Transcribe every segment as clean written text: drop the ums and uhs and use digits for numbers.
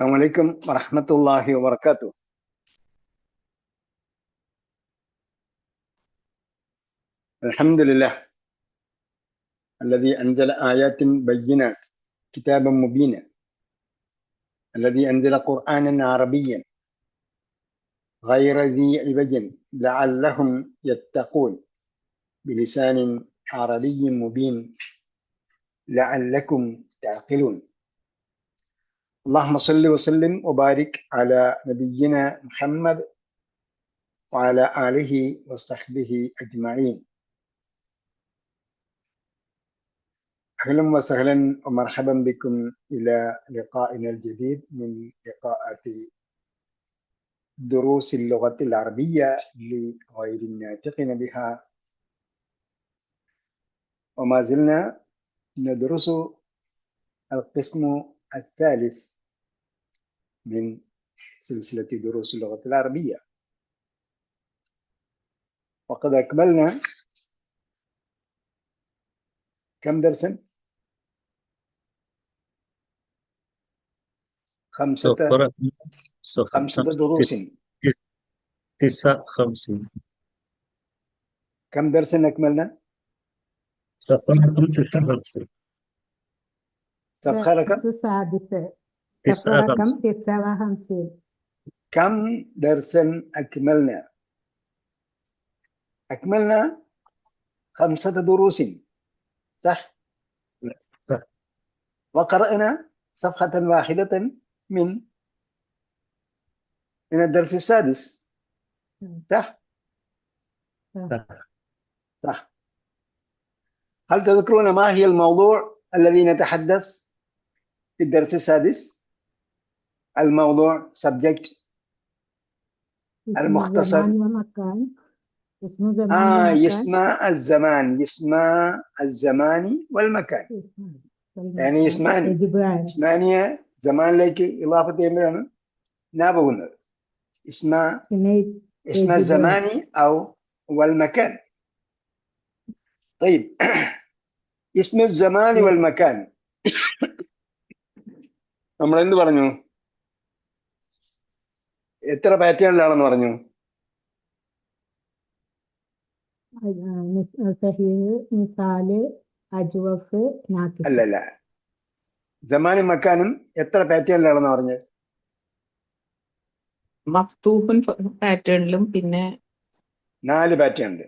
السلام عليكم ورحمة الله وبركاته. الحمد لله الذي أنزل آيات بينات كتابا مبينا، الذي أنزل قرآنا عربيا غير ذي عوج لعلهم يتقون بلسان عربي مبين لعلكم تعقلون. اللهم صل وسلم وبارك على نبينا محمد وعلى آله وصحبه أجمعين. أهلا وسهلا ومرحبا بكم إلى لقائنا الجديد من لقاءات دروس اللغة العربية لغير الناطقين بها، وما زلنا ندرس القسم الثالث من سلسلة دروس اللغة العربية، وقد أكملنا كم درسا؟ خمسة دروس. 59. كم درسا أكملنا؟ صفحة رقم السادسة صفحة رقم 59. كم درسا أكملنا؟ أكملنا 5 دروس، صح؟ صح. وقرأنا صفحة واحدة من الدرس السادس، صح؟ صح. هل تذكرون ما هي الموضوع الذي نتحدث في الدرس السادس؟ الموضوع subject المختصر زمان ومكان. اسم زمان ومكان. يسمى الزمان، يسمى الزمان والمكان. يعني يسمانية زمان لك إضافة يمرنا نابغنا اسم الزمان أو والمكان. طيب اسم الزمان والمكان നമ്മൾ എന്ത് പറഞ്ഞു? എത്ര പാറ്റേണിലാണെന്ന് പറഞ്ഞു? അല്ലല്ല, ജമാനും മക്കാനും എത്ര പാറ്റേണിലാണെന്ന് പറഞ്ഞത്? മഫ്തൂഹുൻ പാറ്റേണിലും പിന്നെ 4 പാറ്റേണില്.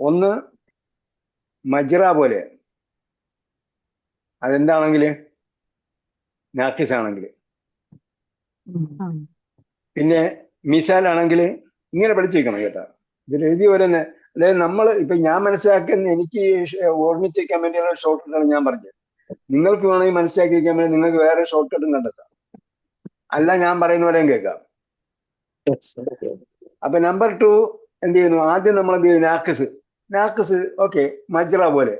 ഒന്ന് മജ്റ പോലെ, അതെന്താണെങ്കിൽ നാക്കിസ് ആണെങ്കിൽ. പിന്നെ മിസാലാണെങ്കിൽ ഇങ്ങനെ പഠിച്ചിരിക്കണം കേട്ടോ, ഇതിൽ എഴുതിയ പോലെ തന്നെ. അതായത് നമ്മൾ ഇപ്പൊ ഞാൻ മനസ്സിലാക്കുന്ന, എനിക്ക് ഓർമ്മിച്ചിരിക്കാൻ വേണ്ടിയുള്ള ഷോർട്ട് കട്ടാണ് ഞാൻ പറഞ്ഞത്. നിങ്ങൾക്ക് വേണമെങ്കിൽ മനസ്സിലാക്കി വയ്ക്കാൻ വേണ്ടി നിങ്ങൾക്ക് വേറെ ഷോർട്ട് കട്ടും കണ്ടെത്താം, അല്ല ഞാൻ പറയുന്ന പോലെയും കേൾക്കാം. അപ്പൊ നമ്പർ 2 എന്ത് ചെയ്യുന്നു? ആദ്യം നമ്മൾ എന്ത് ചെയ്യുന്നു? നാക്കിസ് ഓക്കെ, മജ്റ പോലെ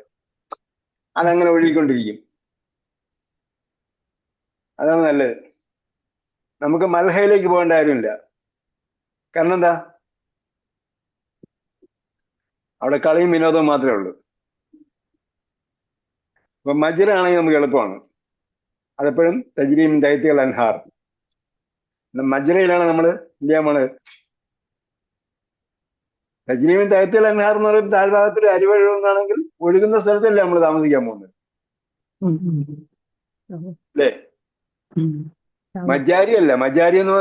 അതങ്ങനെ ഒഴുകിക്കൊണ്ടിരിക്കും. അതാണ് നല്ലത്. നമുക്ക് മൽഹയിലേക്ക് പോകേണ്ട കാര്യമില്ല. കാരണം എന്താ? അവിടെ കളിയും വിനോദവും മാത്രമേ ഉള്ളൂ. അപ്പൊ മജ്റ ആണെങ്കിൽ നമുക്ക് എളുപ്പമാണ്. അതെപ്പോഴും തജ്രീം ദൈത്യൽ അൻഹാർ. മജ്റയിലാണ് നമ്മൾ എന്ത് ചെയ്യാൻ പോണത്? തജ്രീം ദൈത്യൽ അൻഹാർ എന്ന് പറയുമ്പോൾ താഴ്ഭാഗത്തിൽ അരിവഴുകുന്നാണെങ്കിൽ ഒഴുകുന്ന സ്ഥലത്തല്ലേ നമ്മൾ താമസിക്കാൻ പോകുന്നത്, അല്ലേ? മജാരി അല്ല. മജാരി എന്ന്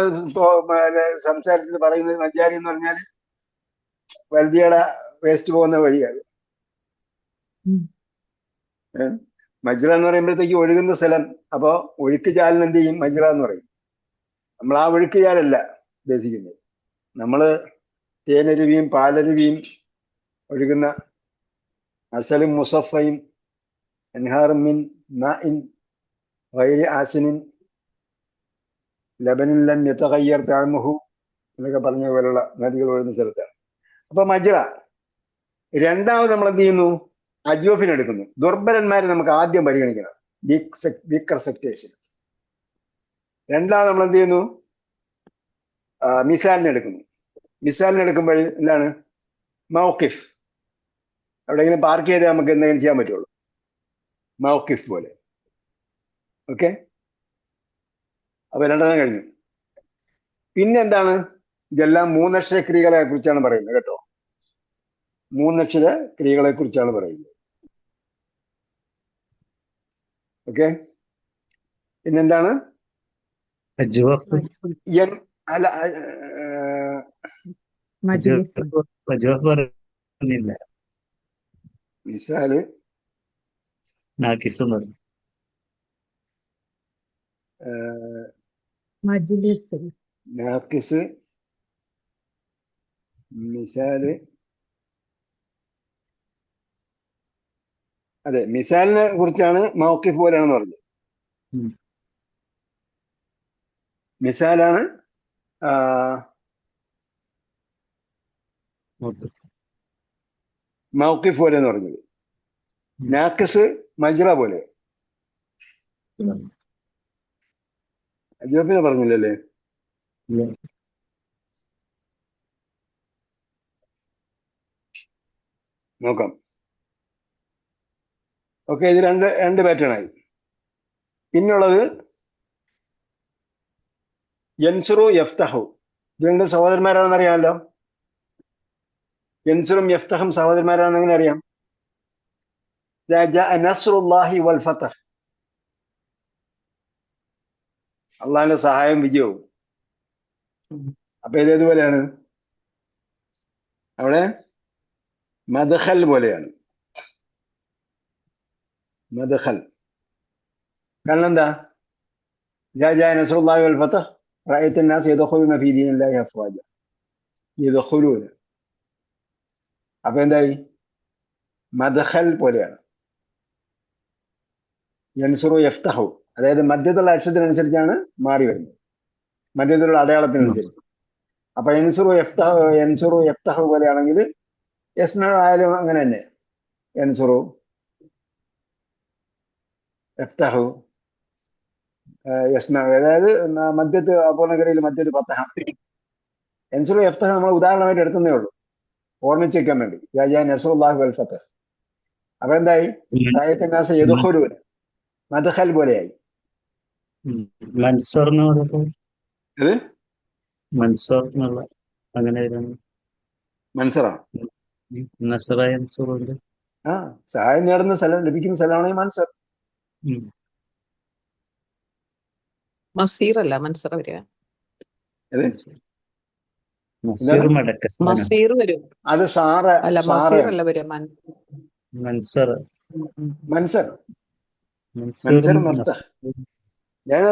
സംസാരത്തിൽ പറയുന്നത്, മജാരി എന്ന് പറഞ്ഞാൽ വൽദിയുടെ വേസ്റ്റ് പോകുന്ന വഴിയാണ്. മജ്റ എന്ന് പറയുമ്പോഴത്തേക്ക് ഒഴുകുന്ന സ്ഥലം. അപ്പോ ഒഴുക്ക് ചാലിന് എന്ത് ചെയ്യും? മജ്റ എന്ന് പറയും. നമ്മൾ ആ ഒഴുക്ക് ചാലല്ല ഉദ്ദേശിക്കുന്നത്. നമ്മള് തേനരുവിയും പാലരുവിയും ഒഴുകുന്ന അസലും മുസഫയും അൻഹാറുമിൻ മാഇൻ ഗൈരി ആസിനിൻ ലബനിൻ ലം യതഗയ്യർ തഅമുഹു എന്നൊക്കെ പറഞ്ഞ പോലുള്ള നദികൾ ഒഴുകുന്ന സ്ഥലത്താണ്. അപ്പൊ മജ്റ. രണ്ടാമത് നമ്മൾ എന്ത് ചെയ്യുന്നു? അജ്വഫിന് എടുക്കുന്നു. ദുർബലന്മാരെ നമുക്ക് ആദ്യം പരിഗണിക്കണം, വീക്കർ സെക്ടേഴ്സിൽ. രണ്ടാമത് നമ്മൾ എന്ത് ചെയ്യുന്നു? മിസാലിനെ എടുക്കുന്നു. മിസാലിനെ എടുക്കുമ്പോൾ എന്താണ്? മൗഖിഫ്. എവിടെയെങ്കിലും പാർക്ക് ചെയ്ത് നമുക്ക് എന്തെങ്കിലും ചെയ്യാൻ പറ്റുള്ളൂ, മൗഖിഫ് പോലെ. ഓക്കെ, അപ്പൊ രണ്ടെണ്ണം കഴിഞ്ഞു. പിന്നെ എന്താണ്? ഇതെല്ലാം മൂന്നക്ഷര ക്രിയകളെ കുറിച്ചാണ് പറയുന്നത് കേട്ടോ. മൂന്നക്ഷര ക്രിയകളെ കുറിച്ചാണ് പറയുന്നത്. ഓക്കെ. പിന്നെന്താണ്? അജ്വഫ് അല്ല മജ്ലിസ് അജ്വഫ് പറഞ്ഞില്ല. മിസാല് നാക്കിസ് എന്ന് പറഞ്ഞു. മജ്ലിസ് നാക്കിസ്, മിസാല്. അതെ, മിസാലിനെ കുറിച്ചാണ് മൗഖിഫ് പോലെയാണെന്ന് പറഞ്ഞത്. ഉം. മിസാലാണ് ഓക്കെ. മൗഖിഫ് പോലെ എന്ന് പറഞ്ഞത്. നാക്കിസ് മജ്റ പോലെ. അജ്വഫിനെ പറഞ്ഞില്ലല്ലേ? ഇല്ല. നോക്കാം. ഓക്കെ, ഇത് രണ്ട് പാറ്റേൺ ആയി. പിന്നുള്ളത് യൻസുറു യഫ്തഹു. ഇത് രണ്ട് സഹോദരന്മാരാണെന്ന് അറിയാമല്ലോ. യൻസുറും യഫ്തഹും സഹോദരന്മാരാണെന്ന് എങ്ങനെ അറിയാം? നസ്റുല്ലാഹി വൽ ഫതഹ്, അള്ളാഹിന്റെ സഹായം വിജയവും. അപ്പൊ ഇത് ഏതുപോലെയാണ്? അവിടെ മദ്ഖൽ പോലെയാണ്. മദ്ഖൽ. കാരണം എന്താ? നസ്റുല്ലാഹി വൽ ഫതഹ് റഅയ്ത الناس يدخلون في دين الله أفواجا يدخلون. അപ്പൊ എന്തായി? മദ്ഖൽ പോലെയാണ്. യൻസുറു യഫ്തഹു, അതായത് മധ്യത്തുള്ള അക്ഷരത്തിനനുസരിച്ചാണ് മാറി വരുന്നത്, മധ്യത്തിലുള്ള അടയാളത്തിനനുസരിച്ച്. അപ്പൊ യൻസുറു യഫ്തഹു പോലെയാണെങ്കിൽ യസ്ന ആയാലും അങ്ങനെ തന്നെ. യൻസുറു യഫ്തഹു യസ്ന, അതായത് മധ്യത്ത് പൂർണ്ണഗതിയിൽ മധ്യത്ത് ഫതഹ. യൻസുറു യഫ്തഹു നമ്മൾ ഉദാഹരണമായിട്ട് എടുക്കുന്നേ ഉള്ളൂ, ഓർമ്മിച്ച് വെക്കാൻ വേണ്ടി. നസ്റുല്ലാഹി വൽ ഫതഹ്. അപ്പൊ എന്തായി? റഅയ്ത الناس يدخلون, മദ്ഖൽ പോലെയായി. മൻസർ എന്ന് പറയുന്നത് ഇത് മൻസർ എന്നുള്ള അങ്ങനെ മൻസറാണ്. നസറ യൻസുറുണ്ട്. സഹായം നേടുന്ന സ്ഥലം, ലഭിക്കുന്ന സ്ഥലമാണ് ഈ മൻസർ. മസീർ അല്ല മൻസർ വരിക. മസീർ മടക്കസ്ഥാനം. മസീർ വരും. അത് അല്ല മസീർ അല്ല വരിക. മൻസർ മൻസർ മൻസൂറും മഫ്തഹ്. ഞാൻ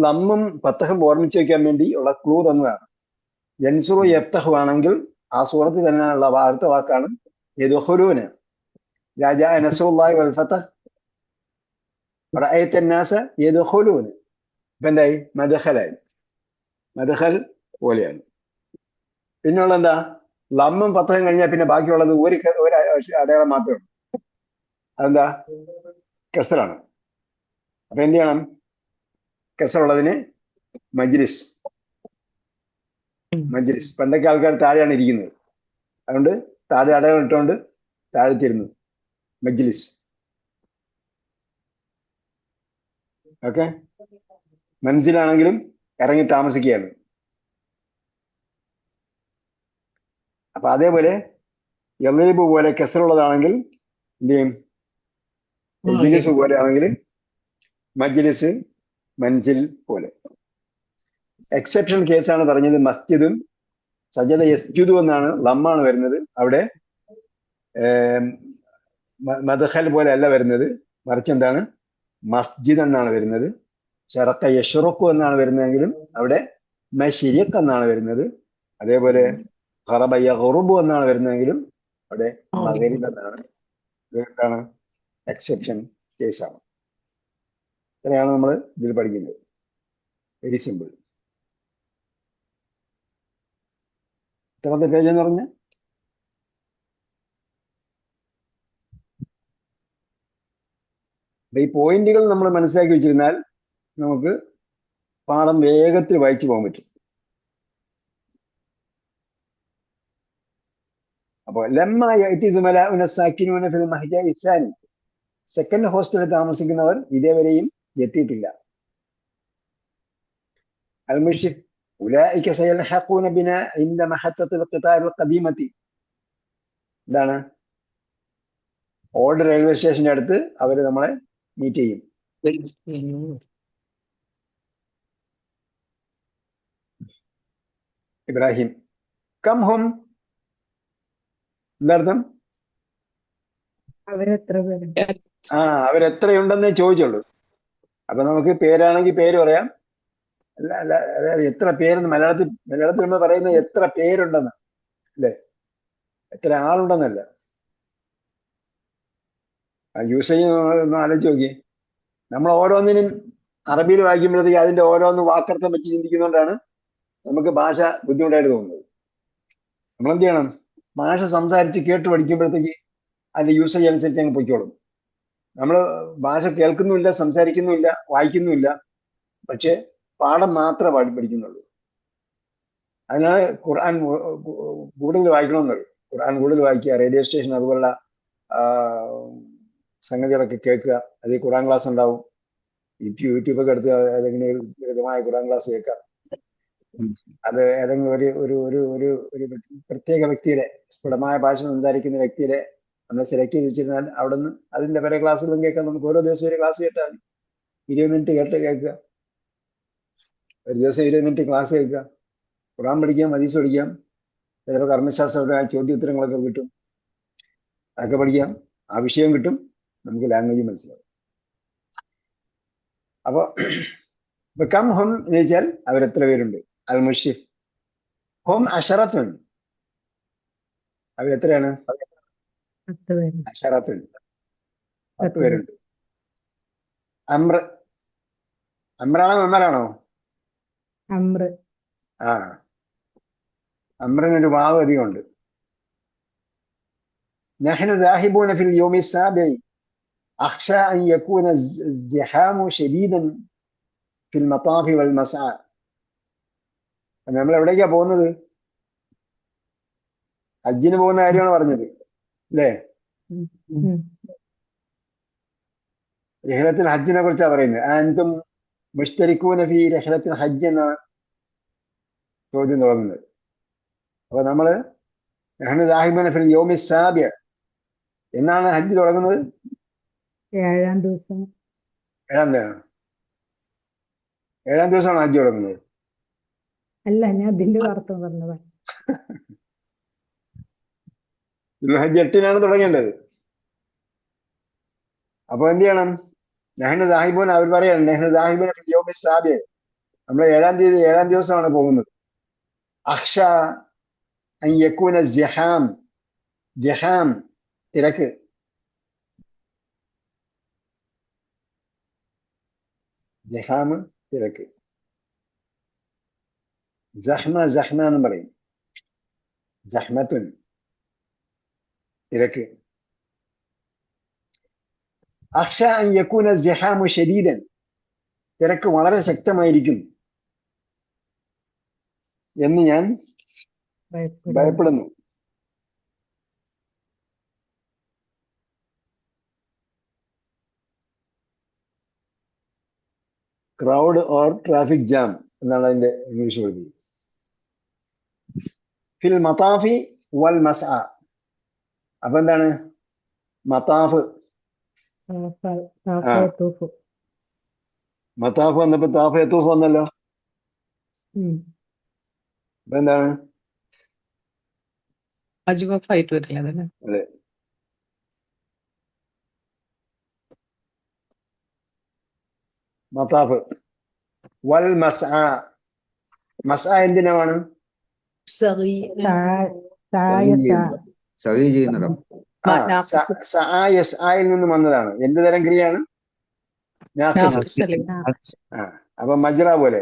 ലമ്മും ഫത്തഹും ഓർമ്മിച്ച് വെക്കാൻ വേണ്ടി ഉള്ള ക്ലൂ തന്നതാണ്. യൻസുറു യഫ്തഹു ആണെങ്കിൽ ആ സൂറത്തിൽ തന്നെയുള്ള അടുത്ത വാക്കാണ് യദ്ഖുലൂന. നസ്റുല്ലാഹി വൽ ഫതഹ് റഅയ്ത الناس يدخلون. ഇപ്പൊ എന്തായി? മദ്ഖലായി. മദ്ഖൽ പോലെയാണ്. പിന്നെയുള്ള എന്താ? ലമ്മും ഫത്തഹും കഴിഞ്ഞാൽ പിന്നെ ബാക്കിയുള്ളത് ഒരു അടയാളം മാത്രമേ ഉള്ളൂ. അതെന്താ? കസ്റാണ്. അപ്പൊ എന്ത് ചെയ്യണം? കസ്റുള്ളതിന് മജ്ലിസ്. പണ്ടൊക്കെ ആൾക്കാർ താഴെയാണ് ഇരിക്കുന്നത്, അതുകൊണ്ട് താഴെ അടയാളം ഇട്ടുകൊണ്ട് താഴെത്തിരുന്നു. മജ്ലിസ്. ഓക്കെ. മൻസിലാണെങ്കിലും ഇറങ്ങി താമസിക്കുകയാണ്. അപ്പൊ അതേപോലെ യളീബ് പോലെ കസ്റുള്ളതാണെങ്കിൽ എന്ത് ചെയ്യും? മജ്ലിസ് പോലെ ആണെങ്കിൽ മജ്ലിസ്, മൻസിൽ പോലെ. എക്സെപ്ഷൻ കേസാണ് പറഞ്ഞത്. മസ്ജിദും സജദ യസ്ജുദു എന്നാണ്, ലമ്മാണ് വരുന്നത്. അവിടെ മദ്ഖൽ പോലെ അല്ല വരുന്നത്, മറിച്ച് എന്താണ്? മസ്ജിദ് എന്നാണ് വരുന്നത്. ശറക്ക യഷ്റുഖു എന്നാണ് വരുന്നതെങ്കിലും അവിടെ മശ്രിഖ് എന്നാണ് വരുന്നത്. അതേപോലെ ഖറബ യഗ്റുബു എന്നാണ് വരുന്നതെങ്കിലും അവിടെ മഗ്രിബ് എന്നാണ്. ഇതാണ് എക്സെപ്ഷൻ കേസാണ്. ഇത്രയാണ് നമ്മൾ ഇതിൽ പഠിക്കുന്നത്. Very simple. എത്രാമത്തെ പേജ് എന്ന് പറഞ്ഞ? ഈ പോയിന്റുകൾ നമ്മൾ മനസ്സിലാക്കി വെച്ചിരുന്നാൽ നമുക്ക് പാഠം വേഗത്തിൽ വായിച്ചു പോകാൻ പറ്റും. അപ്പോൾ സെക്കൻഡ് ഹോസ്റ്റലിൽ താമസിക്കുന്നവർ ഇതേവരെയും എത്തിയിട്ടില്ല. المشرف أولئك سيلحقون بنا عند محطة القطار القديمة. എന്താണ്? ഓൾഡ് റെയിൽവേ സ്റ്റേഷന്റെ അടുത്ത് അവർ നമ്മളെ മീറ്റ് ചെയ്യും. ഇബ്രാഹിം കം ഹും എന്താർത്ഥം? അവരെത്ര പേരുണ്ട്? അവരെത്രയുണ്ടെന്നേ ചോദിച്ചുള്ളൂ. അപ്പൊ നമുക്ക് പേരാണെങ്കിൽ പേര് പറയാം. അല്ല അതായത് എത്ര പേരെന്ന് മലയാളത്തിൽ നമ്മൾ പറയുന്നത് എത്ര പേരുണ്ടെന്ന്, അല്ലേ? എത്ര ആളുണ്ടെന്നല്ല. യൂസ് ഒന്ന് ആലോചിച്ച് നോക്കിയേ. നമ്മൾ ഓരോന്നിനും അറബിയിൽ വായിക്കുമ്പോഴത്തേക്ക് അതിന്റെ ഓരോന്ന് വാക്കർത്ഥം വെച്ച് ചിന്തിക്കുന്നതുകൊണ്ടാണ് നമുക്ക് ഭാഷ ബുദ്ധിമുട്ടായിട്ട് തോന്നുന്നത്. നമ്മളെന്ത് ചെയ്യണം? ഭാഷ സംസാരിച്ച് കേട്ട് പഠിക്കുമ്പോഴത്തേക്ക് അതിന്റെ യൂസേജ് അനുസരിച്ച് അങ്ങ് പൊയ്ക്കോളും. നമ്മൾ ഭാഷ കേൾക്കുന്നുമില്ല, സംസാരിക്കുന്നുമില്ല, വായിക്കുന്നുമില്ല, പക്ഷെ പാഠം മാത്രമേ പഠിക്കുന്നുള്ളൂ. അതിനാണ് ഖുർആൻ കൂടുതൽ വായിക്കണമെന്നുള്ളൂ. ഖുർആൻ കൂടുതൽ വായിക്കുക, റേഡിയോ സ്റ്റേഷൻ അതുപോലുള്ള സംഗതികളൊക്കെ കേൾക്കുക. അതിൽ ഖുർആൻ ക്ലാസ് ഉണ്ടാവും. യൂട്യൂബൊക്കെ എടുത്ത് ഏതെങ്കിലും ലളിതമായ ഖുർആൻ ക്ലാസ് കേൾക്കാം. അത് ഏതെങ്കിലും ഒരു ഒരു ഒരു ഒരു പ്രത്യേക വ്യക്തിയുടെ, സ്ഫുടമായ ഭാഷ സംസാരിക്കുന്ന വ്യക്തിയുടെ നമ്മൾ സെലക്ട് ചെയ്ത് വെച്ചിരുന്നാൽ അവിടെ നിന്ന് അതിന്റെ പല ക്ലാസ്സുകളും കേൾക്കാം. നമുക്ക് ഓരോ ദിവസം ഒരു ക്ലാസ് കേട്ടാൽ 20 മിനിറ്റ് കേൾക്കുക. ഒരു ദിവസം 20 മിനിറ്റ് ക്ലാസ് കേൾക്കുക. ഖുർആൻ പഠിക്കാം, ഹദീസ് പഠിക്കാം, ചിലപ്പോൾ കർമ്മശാസ്ത്രപരമായ ചോദ്യോത്തരങ്ങളൊക്കെ കിട്ടും. അതൊക്കെ പഠിക്കാം. ആ വിഷയം കിട്ടും, നമുക്ക് ലാംഗ്വേജ് മനസ്സിലാവും. അപ്പൊ കം ഹും എന്ന് ചോദിച്ചാൽ അവരെത്ര പേരുണ്ട്? അൽ മുഷിഫ് ഹും അഷറത്തുൻ. അവരെത്രയാണ്? 10 പേര്. അഷറത്തുൻ, 10 പേരുണ്ട്. അമ്രാണോ മെമ്മറാണോ? അമ്ര. അമ്രനൊരു വാവ് അധികമുണ്ട്. നഹ്നു ദാഹിബൂന ഫിൽ യൗമി സാബിഇ അഖ്ഷാ അൻ യകൂന സിഹാമു ശദീദൻ ഫിൽ മതാഫി വൽ മസ്ആ. നമ്മൾ എവിടേക്കാ പോകുന്നത്? ഹജ്ജിന് പോകുന്ന കാര്യമാണ് പറഞ്ഞത്, അല്ലേ? രഹ്ലത്തുൽ ഹജ്ജിനെ കുറിച്ചാണ് പറയുന്നത്. അൻതും മുശ്തരിക്കൂന ഫീ രഹ്ലത്തുൽ ഹജ്ജ് എന്നാണ് ചോദ്യം തുടങ്ങുന്നത്. അപ്പൊ നമ്മള് നഹ്നു ദാഹിബൂന ഫിൽ യൗമി സാബിഇ എന്നാണ് ഹജ്ജ് തുടങ്ങുന്നത്? 7-ാം ദിവസം. 7-ാം ദിവസമാണ് ഹജ്ജ് തുടങ്ങുന്നത്. അല്ല, ഞാൻ അതിന്റെ അർത്ഥം പറഞ്ഞതാണ്. ഹജ്ജ് 8-നാണ് തുടങ്ങേണ്ടത്. അപ്പൊ എന്ത് ചെയ്യണം? നഹ്നു ദാഹിബൂൻ, അവർ പറയാണ് നഹ്നു ദാഹിബൂന ഫിൽ യൗമി സാബിഇ, നമ്മൾ 7-ാം ദിവസമാണ് പോകുന്നത്. അഖ്ഷ അൻ യകൂന സിഹാം, സിഹാം തിരക്ക്, സിഹാം തിരക്ക്, സഹ്മ എന്ന് പറയും. സഹ്മത്തുൻ തിരക്ക്. അഖ്ഷ അൻ യകൂന സിഹാമു ശദീദൻ, തിരക്ക് വളരെ ശക്തമായിരിക്കും എന്ന് ഞാൻ ഭയപ്പെടുന്നു. ക്രൗഡ് ഓർ ട്രാഫിക് ജാം എന്നാണ് അതിന്റെ ഇംഗ്ലീഷ് എഴുതി. ഫിൽ മതാഫി വൽ മസ്ആ. അപ്പൊ എന്താണ് മതാഫ്? മതാഫ് വന്നപ്പോ താഫ് യത്തൂഫ് വന്നല്ലോ. അപ്പൊ എന്താണ്? ആയിട്ട് വരില്ല അതല്ലേ? അതെ. മതാഫ് വൽ മസ്ആ. മസ്ആ എന്തിനാണ്? സആയിൽ നിന്ന് വന്നതാണ്. എന്ത് തരം ക്രിയയാണ്? അപ്പൊ മജ്റ പോലെ.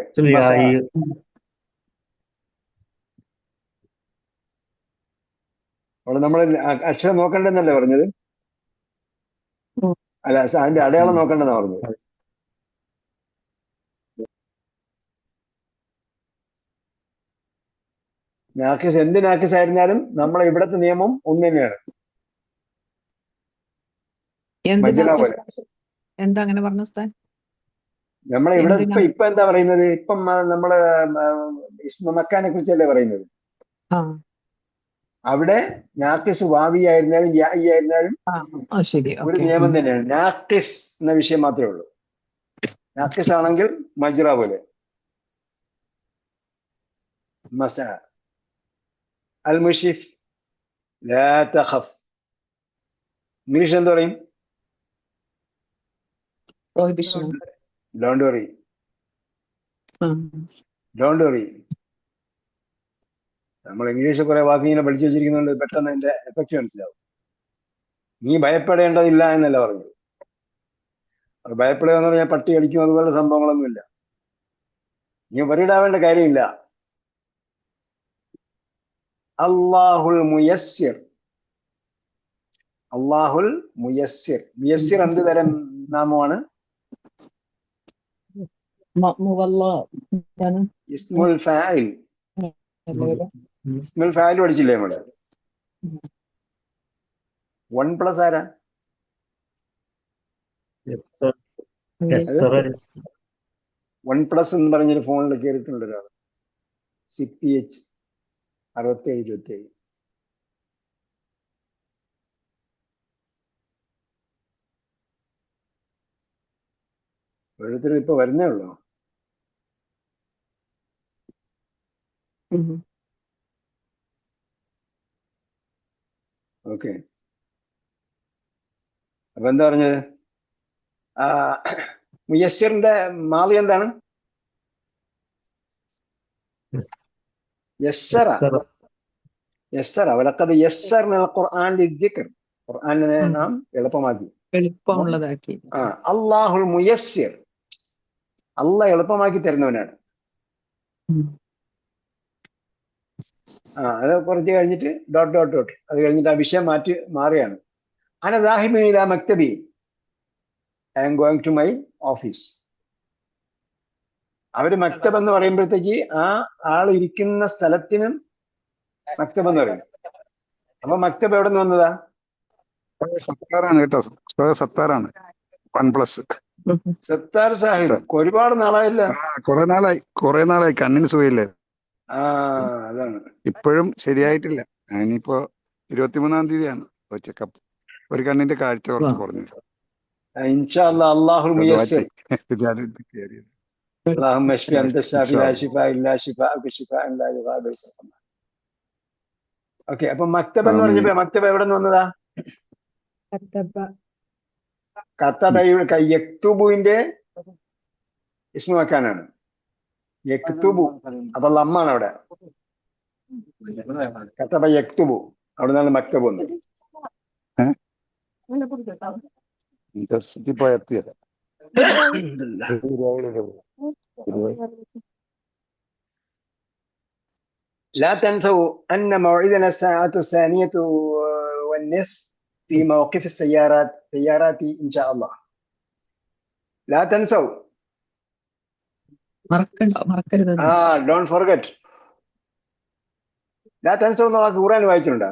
അവിടെ നമ്മൾ അക്ഷരം നോക്കണ്ടെന്നല്ലേ പറഞ്ഞത്? അല്ല, അതിന്റെ അടയാളം നോക്കണ്ടെന്നാ പറഞ്ഞത്. നാക്കിസ്, എന്ത് നാക്കിസ് ആയിരുന്നാലും നമ്മളെ ഇവിടത്തെ നിയമം ഒന്ന് തന്നെയാണ്. എന്താ അങ്ങനെ പറഞ്ഞ ഉസ്താദ്? നമ്മളെ ഇവിടെ എന്തിനാ? ഇപ്പൊ എന്താ പറയുന്നത്? ഇപ്പം നമ്മള് ഇസ്മ മക്കാനെ കുറിച്ചല്ലേ പറയുന്നത്. ആ അവിടെ നാക്കിസ് വാവി ആയിരുന്നാലും യായി ആയിരുന്നാലും ശരി, ഒരു ഓക്കെ. നിയമം തന്നെയാണ്. നാക്കിസ് എന്ന വിഷയം മാത്രമേ ഉള്ളൂ. നാക്കിസ് ആണെങ്കിൽ മജ്റ പോലെ. മസ അൽ മുഷിഫ് ലാ തഖഫ്. ഇംഗ്ലീഷ് എന്ത് പറയും? Prohibition. Don't worry. Don't worry. നമ്മൾ ഇംഗ്ലീഷ് കുറെ വാക്ക് ഇങ്ങനെ പഠിച്ചു വെച്ചിരിക്കുന്നുണ്ട്, പെട്ടെന്ന് അതിന്റെ എഫക്റ്റ് മനസ്സിലാവും. നീ ഭയപ്പെടേണ്ടതില്ല എന്നല്ല പറഞ്ഞത്. അത് ഭയപ്പെടുക എന്ന് പറഞ്ഞാൽ പട്ടി അടിക്കും അതുപോലുള്ള സംഭവങ്ങളൊന്നുമില്ല. നീ വറിയിടാവേണ്ട കാര്യമില്ല. അള്ളാഹുൽ മുയസ്സിർ. അള്ളാഹുൽ മുയസ്സിർ. മുയസ്സിർ എന്ത് തരം നാമമാണ്? ഇസ്മുൽ ഫാഇൽ. ഇസ്മുൽ ഫാഇൽ പഠിച്ചില്ലേ നമ്മള്? 1+ ആരാ? യസ്സറ 1+ എന്ന് പറഞ്ഞൊരു ഫോണിൽ കയറിയിട്ടുണ്ട് ഒരാൾ. CPH 6727. ഓരോരുത്തരും ഇപ്പൊ വരുന്നേ ഉള്ളൂ. ഓക്കെ, അപ്പൊ എന്താ പറഞ്ഞത്? മുയസ്സിറിന്റെ മാളി എന്താണ്? യസ്സറ. യസ്സറ. വലഖദ് യസ്സർനൽ ഖുർആൻ ലിദ്ദിക്ർ. ഖുർആനിനെ നാം എളുപ്പമാക്കി. എളുപ്പമുള്ളതാക്കി. അള്ളാഹുൽ മുയസ്സിർ. അള്ളാഹ് എളുപ്പമാക്കി തരുന്നവനാണ്. അത് കുറച്ച് കഴിഞ്ഞിട്ട് ഡോട്ട് ഡോട്ട് ഡോട്ട്, അത് കഴിഞ്ഞിട്ട് ആ വിഷയം മാറിയാണ്. അന ദാഹിബുൻ ഇലാ മക്തബി. I am going to my office. അവര് മക്തബ് എന്ന് പറയുമ്പോഴത്തേക്ക് ആ ആൾ ഇരിക്കുന്ന സ്ഥലത്തിനും മക്തബ് എന്ന് പറയും. അപ്പൊ മക്തബ് എവിടെ നിന്ന് വന്നതാ? സത്താറാണ് കേട്ടോ, സത്താറാണ്. 1+. സത്താർ സാഹിബ്. ഒരുപാട് നാളായില്ല. കുറെ നാളായി കണ്ണിന് സുഖയില്ലേ. അതാണ്. ഇപ്പോഴും ശരിയായിട്ടില്ല. ഇനിയിപ്പോ 23-ാം തീയതിയാണ് ചെക്കപ്പ്. ഒരു കണ്ണിന്റെ കാഴ്ച കുറച്ച് കുറഞ്ഞു. ഇൻഷാ അല്ലാഹ് അല്ലാഹുൽ മുയസ്സിർ. اللهم اشف انت الشافي لا شفاء الا شفاءك شفاء لا يغادر سقما. ഓക്കെ, അപ്പൊ മക്തബ് എന്ന് പറഞ്ഞപ്പോ മക്തബ് എവിടെ നിന്ന് വന്നതാ? യക്തുബുവിന്റെ ഇസ്മു മക്കാനാണ്. യക്തുബു. അപ്പൊ ലമ്മാണ് അവിടെ. കത്തബ യക്തുബു. അവിടെ നിന്നാണ് മക്തബ് വന്നത്. ഇന്റർസിറ്റി പോയെത്തിയത്. لا تنسوا أن موعدنا الساعة 2:30 في موقف سيارات إن شاء الله. لا تنسوا. മറക്കരുത്. Don't forget. لا تنسوا എന്നുള്ള ഖുർആൻ വായിച്ചിട്ടുണ്ടോ?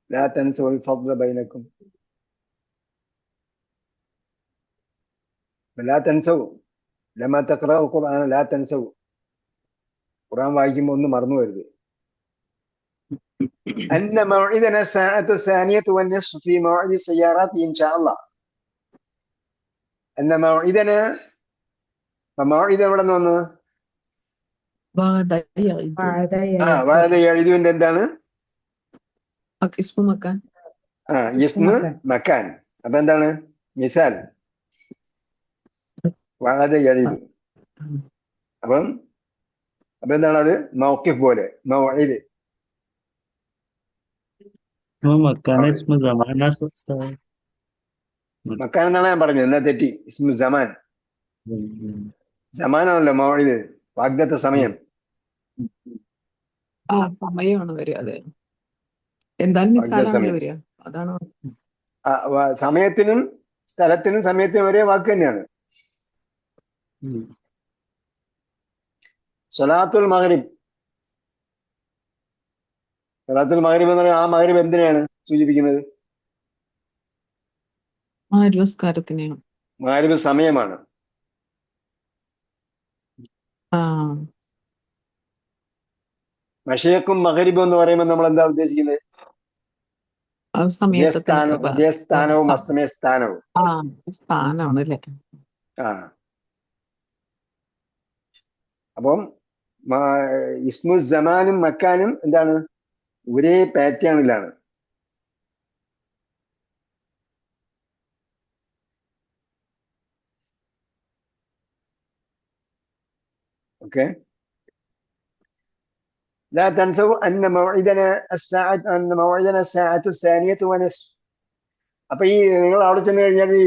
لا تنسوا الفضل بينكم. لا تنسوا لما تقرأوا القرآن لا تنسوا. ഖുർആൻ വായിക്കുമ്പോൾ ഒന്നും മറന്നു വരുത്. أن موعدنا الساعة 2:30 في موعد السيارات إن شاء الله. أن موعدنا. موعد എവിടെ നിന്ന് വന്നു? വാഴ എഴുതുവിന്റെ എന്താണ്? ഇസ്മു മക്കാൻ. ഇസ്മു മക്കാൻ. അപ്പൊ എന്താണ്? മിസാൽ. വാഴ എഴുതു. അപ്പൊ എന്താണ് അത്? മൗഖിഫ് പോലെ. മൗഇദ്. മക്കാൻ എന്നാണ് ഞാൻ പറഞ്ഞത്. എന്നാ തെറ്റി. ഇസ്മു സമാൻ. സമാനാണല്ലോ മൗഇദ്. വാഗ്ദത്ത സമയം. സമയമാണ് വരിക. അതെ, എന്തായാലും മിസാലാണ് വരിക. അതാണ് സമയത്തിനും സ്ഥലത്തിനും സമയത്തിനും ഒരേ വാക്ക് തന്നെയാണ്. സ്വലാത്തുൽ മഗ്രിബ്. സ്വലാത്തുൽ മഗ്രിബ് എന്ന് പറഞ്ഞാൽ ആ മഗ്രിബ് എന്തിനാണ് സൂചിപ്പിക്കുന്നത്? ആര്യസ്കാരത്തിന്. മഗ്‌രിബ് സമയമാണ്. ആ മഷരിഖും മഗ്‌രിബും എന്ന് പറയുമ്പോൾ നമ്മൾ എന്താ ഉദ്ദേശിക്കുന്നത്? അത് സമയത്തെ തന്നെ ഉദയസ്ഥാനവും അസ്തമയ സ്ഥാനവും. സ്ഥാനമാണ് അല്ലേ? ആ അപ്പം ഇസ്മു സമാനും മക്കാനും എന്താണ്? ഒരേ പാറ്റേണിലാണ്. ഓക്കെ. لا تنسوا أن موعدنا الساعة الثانية ونصف. അപ്പൊ ഈ നിങ്ങൾ അവിടെ ചെന്ന് കഴിഞ്ഞാൽ ഈ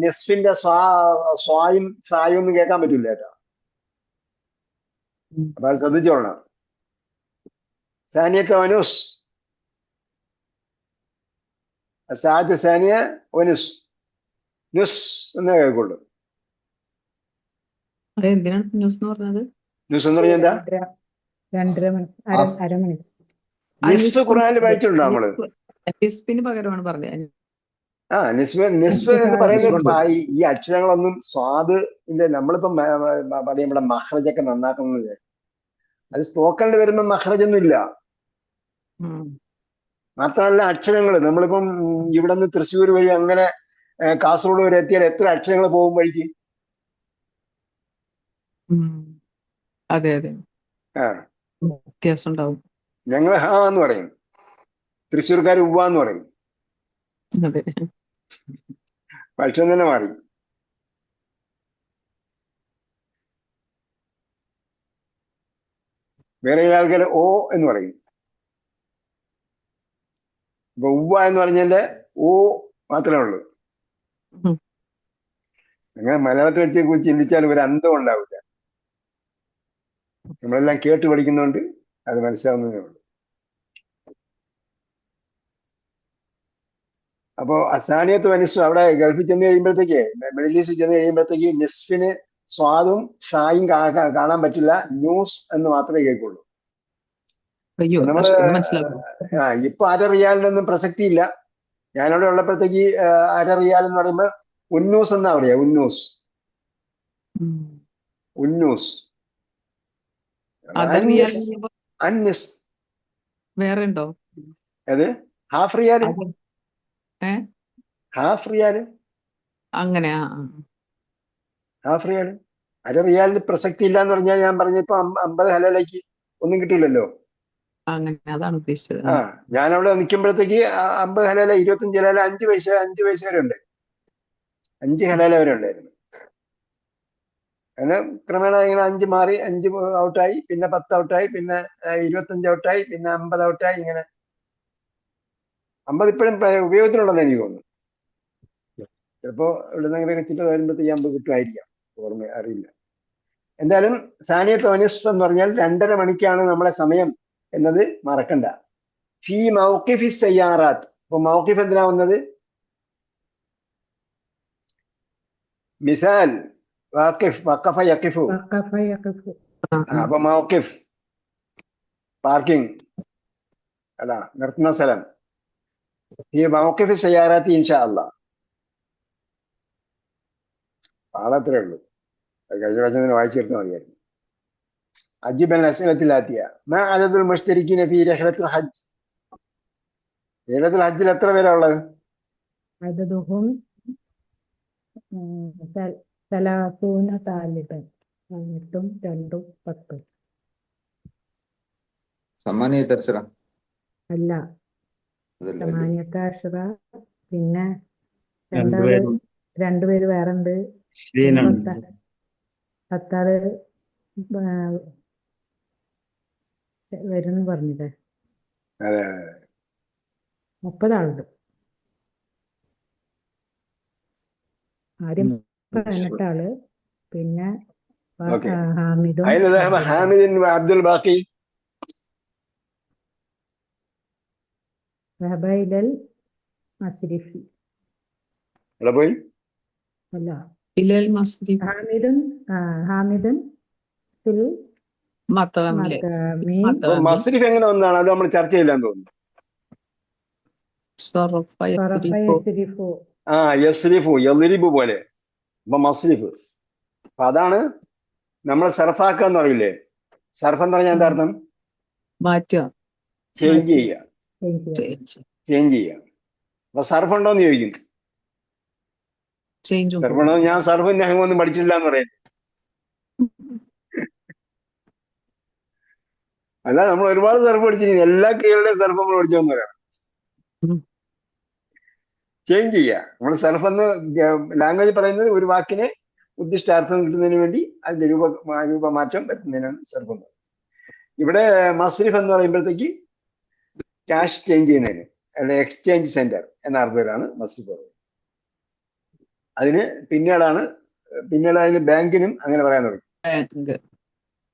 നെസ്ഫിന്റെ സ്വായും ഷായും ഒന്നും കേൾക്കാൻ പറ്റില്ല കേട്ടോ. അപ്പൊ അത് ശ്രദ്ധിച്ചോളണം. സാനിയത്ത് വനുസ്, സാഅത്ത് സാനിയ വനുസ്, നുസ് എന്നേ കേൾക്കുള്ളൂ. അത് എന്തിനാണ് ന്യൂസ് എന്ന് പറഞ്ഞത്? നുസ് എന്ന് പറഞ്ഞാൽ എന്താ? 2.5 മണി, അരമണി. നിസ്ഫ് ഖുർആനിൽ വായിച്ചിട്ടുണ്ടോ നമ്മള്? നിസ്ഫിന് പകരമാണ് പറഞ്ഞത്. നിസ്ഫ് എന്ന് പറയുന്നത് ഈ അക്ഷരങ്ങളൊന്നും സ്വാദ് ഇല്ല. നമ്മളിപ്പം പറയും ഇവിടെ മഹ്റജൊക്കെ നന്നാക്കുന്നത്, അത് സ്പോക്കണിൽ വരുമ്പോൾ മഹ്റജൊന്നും ഇല്ല. മാത്രമല്ല അക്ഷരങ്ങൾ നമ്മളിപ്പം ഇവിടെ നിന്ന് തൃശ്ശൂർ വഴി അങ്ങനെ കാസർഗോഡ് വരെ എത്തിയാൽ എത്ര അക്ഷരങ്ങൾ പോകും വഴിക്ക്? അതെ അതെ, വ്യത്യാസം ഉണ്ടാവും. ഞങ്ങൾ ഹാ എന്ന് പറയും, തൃശ്ശൂർക്കാർ ഉവ്വ എന്ന് പറയും. അതെ, പക്ഷം തന്നെ മാറി. വേറെ ആൾക്കാർ ഓ എന്ന് പറയും. ഇപ്പൊ ഉവ്വ എന്ന് പറഞ്ഞതിന്റെ ഓ മാത്രമേ ഉള്ളൂ. അങ്ങനെ മലയാളത്തെ വെച്ച് കുറിച്ച് ചിന്തിച്ചാൽ ഒരു അന്തം ഉണ്ടാവില്ല. നമ്മളെല്ലാം കേട്ട് പഠിക്കുന്നതുകൊണ്ട് അത് മനസ്സിലാവുന്നതേ ഉള്ളൂ. അപ്പോ അസാനിയത്ത് വനിസ് അവിടെ ഗൾഫിൽ ചെന്ന് കഴിയുമ്പോഴത്തേക്ക്, മിഡിൽ ഈസ്റ്റ് ചെന്ന് കഴിയുമ്പോഴത്തേക്ക് നിസ്ഫിന് സ്വാദും ഷായും കാണാൻ പറ്റില്ല, ന്യൂസ് എന്ന് മാത്രമേ കേൾക്കുള്ളൂ. നമ്മള് ഇപ്പൊ അര റിയാലിനൊന്നും പ്രസക്തിയില്ല. ഞാനവിടെ ഉള്ളപ്പോഴത്തേക്ക് അര റിയാൽ എന്ന് പറയുമ്പോ ഉന്നൂസ് എന്നാ പറയാ. ഉന്നൂസ് വേറെ ഉണ്ടോ? അത് ഹാഫ് റിയാല്. ഹാഫ് റിയാല് അങ്ങനെ. Half riyal. അര റിയാലിന് പ്രസക്തി ഇല്ല എന്ന് പറഞ്ഞാൽ ഞാൻ പറഞ്ഞപ്പോ 50 ഹലാലേക്ക് ഒന്നും കിട്ടില്ലല്ലോ. അങ്ങനെ, അതാണ് ഉദ്ദേശിച്ചത്. ഞാനവിടെ നിൽക്കുമ്പോഴത്തേക്ക് 50 ഹലാല, 25 ഹലാല, 5 പൈസ വരെ ഉണ്ട്. 5 ഹലാല വരെ ഉണ്ടായിരുന്നു. അങ്ങനെ ക്രമേണ ഇങ്ങനെ 5 മാറി, 5 ഔട്ടായി, പിന്നെ 10 ഔട്ടായി, പിന്നെ 25 ഔട്ടായി, പിന്നെ 50 ഔട്ടായി. ഇങ്ങനെ 50 ഇപ്പോഴും ഉപയോഗത്തിലുണ്ടെന്ന് എനിക്ക് തോന്നുന്നു. ചിലപ്പോ ഇവിടെ നിന്ന് വെച്ചിട്ട് വരുമ്പോഴത്തേക്ക് 50 കിട്ടുമായിരിക്കാം, ഓർമ്മ അറിയില്ല. എന്തായാലും സാനിയത്ത് വനിസ്ഫ് എന്ന് പറഞ്ഞാൽ 2.5 മണിക്കാണ് നമ്മളെ സമയം എന്നത് മറക്കണ്ട. ഫീ മൗഖിഫി സയ്യാറാത്ത്. അപ്പൊ മൗഖിഫ് എന്തിനാ വന്നത്? മിസാൽ വാഖിഫ്, വഖഫ യഖിഫു. അപ്പൊ മൗഖിഫ് പാർക്കിംഗ് അല്ല, നിർത്തുന്ന സ്ഥലം. ഈ മൗഖിഫി സയ്യാറാത്ത് ഇൻഷാ അല്ലാഹ്. ആളത്രേ ഉള്ളൂ. അത് കഴിഞ്ഞ പ്രാവശ്യം വായിച്ചു തീർത്താൽ മതിയായിരുന്നു. അജിബൽ അസ്അലത്തിലാത്തിയ മാ അദദുൽ മുശ്തരിക്കീന ഫീ റഹ്ലത്തുൽ ഹജ്ജ്. റഹ്ലത്തുൽ ഹജ്ജിൽ എത്ര പേരാ ഉള്ളത്? അദദുഹും 30 താലിബൻ. 8ഉം 2ഉം 10. സമാനിയത്തക്ഷര അല്ല, സമാനിയത്താശറ. പിന്നെ രണ്ടുപേരും 2 പേര് വേറെ ഉണ്ട്. 10 ആള് വരുന്നു പറഞ്ഞില്ലേ? 30 ആളുണ്ട്. ആദ്യം 18 ആള്, പിന്നെ ഹാമിദും അബ്ദുൽ ബാഖി മസ്രിഫി. അവിടെ പോയി അല്ല, ഹാമിദുൻ മസ്രിഫ് എങ്ങനെ ഒന്നാണ്? അത് നമ്മൾ ചർച്ച ചെയ്യില്ലാന്ന് തോന്നുന്നു. ആ യസ്രിഫു യദ്രിബു പോലെ. അപ്പൊ മസ്രിഫ്. അപ്പൊ അതാണ് നമ്മൾ സർഫാക്കുക എന്ന് പറയില്ലേ. സർഫ് എന്ന് പറഞ്ഞാൽ എന്താ അർത്ഥം? മാറ്റുക. ചേഞ്ച് മാറ്റി ചെയ്യുക, ചേഞ്ച് ചെയ്യാം. ചേഞ്ച് ചെയ്യുക. അപ്പൊ സർഫ് ഉണ്ടോ എന്ന് ചോദിക്കും. ചേഞ്ച് സർഫ് ഉണ്ടോ? ഞാൻ സർഫും നഹവും ഒന്നും പഠിച്ചില്ല എന്ന് പറയും. അല്ല, നമ്മൾ ഒരുപാട് സർഫ് പഠിച്ചിരിക്കുന്നു. എല്ലാ ക്രിയകളുടെയും സർഫ് നമ്മൾ പഠിച്ചോന്ന് പറയാം. ചേഞ്ച് ചെയ്യുക. നമ്മൾ സെൽഫ് എന്ന് ലാംഗ്വേജ് പറയുന്നത് ഒരു വാക്കിനെ ഉദ്ദിഷ്ടാർത്ഥം കിട്ടുന്നതിന് വേണ്ടി അതിന്റെ രൂപമാറ്റം വരുത്തുന്നതിനാണ് സെൽഫ് എന്ന് പറയുന്നത്. ഇവിടെ മസ്രിഫ് എന്ന് പറയുമ്പോഴത്തേക്ക് ക്യാഷ് ചേഞ്ച് ചെയ്യുന്നതിന് അല്ലെങ്കിൽ എക്സ്ചേഞ്ച് സെന്റർ എന്ന അർത്ഥത്തിലാണ് മസ്രിഫ് പറയുന്നത്. അതിന് പിന്നീട് അതിന് ബാങ്കിനും അങ്ങനെ പറയാൻ തുടങ്ങി.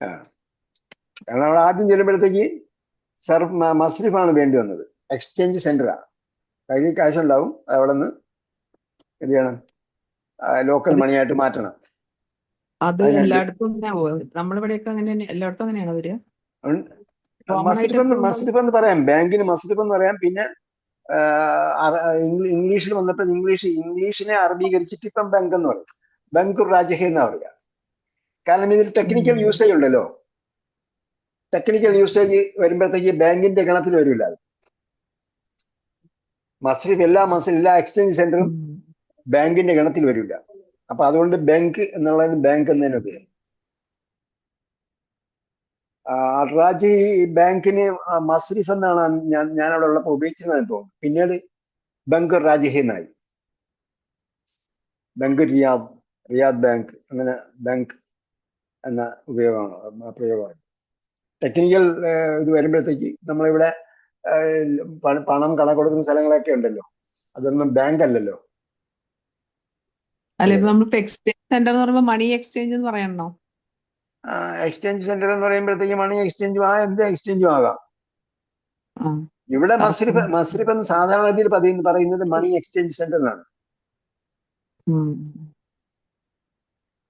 ആ, കാരണം അവിടെ ആദ്യം ചെല്ലുമ്പോഴത്തേക്ക് മസ്രിഫാണ് വേണ്ടി വന്നത്. എക്സ്ചേഞ്ച് സെന്ററാണ്. കയ്യിൽ കാശ് ഉണ്ടാവും, അവിടെ നിന്ന് എന്ത് ചെയ്യണം? ലോക്കൽ മണിയായിട്ട് മാറ്റണം. അത് എല്ലായിടത്തും നമ്മളിവിടെയൊക്കെ അങ്ങനെ എല്ലായിടത്തും അങ്ങനെയാണ് വരിക. മസ്രിഫ് എന്ന് പറയാം, ബാങ്കിന് മസ്രിഫ് എന്ന് പറയാം. പിന്നെ ഇംഗ്ലീഷിൽ വന്നപ്പോൾ ഇംഗ്ലീഷിനെ അറബീകരിച്ചിട്ട് ഇപ്പം ബാങ്ക് എന്ന് പറയും. ബങ്കുർ രാജഹ എന്നാ പറയുക. കാരണം ഇതിൽ ടെക്നിക്കൽ യൂസേജ് ഉണ്ടല്ലോ. ടെക്നിക്കൽ യൂസേജ് വരുമ്പോഴത്തേക്ക് ബാങ്കിന്റെ ഗണത്തിൽ വരില്ല. മസ്രിഫ് എല്ലാ എക്സ്ചേഞ്ച് സെന്ററും ബാങ്കിന്റെ ഗണത്തിൽ വരില്ല. അപ്പൊ അതുകൊണ്ട് ബാങ്ക് എന്നുള്ളതിന് ബാങ്ക് എന്നതിന് ഉപയോഗം. റാജി ബാങ്കിന് മസ്രിഫ് എന്നാണ് ഞാൻ അവിടെ ഉള്ളപ്പോൾ ഉപയോഗിച്ചതെന്ന് തോന്നുന്നു. പിന്നീട് ബങ്കുർ രാജിഹ എന്നായി. ബങ്കുർ റിയാദ് ബാങ്ക്, അങ്ങനെ ബാങ്ക് എന്ന പ്രയോഗമാണ്. ടെക്നിക്കൽ ഇത് വരുമ്പോഴത്തേക്ക് നമ്മളിവിടെ പണം കണക്കൊടുക്കുന്ന സ്ഥലങ്ങളൊക്കെ ഉണ്ടല്ലോ, അതൊന്നും ബാങ്ക് അല്ലല്ലോ. അല്ല, ഇപ്പൊ നമ്മളിപ്പോ എക്സ്ചേഞ്ച് സെന്റർ എന്ന് പറയുമ്പോൾ മണി എക്സ്ചേഞ്ച് എന്ന് പറയണോ? എക്സ്ചേഞ്ച് സെന്റർ എന്ന് പറയുമ്പോഴത്തേക്ക് മണി എക്സ്ചേഞ്ചും എന്ത് എക്സ്ചേഞ്ചും ആകാം. ഇവിടെ മസ്രിഫ് എന്ന് സാധാരണഗതിയിൽ പറയുന്നത് മണി എക്സ്ചേഞ്ച് സെന്ററിനാണ്.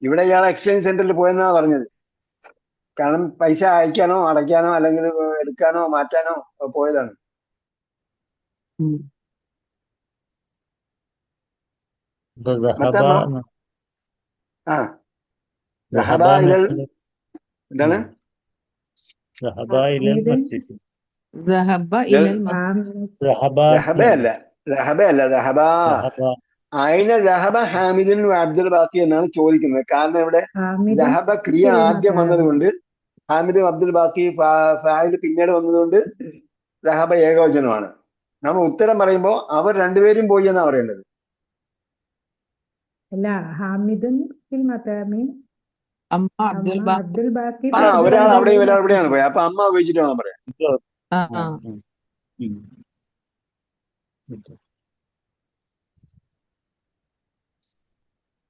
ഇവിടെ ഇയാൾ എക്സ്ചേഞ്ച് സെന്ററിൽ പോയെന്നാണ് പറഞ്ഞത്. കാരണം പൈസ അയക്കാനോ അടയ്ക്കാനോ അല്ലെങ്കിൽ എടുക്കാനോ മാറ്റാനോ പോയതാണ്. എന്താണ്? ഹാമിദുൻ അബ്ദുൽ ബാക്കി എന്നാണ് ചോദിക്കുന്നത്. കാരണം ഇവിടെ ദഹബ ക്രിയ ആദ്യം വന്നതുകൊണ്ട് ഹാമിദ് അബ്ദുൽ ബാക്കി ഫായിൽ പിന്നീട് വന്നതുകൊണ്ട് ദഹബ ഏകവചനമാണ്. നമ്മൾ ഉത്തരം പറയുമ്പോൾ അവർ രണ്ടുപേരും പോയി എന്നാ പറയേണ്ടത്. അല്ല, ഹാമിദുൻ അബ്ദുൽ ബാക്കി ഒരാൾ അവിടെയും ഒരാൾ ഇവിടെയാണ് പോയത്. അപ്പൊ അമ്മ ഉപയോഗിച്ചിട്ട് വേണം പറയാം.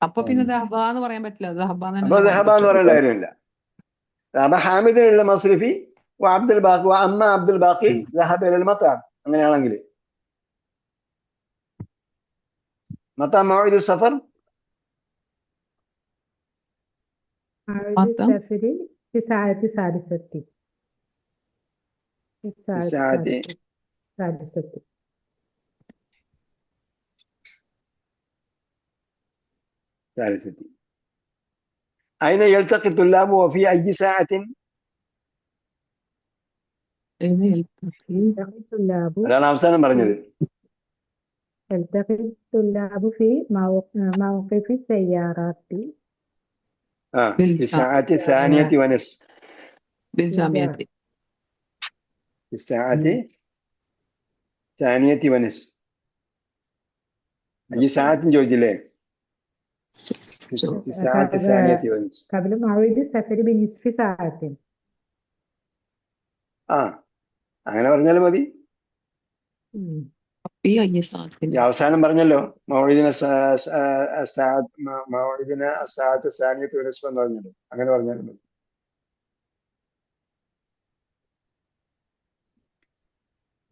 അപ്പൊ പിന്നെ ദഹബ എന്ന് പറയാൻ പറ്റില്ല. അപ്പൊ ദഹബ എന്ന് പറയേണ്ട കാര്യമില്ല. അപ്പൊ ഹാമിദിനുള്ള മസ്രിഫി അബ്ദുൽ ബാക്കി അമ്മ അബ്ദുൽ ബാക്കി ദഹബ മത്താം. അങ്ങനെയാണെങ്കിൽ മത്താം മൗഇദ് സഫർ أين يلتقي الطلاب وفي أي ساعة؟ അതാണ് അവസാനം പറഞ്ഞത്. يلتقي الطلاب في موقف السيارات في الساعة الثانية ونصف. في الساعة الثانية ونصف. أي ساعة ചോദിച്ചില്ലേ? في الساعة الثانية ونصف. قبل موعد السفر بنصف ساعة. അങ്ങനെ പറഞ്ഞാലും മതി. അവസാനം പറഞ്ഞല്ലോ മൗഇദിന സാനിയത്ത് വനസ്ഫ് എന്ന് പറഞ്ഞല്ലോ. അങ്ങനെ പറഞ്ഞാലും മതി.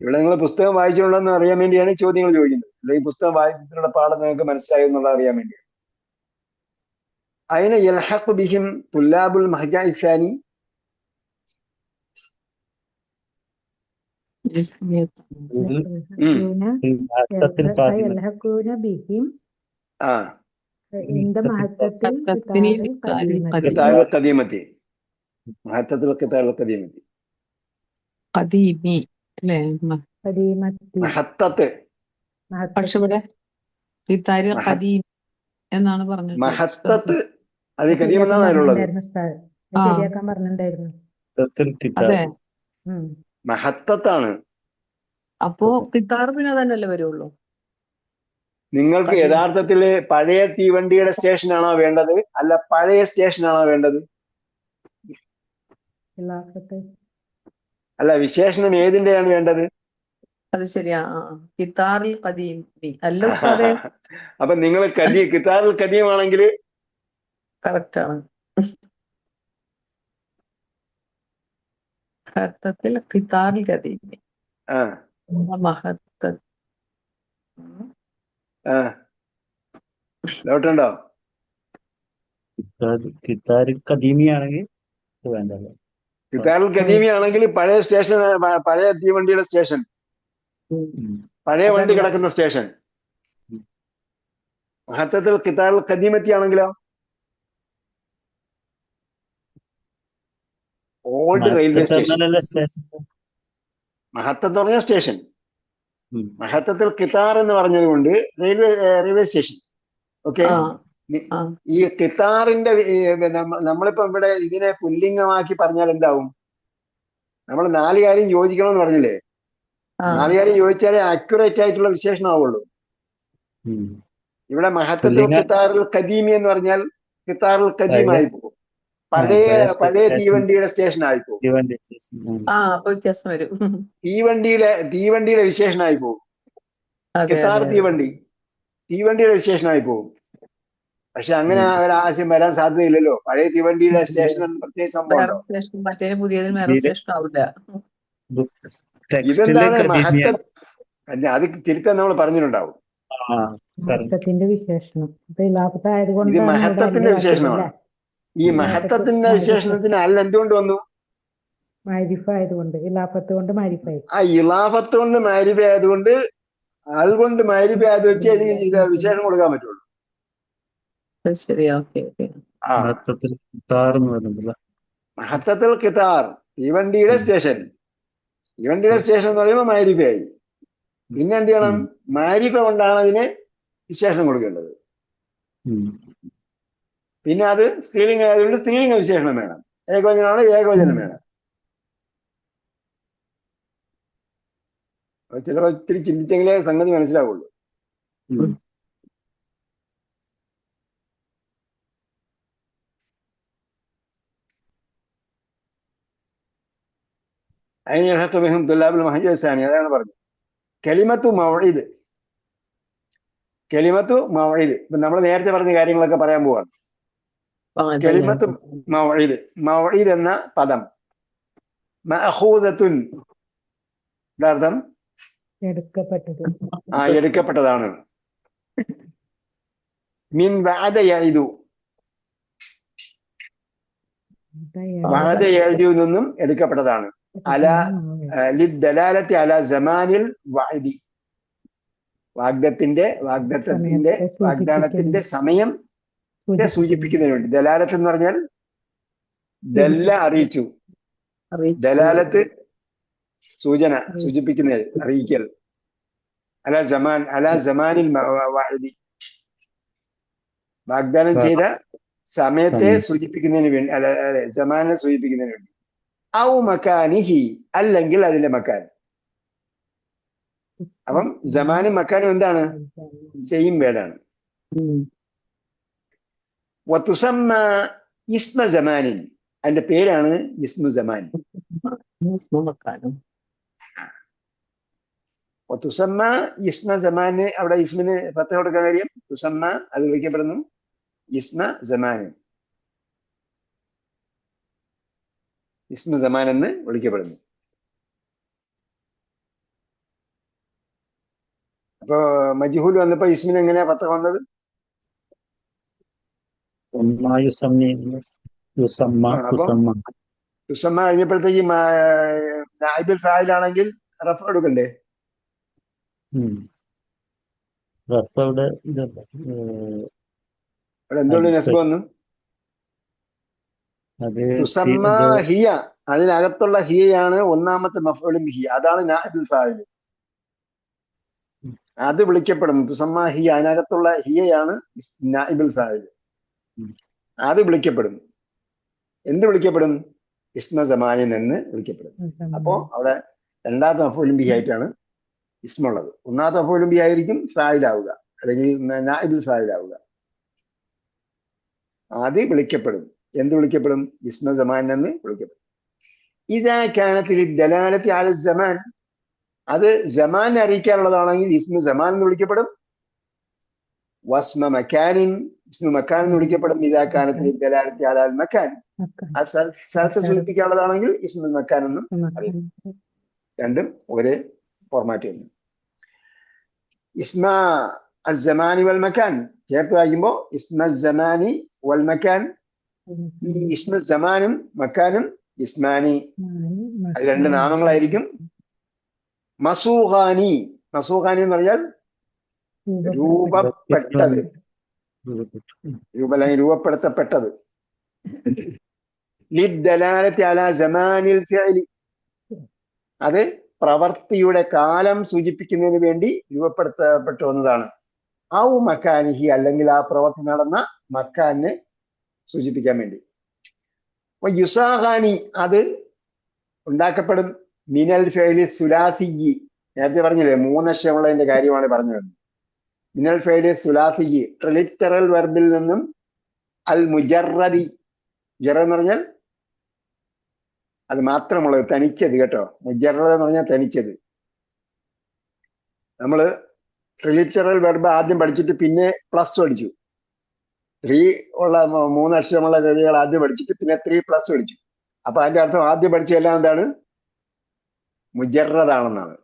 ഇവിടെ നിങ്ങൾ പുസ്തകം വായിച്ചിട്ടുണ്ടെന്ന് അറിയാൻ വേണ്ടിയാണ് ചോദ്യങ്ങൾ ചോദിക്കുന്നത്. അല്ലെങ്കിൽ പുസ്തകം വായിച്ചിട്ടുള്ള പാഠം നിങ്ങൾക്ക് മനസ്സിലായി എന്നുള്ള അറിയാൻ വേണ്ടിയാണ്. അയിന യൽഹഖു ബിഹിം തുല്ലാബുൽ മഹ്ജഇ സാനി. അർത്ഥത്തിൽ കാര്യം യൽഹഖൂന ബിഹിം ആ ഇന്ദ മഹത്തത്തിൽ മഹത്തത്തിന് കിതാബിൽ ഖദീമത്തി. കിതാബുൽ ഖദീമത്തി, മഹത്തത്തിൽ കിതാബുൽ ഖദീമത്തി, ഖദീമി അല്ലേ? ഖദീമത്തി മഹത്തത്ത്, പക്ഷെ ഇവിടെ കിതാരി മഹ- ഖദീം എന്നാണ് പറഞ്ഞത്. മഹത്തത്ത് അത് ഖദീം ശരിയാക്കാൻ എന്നാണ് അതിലുള്ളത്. പറഞ്ഞിട്ടുണ്ടായിരുന്നു ഉസ്താദ്. അത് ആ. ശരിയാക്കാൻ പറഞ്ഞിട്ടുണ്ടായിരുന്നു. അർത്ഥത്തിൽ അതെ, കിതാബ് ഉം. മഹത്തത്താണ്. അപ്പോ കിതാർ പിന്നെ അതന്നെയല്ലേ വരുള്ളൂ. നിങ്ങൾക്ക് ഖദീം. യഥാർത്ഥത്തില് പഴയ തീവണ്ടിയുടെ സ്റ്റേഷനാണോ വേണ്ടത്, അല്ല പഴയ സ്റ്റേഷനാണോ വേണ്ടത്? ഖിലാഫത്ത് അല്ല, വിശേഷണം ഏതിന്റെയാണ് വേണ്ടത്? അത് ശരിയാ. കിതാറിൽ ഖദീമി അല്ല ഉസ്താദെ, അപ്പൊ നിങ്ങൾ കിതാബുൽ ഖദീം ആണെങ്കിൽ കറക്റ്റ് ആണ്. മഹത്തത്തിൽ കിതാറിൽ ഖദീമി ആ മഹത്ത ആ ഡൗട്ടുണ്ടോ? കിതാരി കദീമിയാണെങ്കിൽ ഇത് വേണ്ടല്ലോ. കിതാബുൽ ഖദീമി ആണെങ്കിൽ പഴയ സ്റ്റേഷൻ, പഴയ തീവണ്ടിയുടെ സ്റ്റേഷൻ, പഴയ വണ്ടി അതല്ല. കിടക്കുന്ന സ്റ്റേഷൻ. മഹത്തത്തിൽ കിതാബുൽ ഖദീമത്തി ആണെങ്കിലോ old railway station. Terminal station. മഹത്തത്ത് പറഞ്ഞ സ്റ്റേഷൻ, മഹത്തത്തിൽ കിതാർ എന്ന് പറഞ്ഞത് കൊണ്ട് റെയിൽവേ സ്റ്റേഷൻ. ഓക്കെ, ആ ആ ഈ കിതാറിന്റെ നമ്മളിപ്പോ ഇവിടെ ഇതിനെ പുല്ലിംഗമാക്കി പറഞ്ഞാൽ എന്താവും? നമ്മൾ 4 കാര്യം യോജിക്കണമെന്ന് പറഞ്ഞില്ലേ? ആ 4 കാര്യം യോജിച്ചാലേ അക്യുറേറ്റ് ആയിട്ടുള്ള വിശേഷണം ആവുള്ളൂ. ഇവിടെ മഹത്തത്തിൽ കിതാറുൽ ഖദീമി എന്ന് പറഞ്ഞാൽ കിതാറുൽ ഖദീം ആയി പോകും, പഴയ തീവണ്ടിയുടെ സ്റ്റേഷൻ ആയി പോകും, അപ്പൊ വ്യത്യാസം വരും. തീവണ്ടിയുടെ വിശേഷണമായി പോകും. അതെ കിതാർ അതെ തീവണ്ടിയുടെ വിശേഷണമായി പോകും. പക്ഷെ അങ്ങനെ ഒരാശയം വരാൻ സാധ്യതയില്ലല്ലോ. പഴയ തീവണ്ടിയുടെ സ്റ്റേഷൻ എന്ന് പ്രത്യേക സംഭവം വേറെ ഉണ്ടോ? സ്റ്റേഷൻ, മറ്റേ പുതിയതിന് വേറെ സ്റ്റേഷൻ ആവില്ല. ഇതെന്താണ് മഹത്ത? അത് തിരുത്താൻ നമ്മൾ പറഞ്ഞിട്ടുണ്ടാവും. മഹത്തത്തിന്റെ വിശേഷണം. അപ്പൊ ഖിലാഫത്ത് ഇത് ആയതുകൊണ്ടാണ് ഇവിടെ മഹത്തത്തിന്റെ അല്ല വിശേഷണമാണ്. വന്നത് ഈ മഹത്തത്തിന്റെ വിശേഷണത്തിന് അല്ല എന്തുകൊണ്ട് വന്നു? മാരിഫ ആയതുകൊണ്ട്, ഖിലാഫത്ത് കൊണ്ട് മാരിഫായി. ആ ഇലാഫത്ത് കൊണ്ട് മാരിഫ ആയതുകൊണ്ട്, അതുകൊണ്ട് മാരിഫ ആയത് വെച്ച് ഇതിന് ഇത് വിശേഷം കൊടുക്കാൻ പറ്റുള്ളൂ. ശരിയാ, ഓക്കെ ഓക്കെ. ആ മഹത്തത്തുൽ കിതാർ തീവണ്ടിയുടെ സ്റ്റേഷൻ. തീവണ്ടിയുടെ സ്റ്റേഷൻ എന്ന് പറയുമ്പോൾ മാരിഫയായി. പിന്നെ എന്ത് ചെയ്യണം? മാരിഫ കൊണ്ടാണ് അതിന് വിശേഷം കൊടുക്കേണ്ടത്. പിന്നെ അത് സ്ത്രീലിംഗ ആയതുകൊണ്ട് സ്ത്രീലിംഗ വിശേഷണം വേണം, ഏകവചനമാണ് ഏകവചനം വേണം. ചിലർ ഒത്തിരി ചിന്തിച്ചെങ്കിലേ സംഗതി മനസ്സിലാവുള്ളൂ. അതാണ് പറഞ്ഞത്. കലിമത്തു മൗഇദ്, കലിമത്തു മൗഇദ്. ഇപ്പൊ നമ്മൾ നേരത്തെ പറഞ്ഞ കാര്യങ്ങളൊക്കെ പറയാൻ പോവാണ്. കലിമത്തു മൗഇദ്, മൗഇദ് എന്ന പദം മഅഖൂദത്തുൻ, അർത്ഥം എടുക്കപ്പെട്ടത്. എടുക്കപ്പെട്ടതാണ്. മിൻ വഅദ യഇദു, വഅദ യഇദു നിന്നും എടുക്കപ്പെട്ടതാണ്. അല ലിദ്ദലാലത്തി അല സമാനിൽ വഅദി, വാഗ്ദാനത്തിന്റെ സമയം സൂചിപ്പിക്കുന്നതിന് വേണ്ടി. ദലാലത്ത് എന്ന് പറഞ്ഞാൽ ദല്ല അറിയിച്ചു, ദലാലത്ത് സൂചന, സൂചിപ്പിക്കുന്നത്, അറിയിക്കൽ. അല സമാനിൽ വഅദി, വാഗ്ദാനം ചെയ്ത സമയത്തെ സൂചിപ്പിക്കുന്നതിന് വേണ്ടി, സമാനെ സൂചിപ്പിക്കുന്നതിന് വേണ്ടി. ഔ മക്കാനിഹി, അല്ലെങ്കിൽ അതിന്റെ മക്കാൻ. അപ്പം സമാനും മക്കാനും എന്താണ്? സെയിം വേർഡാണ്. വതുസമ്മ ഇസ്മ സമാനിൻ, അതിന്റെ പേരാണ് ഇസ്മു സമാൻ. തുസമ്മ ഇസ്മ സമാന്, അവിടെ ഇസ്മിന് പത്ത് കൊടുക്കാൻ കാര്യം തുസമ്മ, അത് വിളിക്കപ്പെടുന്നു ഇസ്മ സമാന്, ഇസ്മ സമാൻ എന്ന് വിളിക്കപ്പെടുന്നു. അപ്പൊ മജ്ഹൂൽ വന്നപ്പോ ഇസ്മിന് എങ്ങനെയാ പത്ത് വന്നത്? തുസമ്മ കഴിഞ്ഞപ്പോഴത്തേക്ക് നായിബുൽ ഫായിലാണെങ്കിൽ റഫ് എടുക്കണ്ടേ? റഫ് അവിടെ ഇതല്ല അവിടെ എന്തുകൊണ്ട് നെസ്ബ് വന്നു? അത് തുസമ്മ ഹിയ, അതിനകത്തുള്ള ഹിയയാണ് ഒന്നാമത്തെ മഫ്ഊലുൻ ബിഹി, അതാണ് നാഇബുൽ ഫാഇൽ. അത് വിളിക്കപ്പെടും. തുസമ്മ ഹിയ, അതിനകത്തുള്ള ഹിയയാണ് നാഇബുൽ ഫാഇൽ. അത് വിളിക്കപ്പെടും. എന്ത് വിളിക്കപ്പെടും? ഇസ്മ സമാനിൻ എന്ന് വിളിക്കപ്പെടും. അപ്പോ അവിടെ രണ്ടാമത്തെ മഫ്ഊലുൻ ബിഹി ആയിട്ടാണ് ഇസ്മുള്ളത്. ഒന്നാമത്തെ മഫ്ഊലുൻ ബിഹി ആയിരിക്കും ഫായിലാവുക, അല്ലെങ്കിൽ നാഇബുൽ ഫായിലാവുക. അത് വിളിക്കപ്പെടും. എന്ത് വിളിക്കപ്പെടും? ഇസ്മ സമാൻ എന്ന് വിളിക്കപ്പെടും. ഇദാ കാനത് ലിദ്ദലാലത്തി അല സമാൻ, അത് സമാനെ അറിയിക്കാനുള്ളതാണെങ്കിൽ ഇസ്മു സമാൻ എന്ന് വിളിക്കപ്പെടും. വസ്മ മക്കാനിൻ, ഇസ്മു മക്കാൻ എന്ന് വിളിക്കപ്പെടും. ഇദാ കാനത് ലിദ്ദലാലത്തി അല അൽ മക്കാൻ, ആ സ്ഥലത്തെ സൂചിപ്പിക്കാനുള്ളതാണെങ്കിൽ ഇസ്മു മക്കാൻ എന്നും അറിയും. രണ്ടും ഒരേ ഫോർമാറ്റ് തന്നെ. ഇസ്മ അസ്സമാനി വൽ മക്കാൻ ചേർത്ത് വായിക്കുമ്പോൾ ഇസ്മ സമാനി വൽ മക്കാൻ, ഈ ഇസ്മ സമാനും മക്കാനും ഇസ്മാനി, അത് രണ്ട് നാമങ്ങളായിരിക്കും. മസൂഖാനി, മസൂഖാനി എന്ന് പറഞ്ഞാൽ രൂപപ്പെട്ടത്, രൂപപ്പെടുത്തപ്പെട്ടത്. ലിദ്ദലാലത്തി അലാ സമാനിൽ ഫിഅലി, അത് പ്രവർത്തിയുടെ കാലം സൂചിപ്പിക്കുന്നതിന് വേണ്ടി രൂപപ്പെടുത്തപ്പെട്ടു വന്നതാണ്. ഔ മക്കാനിഹി, അല്ലെങ്കിൽ ആ പ്രവർത്തി നടന്ന മക്കാനെ സൂചിപ്പിക്കാൻ വേണ്ടി. അപ്പൊ യുസാഖാനി, അത് ഉണ്ടാക്കപ്പെടും. മിനൽ ഫെയിലി സുലാസിജി, നേരത്തെ പറഞ്ഞില്ലേ മൂന്നക്ഷരമുള്ളതിന്റെ കാര്യമാണ് പറഞ്ഞത്. മിനൽ ഫെയിലി സുലാസിജി, ലിറ്ററൽ വെർബിൽ നിന്നും. അൽ മുജറദി, ജറ എന്ന് പറഞ്ഞാൽ അത് മാത്രമുള്ളത്, തനിച്ചത് കേട്ടോ. മുജറദ് എന്ന് പറഞ്ഞാൽ തനിച്ചത്. നമ്മള് ട്രിലിറ്ററൽ വെർബ് ആദ്യം പഠിച്ചിട്ട് പിന്നെ പ്ലസ് പഠിച്ചു. 3 ഉള്ള മൂന്നക്ഷരമുള്ള ഗതികൾ ആദ്യം പഠിച്ചിട്ട് പിന്നെ 3+ പഠിച്ചു. അപ്പൊ അതിന്റെ അർത്ഥം ആദ്യം പഠിച്ചതെല്ലാം എന്താണ്? മുജറദാണെന്നാണ്.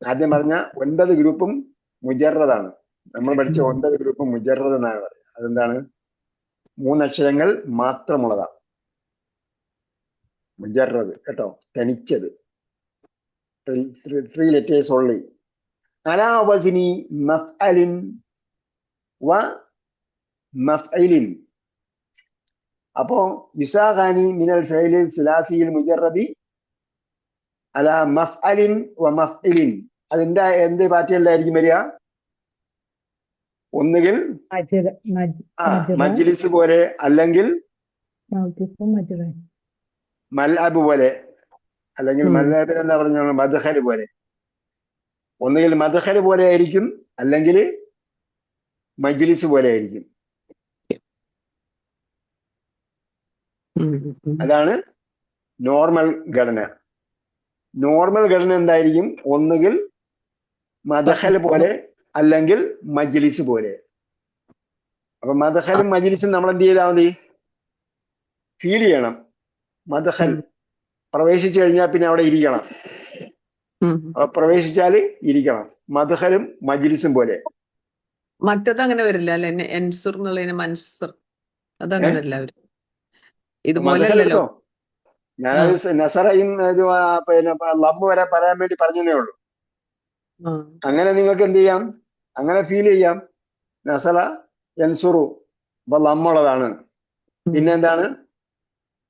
ആദ്യം പറഞ്ഞ 9 ഗ്രൂപ്പും മുജറദാണ്. നമ്മൾ പഠിച്ച 9 ഗ്രൂപ്പും മുജറദ് എന്നാണ് പറയുന്നത്. അതെന്താണ്? മൂന്നക്ഷരങ്ങൾ മാത്രമുള്ളതാണ് മുജറദ് കേട്ടോ, തനിച്ചത്. 3 letters only. അലാ വസ്നി മഫ്അലിൻ വ മഫ്ഇലിൻ. അപ്പോ യുസാഖാനി മിനൽ ഫഇലിൽ സുലാസിയിൽ മുജറദി അലാ മഫ്അലിൻ വ മഫ്ഇലിൻ. അതിന്റെ എന്ത് പാറ്റേണിലായിരിക്കും വരിക? ഒന്നുകിൽ മജ്ലിസ് പോലെ, അല്ലെങ്കിൽ മൽഅബ് പോലെ, അല്ലെങ്കിൽ മൽഅബ് എന്താ പറഞ്ഞ മദ്ഖൽ പോലെ. ഒന്നുകിൽ മദ്ഖൽ പോലെ ആയിരിക്കും, അല്ലെങ്കിൽ മജ്ലിസ് പോലെ ആയിരിക്കും. അതാണ് നോർമൽ ഘടന. നോർമൽ ഘടന എന്തായിരിക്കും? ഒന്നുകിൽ മദ്ഖൽ പോലെ, അല്ലെങ്കിൽ മജ്ലിസ് പോലെ. അപ്പൊ മദ്ഖലും മജ്ലിസും നമ്മൾ എന്ത് ചെയ്താൽ മതി? ഫീൽ ചെയ്യണം. മദ്ഖൽ പ്രവേശിച്ചു കഴിഞ്ഞാൽ പിന്നെ അവിടെ ഇരിക്കണം. അപ്പൊ പ്രവേശിച്ചാല് ഇരിക്കണം. മദ്ഖലും മജ്ലിസും പോലെ. മറ്റത് അങ്ങനെ വരില്ല അല്ലെ? എൻസുർ എന്നുള്ളതിന് മൻസുർ, അതങ്ങനെ വരില്ല അവര്. ഇതുപോലെ അല്ലല്ലോ. ഞാനത് നസറയും പിന്നെ ലംബ് വരെ പറയാൻ വേണ്ടി പറഞ്ഞതേ ഉള്ളൂ. അങ്ങനെ നിങ്ങൾക്ക് എന്ത് ചെയ്യാം? അങ്ങനെ ഫീൽ ചെയ്യാം. നസറ യൻസുറു, അപ്പൊ ലമ്മുള്ളതാണ്. പിന്നെന്താണ്?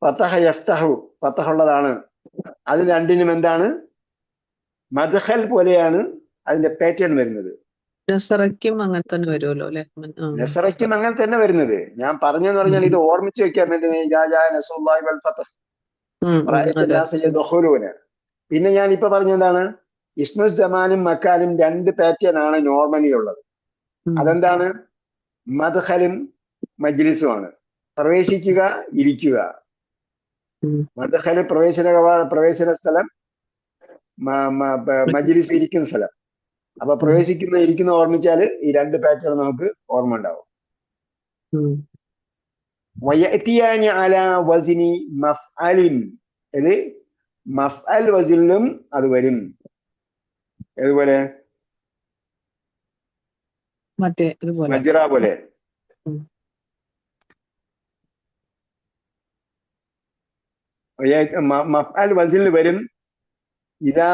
ഫതഹ യഫ്തഹു, ഫതഹുള്ളതാണ്. അത് രണ്ടിനും എന്താണ്? മദ്ഖൽ പോലെയാണ് അതിന്റെ പാറ്റേൺ വരുന്നത്. നസറയ്ക്കും അങ്ങനെ തന്നെ വരുമല്ലോ അല്ലെ? നസറയ്ക്കും അങ്ങനെ തന്നെ വരുന്നത്. ഞാൻ പറഞ്ഞെന്ന് പറഞ്ഞാൽ ഇത് ഓർമ്മിച്ച് വെക്കാൻ വേണ്ടി. നസുല്ലാഹി വൽ ഫതഹ് പിന്നെ ഞാൻ ഇപ്പൊ പറഞ്ഞെന്താണ്? ഇസ്മു സമാനും മക്കാനും 2 പാറ്റേൺ ആണ് നോർമലി ഉള്ളത്. അതെന്താണ്? മദ്ഖലും മജ്ലിസുമാണ്. പ്രവേശിക്കുക, ഇരിക്കുക. മദ്ഖല് പ്രവേശന സ്ഥലം, മജ്ലിസ് ഇരിക്കുന്ന സ്ഥലം. അപ്പൊ പ്രവേശിക്കുന്ന ഇരിക്കുന്ന ഓർമ്മിച്ചാല് ഈ 2 പാറ്റേൺ നമുക്ക് ഓർമ്മ ഉണ്ടാവും. വയഅതിയാനി അലാ വസ്നി മഫ്അലിൻ, ഇത് മഫ്അൽ വസ്നിലും അത് വരും. ഏതുപോലെ? മറ്റേ ഇതുപോലെ മജ്റ പോലെ. മഫ്അൽ വസ്നിൽ വരും. ഇദാ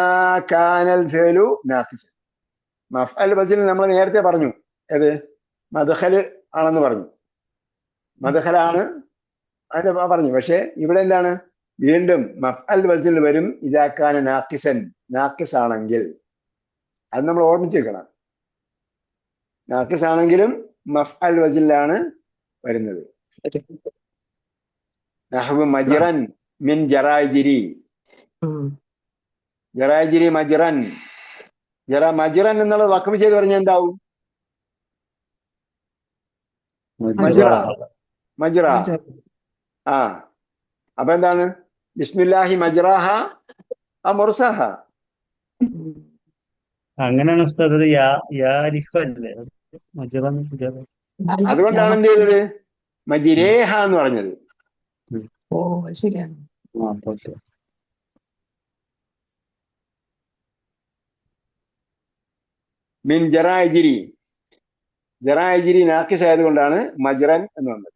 കാനൽ ഫിഅലു നാഖിസൻ. മഫ്അൽ വസിൽ നമ്മൾ നേരത്തെ പറഞ്ഞു, ഏത് മദ്ഖൽ ആണെന്ന് പറഞ്ഞു, മദ്ഖലാണ് അതിന്റെ പറഞ്ഞു. പക്ഷെ ഇവിടെ എന്താണ്, വീണ്ടും മഫ്അൽ വസിൽ വരും ഇദാ കാന നാഖിസൻ, നാഖിസ് ആണെങ്കിൽ. അത് നമ്മൾ ഓർമ്മിച്ചേക്കണം. നാഖിസ് ആണെങ്കിലും മഫ്അൽ വസിലാണ് വരുന്നത്. നഹ്വു മജ്റൻ മിൻ ജറാജിരി, ജറാജിരി മജ്റൻ. മജ്റൻ എന്നുള്ളത് വഖഫ് ചെയ്ത് പറഞ്ഞാൽ എന്താവും? മജ്റ, മജ്റ. ആ, അപ്പൊ എന്താണ്? ബിസ്മില്ലാഹി മജ്റാഹ മുർസാഹ. അങ്ങനെയാണ് ഉസ്താദ്. അത് യാരിഫ് അല്ലേ? മജ്റൻ അതുകൊണ്ടാണ് എന്ത് ചെയ്തത് മജിരേഹ എന്ന് പറഞ്ഞത്. ഓ ശരിയാണ്. ഓക്കെ. മിൻ ജറായിജിരി, ജറായിജിരി നാക്കിസ് ആയതുകൊണ്ടാണ് മജ്റൻ എന്ന് വന്നത്.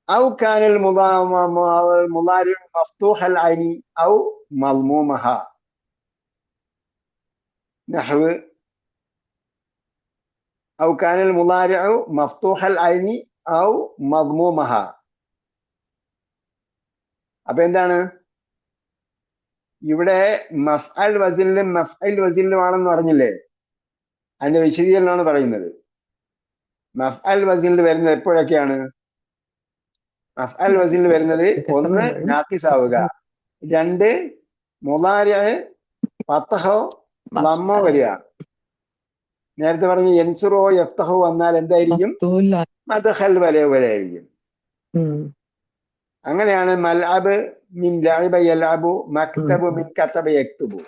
ഔ കാനൽ മുളാരി മഫ്തൂഹൽ ഐനി ഔ മദ്മൂമഹ. നഹ്വ് ഔ കാനൽ മുളാരിഉ മഫ്തൂഹൽ ഐനി ഔ മദ്മൂമഹ. അപ്പൊ എന്താണ് ഇവിടെ മഫ്അൽ വസിലും മഫ്അൽ വസിലുമാണെന്ന് പറഞ്ഞില്ലേ? അതിന്റെ വിശദീകരണമാണ് പറയുന്നത്. മഫ്അൽ വസിൽ വരുന്നത് എപ്പോഴൊക്കെയാണ്? മഫ്അൽ വസിൽ വരുന്നത് ഒന്ന് നാഖിസ് ആവുക, രണ്ട് മുളാരിഅ ഫത്ഹോ ലമ്മോ വരിക. നേരത്തെ പറഞ്ഞ യൻസുറോ യഫ്തഹോ വന്നാൽ എന്തായിരിക്കും? മദ്ഖൽ പോലെ ആയിരിക്കും. അങ്ങനെയാണ് മൽഅബ് മിൻ ലഅബ യൽഅബു, മക്തബു മിൻ കതബ യക്തുബു.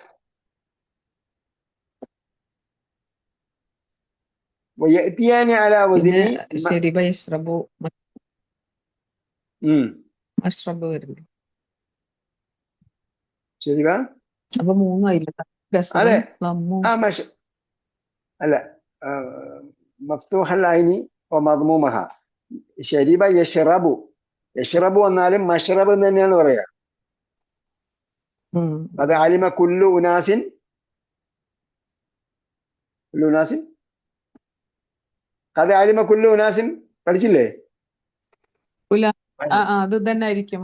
വയഅതിയാനി അലാ വസ്നി ശരിബ യശ്റബു, മശ്റബ് വരുന്നു. ശരിബ, അപ്പൊ മൂന്നായില്ല. അതെ. അല്ല, മഫ്തൂഹൽ ഐനി വ മദ്മൂമഹ. ശരിബ യശ്റബു, യശ്റബു വന്നാലും മഷ്റബ് എന്ന് തന്നെയാണ് പറയാ. അത് അലിമ കുല്ലു ഉനാസിൻ, കുല്ലു ഉനാസിൻ, അത് അലിമ കുല്ലു ഉനാസിൻ പഠിച്ചില്ലേ? അത് തന്നെ ആയിരിക്കും.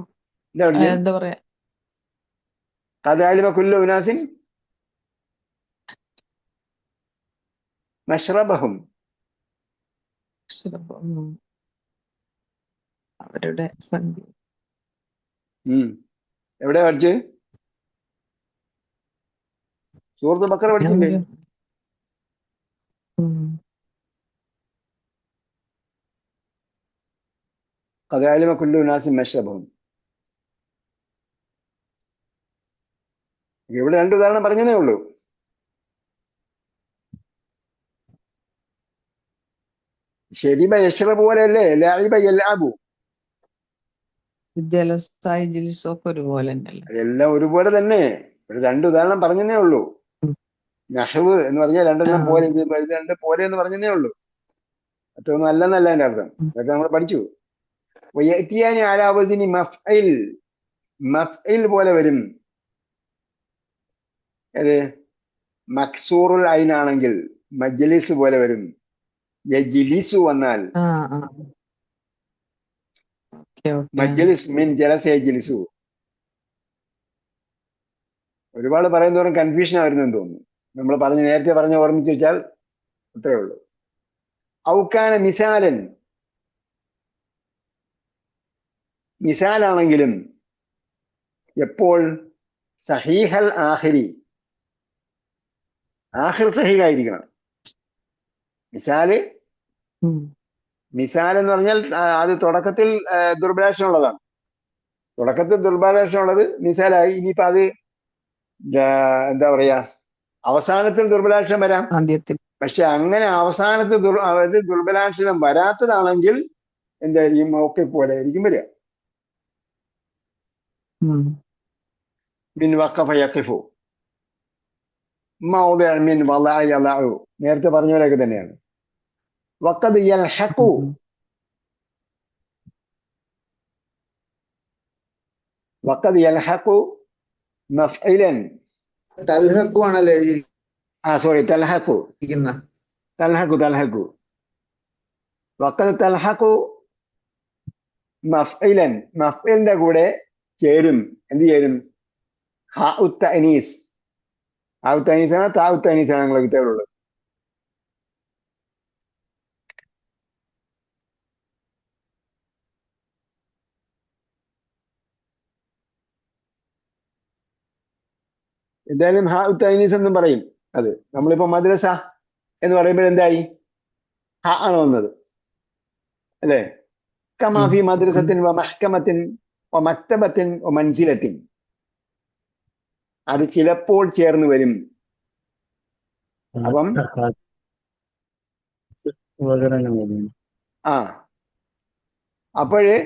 എന്താ പറയാ, അത് അലിമ കുല്ലു ഉനാസിൻ മഷ്റബഹും. അവരുടെ സംഖ്യ. എവിടെ പഠിച്ച്? സൂറത്തുൽ ബഖറ പഠിച്ചില്ലേ? ഖദ് അലിമ കുല്ലു ഉനാസിൻ മശ്റബഹും. ഇവിടെ രണ്ട് ഉദാഹരണം പറഞ്ഞതേ ഉള്ളൂ. ശരിബ യശ്റബു പോലെയല്ലേ ലഅബ യൽഅബു? ജലസായി ജിലിസൊക്കെ ഒരുപോലെ തന്നെയല്ലേ? എല്ലാം ഒരുപോലെ തന്നെ. ഒരു രണ്ട് ഉദാഹരണം പറഞ്ഞതേ ഉള്ളൂ. നഹ്വ് എന്ന് പറഞ്ഞാൽ രണ്ടെണ്ണം പോലെ, ഇത് രണ്ട് പോലെ എന്ന് പറഞ്ഞതേ ഉള്ളൂ. മറ്റൊന്നും അല്ലെന്നല്ല എന്റെ അർത്ഥം. ഇതൊക്കെ നമ്മൾ പഠിച്ചു. വയഅതിയാനി അലാ വസ്നി മഫ്ഇൽ, മഫ്ഇൽ പോലെ വരും. ഏത്? മക്സൂറുൽ ഐൻ ആണെങ്കിൽ മജ്ലിസ് പോലെ വരും. യജ്ലിസു വന്നാൽ മജ്ലിസ് മിൻ ജലസ യജ്ലിസു. ഒരുപാട് പറയുന്നതോറും കൺഫ്യൂഷൻ ആയിരുന്നെന്ന് തോന്നുന്നു. നമ്മൾ നേരത്തെ ഓർമ്മിച്ച് വെച്ചാൽ അത്രേ ഉള്ളൂ. ഔക്കാന മിസാലൻ, മിസാലാണെങ്കിലും എപ്പോൾ സഹീഹൽ ആഖിരി, ആഖിർ സഹീഹായിരിക്കണം. മിസാൽ എന്ന് പറഞ്ഞാൽ അത് തുടക്കത്തിൽ ദുർബലാക്ഷരമുള്ളതാണ്. തുടക്കത്തിൽ ദുർബലാക്ഷരമുള്ളത് മിസാലായി. ഇനിയിപ്പോ അത് എന്താ പറയാ, അവസാനത്തിൽ ദുർബലാക്ഷരം വരാം. പക്ഷെ അങ്ങനെ അവസാനത്തിൽ ദുർബലാക്ഷരം വരാത്തതാണെങ്കിൽ എന്തായിരിക്കും? ഓക്കെ പോലെ ആയിരിക്കും വരിക. മിൻ വഖഫ യഖിഫു, മൗദിഅ മിൻ വളഅ യളഉ. നേരത്തെ പറഞ്ഞ പോലെയൊക്കെ തന്നെയാണ്. വഖദ് യൽഹഖു, വഖദ് യൽഹഖു മഫ്ഇലൻ തൽഹക്കു ആണല്ലോ സോറി, തൽഹഖു എഴുതിയിരിക്കുന്ന. തൽഹഖു വഖദ് തൽഹഖു മഫ്ഇലൻ, മഫ്ഇലിന്റെ കൂടെ ചേരും. എന്ത് ചേരും? ഹാ ഉത്തനീസ്. ഹാ ഉത്തനീസാണ്, താ ഉത്തനീസാണ് നിങ്ങളെ കിതാബിലുള്ളത്. എന്തായാലും ഹാ ഉത്തനീസ് എന്നും പറയും. അത് നമ്മളിപ്പോ മദ്രസ എന്ന് പറയുമ്പോൾ എന്തായി? ഹ ആണ് വന്നത്, അല്ലേ? കമാഫി മദ്രസത്തിൻ വ മഹ്കമത്തിൻ വ മക്തബത്തിൻ വ മൻസിലത്തിൻ. അത് ചിലപ്പോൾ ചേർന്ന് വരും. അപ്പം അപ്പോഴ്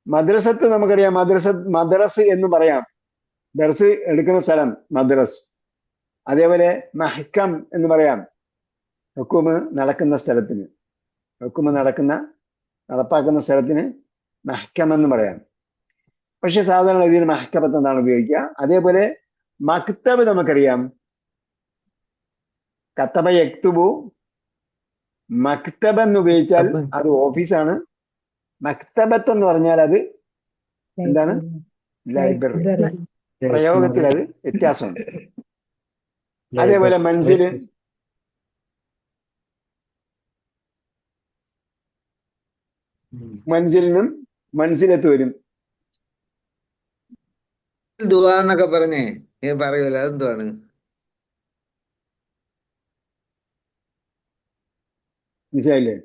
മദ്രസത്ത് നമുക്കറിയാം, മദ്രസ് എന്ന് പറയാം. ദർസ് എടുക്കുന്ന സ്ഥലം മദ്രസ്. അതേപോലെ മഹ്കം എന്ന് പറയാം, ഹുക്കുമ് നടക്കുന്ന സ്ഥലത്തിന്, നടപ്പാക്കുന്ന സ്ഥലത്തിന് മഹ്കം എന്ന് പറയാം. പക്ഷെ സാധാരണ രീതിയിൽ മഹ്കമത്ത് എന്നാണ് ഉപയോഗിക്കുക. അതേപോലെ മക്തബ് നമുക്കറിയാം, കത്തബ യക്തുബു. മക്തബ് എന്ന് ഉപയോഗിച്ചാൽ അത് ഓഫീസാണ്. മക്തബത്ത് എന്ന് പറഞ്ഞാൽ അത് എന്താണ്? ലൈബ്രറി. പ്രയോഗത്തിൽ അത് വ്യത്യാസമുണ്ട്. അതേപോലെ മൻസില്, മൻസിലിനും മൻസിലത്ത് വരും. ദുആ എന്നൊക്കെ പറഞ്ഞേ പറയൂല, അതെന്തുവാണ്? മനസ്സിലായില്ലേ?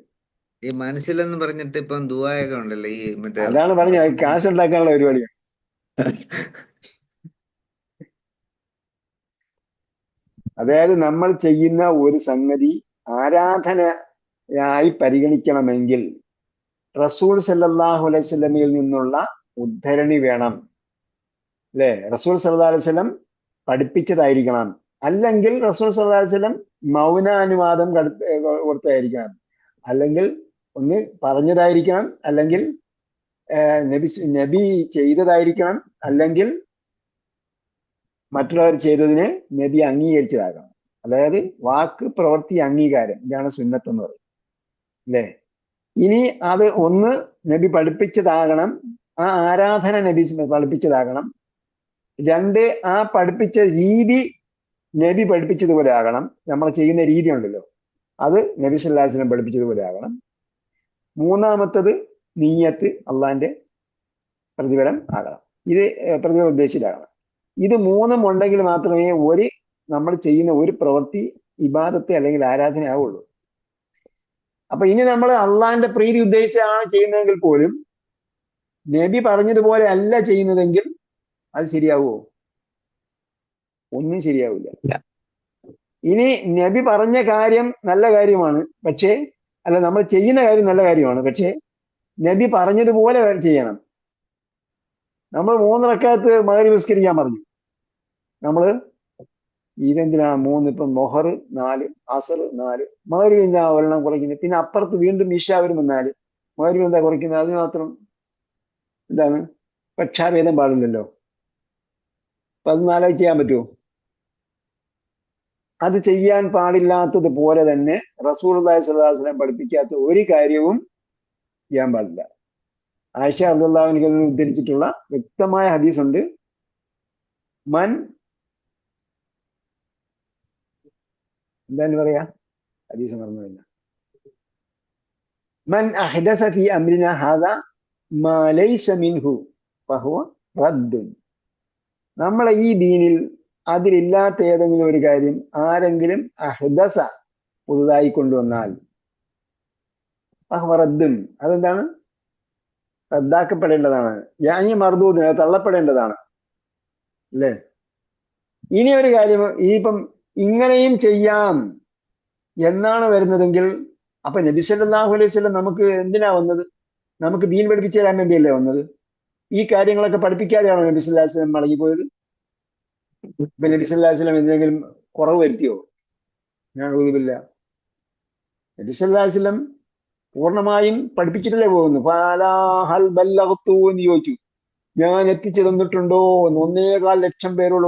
ഈ മനസ്സിലെന്ന് പറഞ്ഞിട്ട് ഇപ്പം ദുആയൊക്കെ ഉണ്ടല്ലോ, ഈ മറ്റേ അതാണ് പറഞ്ഞത്, കാശ് ഉണ്ടാക്കാനുള്ള പരിപാടിയാണ്. അതായത് നമ്മൾ ചെയ്യുന്ന ഒരു സംഗതി ആരാധനയായി പരിഗണിക്കണമെങ്കിൽ റസൂൽ സല്ലല്ലാഹു അലൈഹി വസല്ലമയിൽ നിന്നുള്ള ഉദ്ധരണി വേണം, അല്ലേ? റസൂൽ സല്ലല്ലാഹു അലൈഹി വസല്ലം പഠിപ്പിച്ചതായിരിക്കണം. അല്ലെങ്കിൽ റസൂൽ സല്ലല്ലാഹു അലൈഹി വസല്ലം മൗനാനുവാദം കൊടുത്തതായിരിക്കണം. അല്ലെങ്കിൽ ഒന്ന് പറഞ്ഞതായിരിക്കണം, അല്ലെങ്കിൽ നബി ചെയ്തതായിരിക്കണം, അല്ലെങ്കിൽ മറ്റുള്ളവർ ചെയ്തതിനെ നബി അംഗീകരിച്ചതാകണം. അതായത് വാക്ക്, പ്രവൃത്തി, അംഗീകാരം. ഇതാണ് സുന്നത്ത് എന്ന് പറയുന്നത്, അല്ലേ? ഇനി അത് ഒന്ന് നബി പഠിപ്പിച്ചതാകണം, ആ ആരാധന നബി പഠിപ്പിച്ചതാകണം. രണ്ട്, ആ പഠിപ്പിച്ച രീതി നബി പഠിപ്പിച്ചതുപോലെ ആകണം. നമ്മൾ ചെയ്യുന്ന രീതി ഉണ്ടല്ലോ, അത് നബി സല്ലല്ലാഹു അലൈഹി വസല്ലം പഠിപ്പിച്ചതുപോലെ ആകണം. മൂന്നാമത്തത് നിയ്യത്ത്, അള്ളാന്റെ പ്രതിഫലം ആകണം. ഇത് പ്രതിഫലം ഉദ്ദേശിച്ചിട്ടാകണം. ഇത് മൂന്നും ഉണ്ടെങ്കിൽ മാത്രമേ നമ്മൾ ചെയ്യുന്ന ഒരു പ്രവൃത്തി ഇബാദത്ത് അല്ലെങ്കിൽ ആരാധന ആവുള്ളൂ. അപ്പൊ ഇനി നമ്മൾ അള്ളാന്റെ പ്രീതി ഉദ്ദേശിച്ചാണ് ചെയ്യുന്നതെങ്കിൽ പോലും നബി പറഞ്ഞതുപോലെ അല്ല ചെയ്യുന്നതെങ്കിൽ അത് ശരിയാവുമോ? ഒന്നും ശരിയാവില്ല. ഇനി നബി പറഞ്ഞ കാര്യം നല്ല കാര്യമാണ്, പക്ഷേ നമ്മൾ ചെയ്യുന്ന കാര്യം നല്ല കാര്യമാണ്, പക്ഷേ നബി പറഞ്ഞതുപോലെ ചെയ്യണം. നമ്മൾ 3 റക്അത്ത് മഗ്‌രിബ് നിസ്കരിക്കാൻ പറഞ്ഞു. നമ്മള് ഇതെന്തിനാണ് 3? ഇപ്പം മൊഹർ 4, അസർ 4, മഗ്‌രിബ് എന്താ ഒരെണ്ണം കുറയ്ക്കുന്നത്? പിന്നെ അപ്പുറത്ത് വീണ്ടും ഇശാ വരുമ്പോൾ 4, മഗ്‌രിബ് എന്താ കുറയ്ക്കുന്നത്? അതിന് മാത്രം എന്താണ് പക്ഷാഭേദം പാടില്ലല്ലോ. അപ്പൊ അത് 4 ചെയ്യാൻ പറ്റുമോ? അത് ചെയ്യാൻ പാടില്ലാത്തത് പോലെ തന്നെ റസൂലുള്ളാഹി സ്വല്ലല്ലാഹു അലൈഹി വസല്ലം പഠിപ്പിക്കാത്ത ഒരു കാര്യവും ചെയ്യാൻ പാടില്ല. ആയിഷ റളിയല്ലാഹു അൻഹയിൽ നിന്ന് ഉദ്ധരിച്ചിട്ടുള്ള വ്യക്തമായ ഹദീസ് ഉണ്ട്. എന്താണ് പറയാ? ഹദീസ് മറന്നുമില്ല. മൻ അഹ്ദസ ഫീ അംരിനാ ഹാദാ മാ ലൈസ മിൻഹു ഫഹുവ റദ്ദുൻ. നമ്മളെ ഈ ദീനിൽ അതിലില്ലാത്ത ഏതെങ്കിലും ഒരു കാര്യം ആരെങ്കിലും അഹ്ദസ പുതുതായി കൊണ്ടുവന്നാൽ ഫഹുവ റദ്ദുൻ, അതെന്താണ്? റദ്ദാക്കപ്പെടേണ്ടതാണ്. യാനി മർദൂദിന്, തള്ളപ്പെടേണ്ടതാണ്, അല്ലേ? ഇനി ഒരു കാര്യം, ഇനിയിപ്പം ഇങ്ങനെയും ചെയ്യാം എന്നാണ് വരുന്നതെങ്കിൽ അപ്പൊ നബി സല്ലല്ലാഹു അലൈഹി വസല്ലം നമുക്ക് എന്തിനാ വന്നത്? നമുക്ക് ദീൻ പഠിപ്പിച്ചു തരാൻ വേണ്ടിയല്ലേ വന്നത്? ഈ കാര്യങ്ങളൊക്കെ പഠിപ്പിക്കാതെയാണോ നബി സല്ലല്ലാഹു അലൈഹി വസല്ലം മടങ്ങിപ്പോയത്? ഇപ്പൊ നബി സല്ലല്ലാഹു അലൈഹി വസല്ലം എന്തെങ്കിലും കുറവ് വരുത്തിയോ? നഊദുബില്ല. നബി സല്ലല്ലാഹു അലൈഹി വസല്ലം പൂർണ്ണമായും പഠിപ്പിച്ചിട്ടല്ലേ പോകുന്നു. ഫലാ ഹൽ ബല്ലഗ്തു എന്ന് ചോദിച്ചു. ഞാൻ എത്തിച്ചു തന്നിട്ടുണ്ടോ എന്ന് 1.25 ലക്ഷം പേരോട്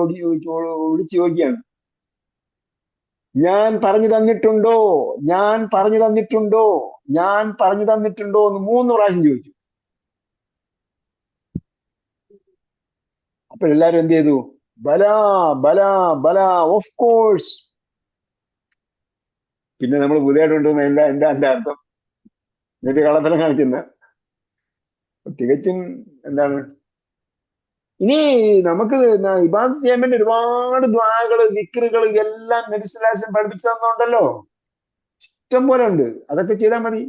വിളിച്ചു ചോദിക്കുകയാണ്. ഞാൻ പറഞ്ഞു തന്നിട്ടുണ്ടോ, ഞാൻ പറഞ്ഞു തന്നിട്ടുണ്ടോ, ഞാൻ പറഞ്ഞു തന്നിട്ടുണ്ടോ എന്ന് 3 പ്രാവശ്യം ചോദിച്ചു. അപ്പോഴെല്ലാരും എന്ത് ചെയ്തു? ബല ബല ബല, ഓഫ് കോഴ്സ്. പിന്നെ നമ്മൾ പുതിയതായിട്ടുണ്ടെന്ന് എന്താ എന്റെ അർത്ഥം? എന്നിട്ട് കള്ളത്തരം കാണിച്ചെന്ന് തികച്ചും എന്താണ്? ഇനി നമുക്ക് ഇബാദത്ത് ചെയ്യാൻ വേണ്ടി ഒരുപാട് ദ്വാകള്, ദിക്റുകൾ എല്ലാം നബി സല്ലല്ലാഹു അലൈഹി വസല്ലം പഠിപ്പിച്ചു തന്നുണ്ടല്ലോ, ഇഷ്ടം പോലെ ഉണ്ട്. അതൊക്കെ ചെയ്താൽ മതി.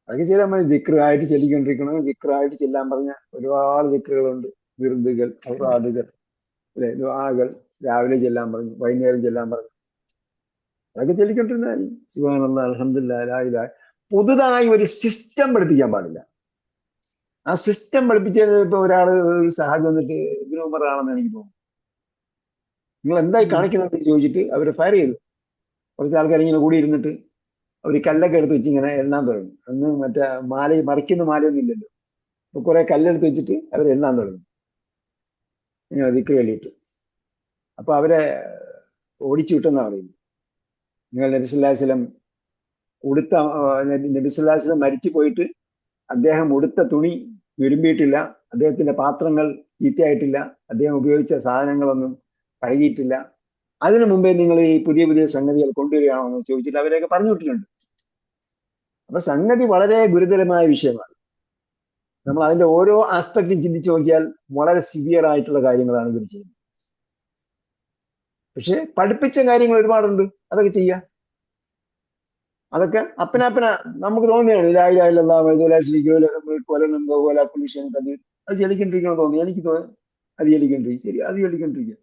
അതൊക്കെ ചെയ്താൽ മതി. ദിക്റായിട്ട് ചൊല്ലിക്കൊണ്ടിരിക്കണം. ദിക്റായിട്ട് ചെല്ലാൻ പറഞ്ഞ ഒരുപാട് ദിക്റുകളുണ്ട്. വിറുദുകൾ, ഔറാദുകൾ, അല്ലെ, ദുആകൾ. രാവിലെ ചെല്ലാൻ പറഞ്ഞു, വൈകുന്നേരം ചെല്ലാൻ പറഞ്ഞു. അതൊക്കെ ചൊല്ലിക്കൊണ്ടിരുന്നാൽ സുബ്ഹാനല്ലാഹ്, അൽഹംദുലില്ലാഹ്, ലാ ഇലാഹ. പുതുതായി ഒരു സിസ്റ്റം പഠിപ്പിക്കാൻ പാടില്ല. ആ സിസ്റ്റം പഠിപ്പിച്ചത് ഇപ്പൊ ഒരു സഹാബി വന്നിട്ട് ഇബ്നു ഉമർ ആണെന്ന് എനിക്ക് തോന്നുന്നു. നിങ്ങൾ എന്തായി കാണിക്കുന്നത് ചോദിച്ചിട്ട് അവര് ഫയർ ചെയ്തു. കുറച്ച് ആൾക്കാർ ഇങ്ങനെ കൂടി ഇരുന്നിട്ട് അവർ കല്ലൊക്കെ എടുത്ത് വെച്ച് ഇങ്ങനെ എണ്ണാൻ തുടങ്ങി. അന്ന് മറ്റേ മറിക്കുന്ന മാലയൊന്നും ഇല്ലല്ലോ. അപ്പൊ കുറെ കല്ലെടുത്ത് വെച്ചിട്ട് അവർ എണ്ണാൻ തുടങ്ങി, ഇങ്ങനെ ദിക്റ് ചൊല്ലിയിട്ട്. അപ്പൊ അവരെ ഓടിച്ചു വിട്ടെന്നാ പറയുന്നത്. നിങ്ങൾ നബി സല്ലല്ലാഹു അലൈഹി വസല്ലം നബി സല്ലല്ലാഹു അലൈഹി വസല്ലം മരിച്ചു പോയിട്ട് അദ്ദേഹം ഉടുത്ത തുണി വിരുമ്പിയിട്ടില്ല, അദ്ദേഹത്തിന്റെ പാത്രങ്ങൾ ചീത്തയായിട്ടില്ല, അദ്ദേഹം ഉപയോഗിച്ച സാധനങ്ങളൊന്നും കഴുകിയിട്ടില്ല. അതിനു മുമ്പേ നിങ്ങൾ ഈ പുതിയ പുതിയ സംഗതികൾ കൊണ്ടുവരികയാണോ എന്ന് ചോദിച്ചിട്ട് അവരെയൊക്കെ പറഞ്ഞു വിട്ടിട്ടുണ്ട്. അപ്പൊ സംഗതി വളരെ ഗുരുതരമായ വിഷയമാണ്. നമ്മൾ അതിന്റെ ഓരോ ആസ്പെക്റ്റും ചിന്തിച്ചു നോക്കിയാൽ വളരെ സിവിയർ ആയിട്ടുള്ള കാര്യങ്ങളാണ് ഇവർ ചെയ്യുന്നത്. പക്ഷെ പഠിപ്പിച്ച കാര്യങ്ങൾ ഒരുപാടുണ്ട്, അതൊക്കെ ചെയ്യാം. അതൊക്കെ അപ്പന നമുക്ക് തോന്നിയാണ് ലാ ഇലാഹ ഇല്ലല്ലാഹ് വഹ്ദഹു ലാ ശരീക ലഹു വലഹുൽ മുൽക്കു വഹുവ അലാ കുല്ലി ഷൈഇൻ ഖദീർ. അത് ചൊല്ലിക്കൊണ്ടിരിക്കണം തോന്നി, എനിക്ക് തോന്നി അത് ചൊല്ലിക്കൊണ്ടിരിക്കും. ശരി, അത് ചൊല്ലിക്കൊണ്ടിരിക്കുക.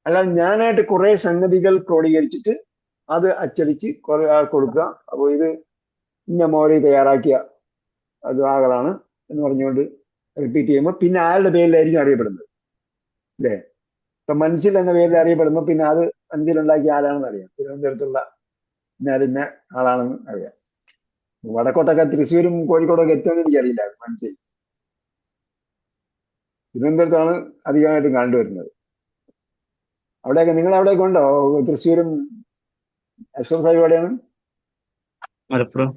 അല്ലാതെ ഞാനായിട്ട് കുറെ സംഗതികൾ ക്രോഡീകരിച്ചിട്ട് അത് അച്ചടിച്ച് കുറെ കൊടുക്കുക. അപ്പോൾ ഇത് ഇന്ന മോഡൽ തയ്യാറാക്കിയ ദുആകളാണ് എന്ന് പറഞ്ഞുകൊണ്ട് റിപ്പീറ്റ് ചെയ്യുമ്പോൾ പിന്നെ ആളുടെ പേരിലായിരിക്കും അറിയപ്പെടുന്നത്, അല്ലേ? ഇപ്പൊ മൻസിൽ എന്ന പേരിൽ അറിയപ്പെടുമ്പോൾ പിന്നെ അത് മൻസിലുണ്ടാക്കിയ ആരാണെന്ന് അറിയാം. തിരുവനന്തപുരത്തുള്ള ഇന്ന ആളാണെന്ന് അറിയാം. വടക്കോട്ടൊക്കെ തൃശ്ശൂരും കോഴിക്കോടൊക്കെ എത്തുമെന്ന് എനിക്കറിയില്ല. മനസ്സിൽ തിരുവനന്തപുരത്താണ് അധികമായിട്ടും കണ്ടുവരുന്നത്. അവിടെയൊക്കെ നിങ്ങൾ അവിടെയൊക്കെ ഉണ്ടോ? തൃശ്ശൂരും അഷ്റഫ് സാഹിബ് എവിടെയാണ്? മലപ്പുറം.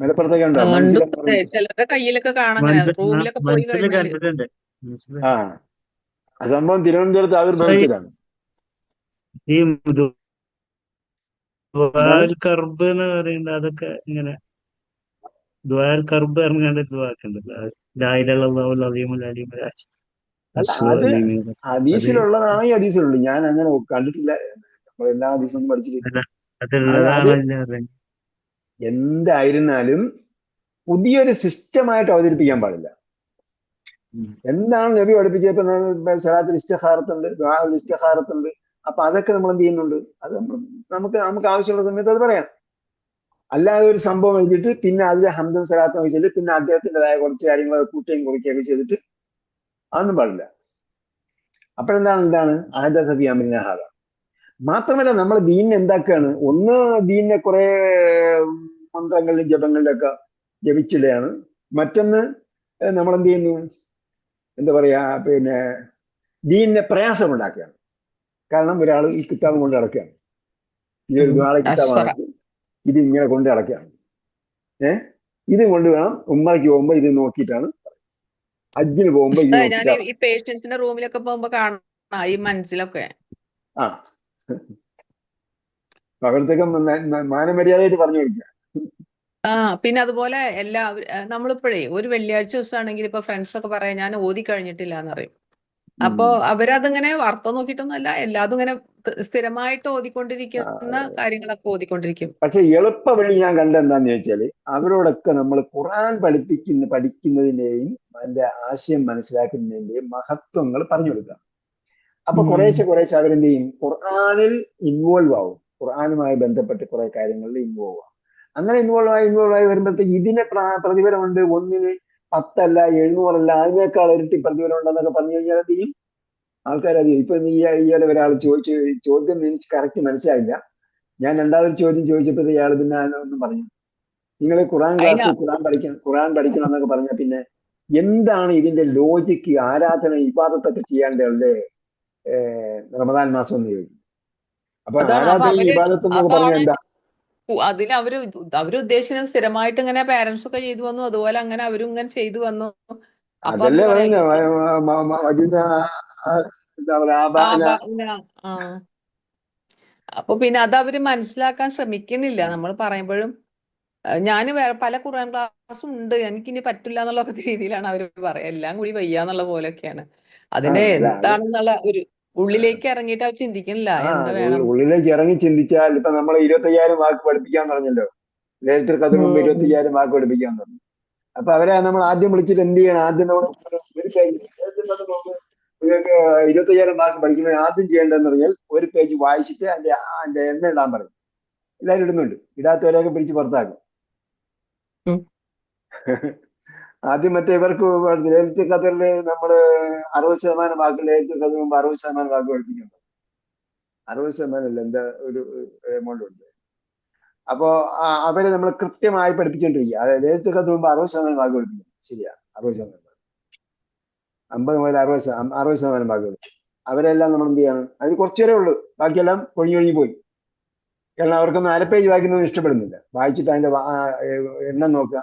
മലപ്പുറത്തൊക്കെ ഉണ്ടോ? ഉണ്ട്. മനസ്സിൽ എന്ന് പറയുന്നത് ചിലരുടെ കയ്യിലൊക്കെ കാണാം. അങ്ങനെ റൂമിലൊക്കെ പോയി മനസ്സിൽ കഴിഞ്ഞാല് കണ്ടിട്ടുണ്ട്. ആ സംഭവം തിരുവനന്തപുരത്ത് ആവിർഭവിച്ചതാണ്. ഈ എന്താണ്? ദുആൽ കർബ് എന്ന് പറയുന്നത് അതൊക്കെ ഇങ്ങനെ ദുആൽ കർബ് പറഞ്ഞാണ്ട് ദുആക്കുണ്ടല്ലോ. ലാ ഇലാഹ ഇല്ലല്ലാഹുൽ അലീമുൽ അലീമുൽ അല്ല, അസ്സു അത് അലീമി. അത് ഹദീസിലുള്ളതാണ്. ഈ ഹദീസിലുള്ളൂ. ഞാൻ അങ്ങനെ കണ്ടിട്ടില്ല. നമ്മൾ എല്ലാ ഹദീസൊന്നും പഠിച്ചിട്ടില്ല. അത് അതുള്ളതാണല്ലോ. എന്തായിരുന്നാലും പുതിയൊരു സിസ്റ്റമായിട്ട് അവതരിപ്പിക്കാൻ പാടില്ല. എന്താണ് നബി പഠിപ്പിച്ചപ്പോ സലാത്തുൽ ഇസ്തിഖാറത്തുണ്ട്, ദുആഉൽ ഇസ്തിഖാറത്തുണ്ട്. അപ്പൊ അതൊക്കെ നമ്മൾ എന്ത് ചെയ്യുന്നുണ്ട്? അത് നമുക്ക് ആവശ്യമുള്ള സമയത്ത് അത് പറയാം. അല്ലാതെ ഒരു സംഭവം എഴുതിയിട്ട് പിന്നെ അതിലെ ഹംദും സലാത്തും വെച്ചിട്ട് പിന്നെ അദ്ദേഹത്തിൻ്റെതായ കുറച്ച് കാര്യങ്ങൾ കൂട്ടുകയും കുറയ്ക്കുകയൊക്കെ ചെയ്തിട്ട് അതൊന്നും പാടില്ല. അപ്പോഴെന്താണ് ആദസഫി അമിന ഹാദ. മാത്രമല്ല നമ്മൾ ദീനിനെ എന്താക്കുകയാണ്? ഒന്ന്, ദീനിനെ കുറെ മന്ത്രങ്ങളിലും ജപങ്ങളിലും ഒക്കെ ജപിച്ചിടുകയാണ്. മറ്റൊന്ന് നമ്മൾ എന്ത് ചെയ്യുന്നു? എന്താ പറയാ, പിന്നെ ദീനിനെ പ്രയാസമുണ്ടാക്കുകയാണ്. കാരണം ഒരാൾ ഈ കിതാബ് കൊണ്ട് നടക്കുകയാണ്, ഇതൊരു ദ്വാള കിതാബാണ്, ഇത് ഇങ്ങനെ കൊണ്ട് നടക്കുകയാണ്. ഇത് കൊണ്ട് വേണം ഉമ്മയ്ക്ക് പോകുമ്പോ ഇത് നോക്കിയിട്ടാണ്, ഹജ്ജിന് പോകുമ്പോ ഇത് ഞാൻ നോക്കിയിട്ടാണ്. ഈ പേഷ്യൻസിന്റെ റൂമിലൊക്കെ പോകുമ്പോ കാണാം ഈ മനസ്സിലൊക്കെ. ആ അവിടത്തേക്ക് മാനമര്യാദയായിട്ട് പറഞ്ഞു കൊടുക്കുക. പിന്നെ അതുപോലെ നമ്മളിപ്പോഴേ ഒരു വെള്ളിയാഴ്ച ദിവസമാണെങ്കിൽ ഇപ്പൊ ഫ്രണ്ട്സ് ഒക്കെ പറയാം ഞാൻ ഓതി കഴിഞ്ഞിട്ടില്ല എന്ന് പറയും. അപ്പൊ അവരതിങ്ങനെ അർത്ഥം നോക്കിയിട്ടൊന്നുമല്ല, എല്ലാതും ഇങ്ങനെ സ്ഥിരമായിട്ട് ഓതിക്കൊണ്ടിരിക്കുന്ന കാര്യങ്ങളൊക്കെ ഓതിക്കൊണ്ടിരിക്കും. പക്ഷെ എളുപ്പ വഴി ഞാൻ കണ്ടെന്താന്ന് ചോദിച്ചാല് അവരോടൊക്കെ നമ്മൾ ഖുർആൻ പഠിക്കുന്നതിന്റെയും അതിന്റെ ആശയം മനസ്സിലാക്കുന്നതിന്റെയും മഹത്വങ്ങൾ പറഞ്ഞു കൊടുക്കുക. അപ്പൊ കുറേശ്ശെ അവരെന്ത് ചെയ്യും? ഖുർആനിൽ ഇൻവോൾവ് ആവും. ഖുർആനുമായി ബന്ധപ്പെട്ട് കുറെ കാര്യങ്ങളിൽ ഇൻവോൾവ് ആവും. അങ്ങനെ ഇൻവോൾവ് ആയി വരുമ്പോഴത്തേക്ക് ഇതിന് പ്രതിഫലമുണ്ട്. 1-ന് 10 അല്ല, 700 അല്ല, അതിനേക്കാൾ ഇരട്ടി പ്രതിഫലം ഉണ്ടെന്നൊക്കെ പറഞ്ഞു കഴിഞ്ഞാൽ എന്ത് ചെയ്യും? ആൾക്കാരത് ചെയ്യും. ഇപ്പൊ ഇയാളെ ഒരാൾ ചോദ്യം എനിക്ക് കറക്റ്റ് മനസ്സിലായില്ല. ഞാൻ രണ്ടാമതൊരു ചോദ്യം ചോദിച്ചപ്പോൾ ഇയാൾ പിന്നെ ഒന്നും പറഞ്ഞു. നിങ്ങൾ ഖുറാൻ അതിന് ക്ലാസ് ഖുറാൻ പഠിക്കണം എന്നൊക്കെ പറഞ്ഞാൽ പിന്നെ എന്താണ് ഇതിന്റെ ലോജിക്ക്? ആരാധന ഇബാദത്തൊക്കെ ചെയ്യാണ്ടല്ലേ റമദാൻ മാസം എന്ന് ചോദിക്കും. അപ്പൊ അതാണ്. അപ്പൊ ആരാധന അവര് ഇബാദത്ത് എന്നൊക്കെ പറഞ്ഞാൽ അതാണ് എന്താ? അതിന് അവരുദ്ദേശിക്കുന്നത് സ്ഥിരമായിട്ട് ഇങ്ങനെ പാരന്റ്സ് ഒക്കെ ചെയ്തു വന്നു, അതുപോലെ അങ്ങനെ അവരും ഇങ്ങനെ ചെയ്തു വന്നു. അപ്പൊ അതല്ലേ അവര് പറയാ പറയുന്നത് എന്താ പറയാ ആബാന. ആ അപ്പൊ പിന്നെ അത് അവര് മനസ്സിലാക്കാൻ ശ്രമിക്കുന്നില്ല നമ്മൾ പറയുമ്പോഴും. ഞാൻ വേറെ പല ഖുർആൻ ക്ലാസ്സും ഉണ്ട്, എനിക്കിനി പറ്റില്ല എന്നുള്ള രീതിയിലാണ് അവർ പറയാ. എല്ലാം കൂടി വയ്യാന്നുള്ള പോലെയൊക്കെയാണ്. അതിനെ അല്ല അത് എന്താണെന്നുള്ള ഒരു ഉള്ളിലേക്ക് ഇറങ്ങിയിട്ട് അവർ ചിന്തിക്കുന്നില്ല എന്താ വേണം. ഉള്ളിലേക്ക് ഇറങ്ങി ചിന്തിച്ചാൽ ഇപ്പൊ നമ്മൾ 25,000 വാക്ക് പഠിപ്പിക്കാൻ പറഞ്ഞല്ലോ. ലൈലത്തുൽ ഖദ്റിന് മുമ്പ് 25,000 വാക്ക് പഠിപ്പിക്കാൻ പറഞ്ഞു. അപ്പൊ അവരെ നമ്മൾ ആദ്യം വിളിച്ചിട്ട് എന്ത് ചെയ്യണം? ആദ്യം നമ്മൾ ഒരു പേജ് നിങ്ങൾക്ക് 25,000 വാക്ക് പഠിക്കുന്നത് ആദ്യം ചെയ്യേണ്ടതെന്ന് പറഞ്ഞാൽ ഒരു പേജ് വായിച്ചിട്ട് അതിന്റെ എണ്ണ ഇടാൻ പറയും. എല്ലാവരും ഇടുന്നുണ്ട്, ഇടാത്തവരെയൊക്കെ പിടിച്ച് പുറത്താക്കും. ആദ്യം മറ്റേ ഇവർക്ക് ലൈലത്തുൽ ഖദ്റിൽ നമ്മള് 60% വാക്ക് ലൈലത്തുൽ ഖദ്റിന് മുമ്പ് 60% വാക്ക് പഠിപ്പിക്കുന്നു. 60% അല്ല, എന്താ ഒരു എമൗണ്ട് ഉണ്ട്. അപ്പോ അവരെ നമ്മൾ കൃത്യമായി പഠിപ്പിച്ചുകൊണ്ടിരിക്കുക. അതായത് ലൈലത്തുൽ ഖദ്റിന് മുമ്പ് 60% വാക്ക് പഠിപ്പിക്കും. ശരിയാ, 60%, 50 മുതൽ 60% വാക്ക് പഠിപ്പിക്കും. അവരെല്ലാം നമ്മൾ എന്ത് ചെയ്യണം? അതിന് കുറച്ചുപേരേ ഉള്ളൂ, ബാക്കിയെല്ലാം ഒഴിഞ്ഞൊഴിഞ്ഞു പോയി. കാരണം അവർക്കൊന്നും അര പേജ് വായിക്കുന്നൊന്നും ഇഷ്ടപ്പെടുന്നില്ല. വായിച്ചിട്ട് അതിന്റെ എണ്ണം നോക്കുക.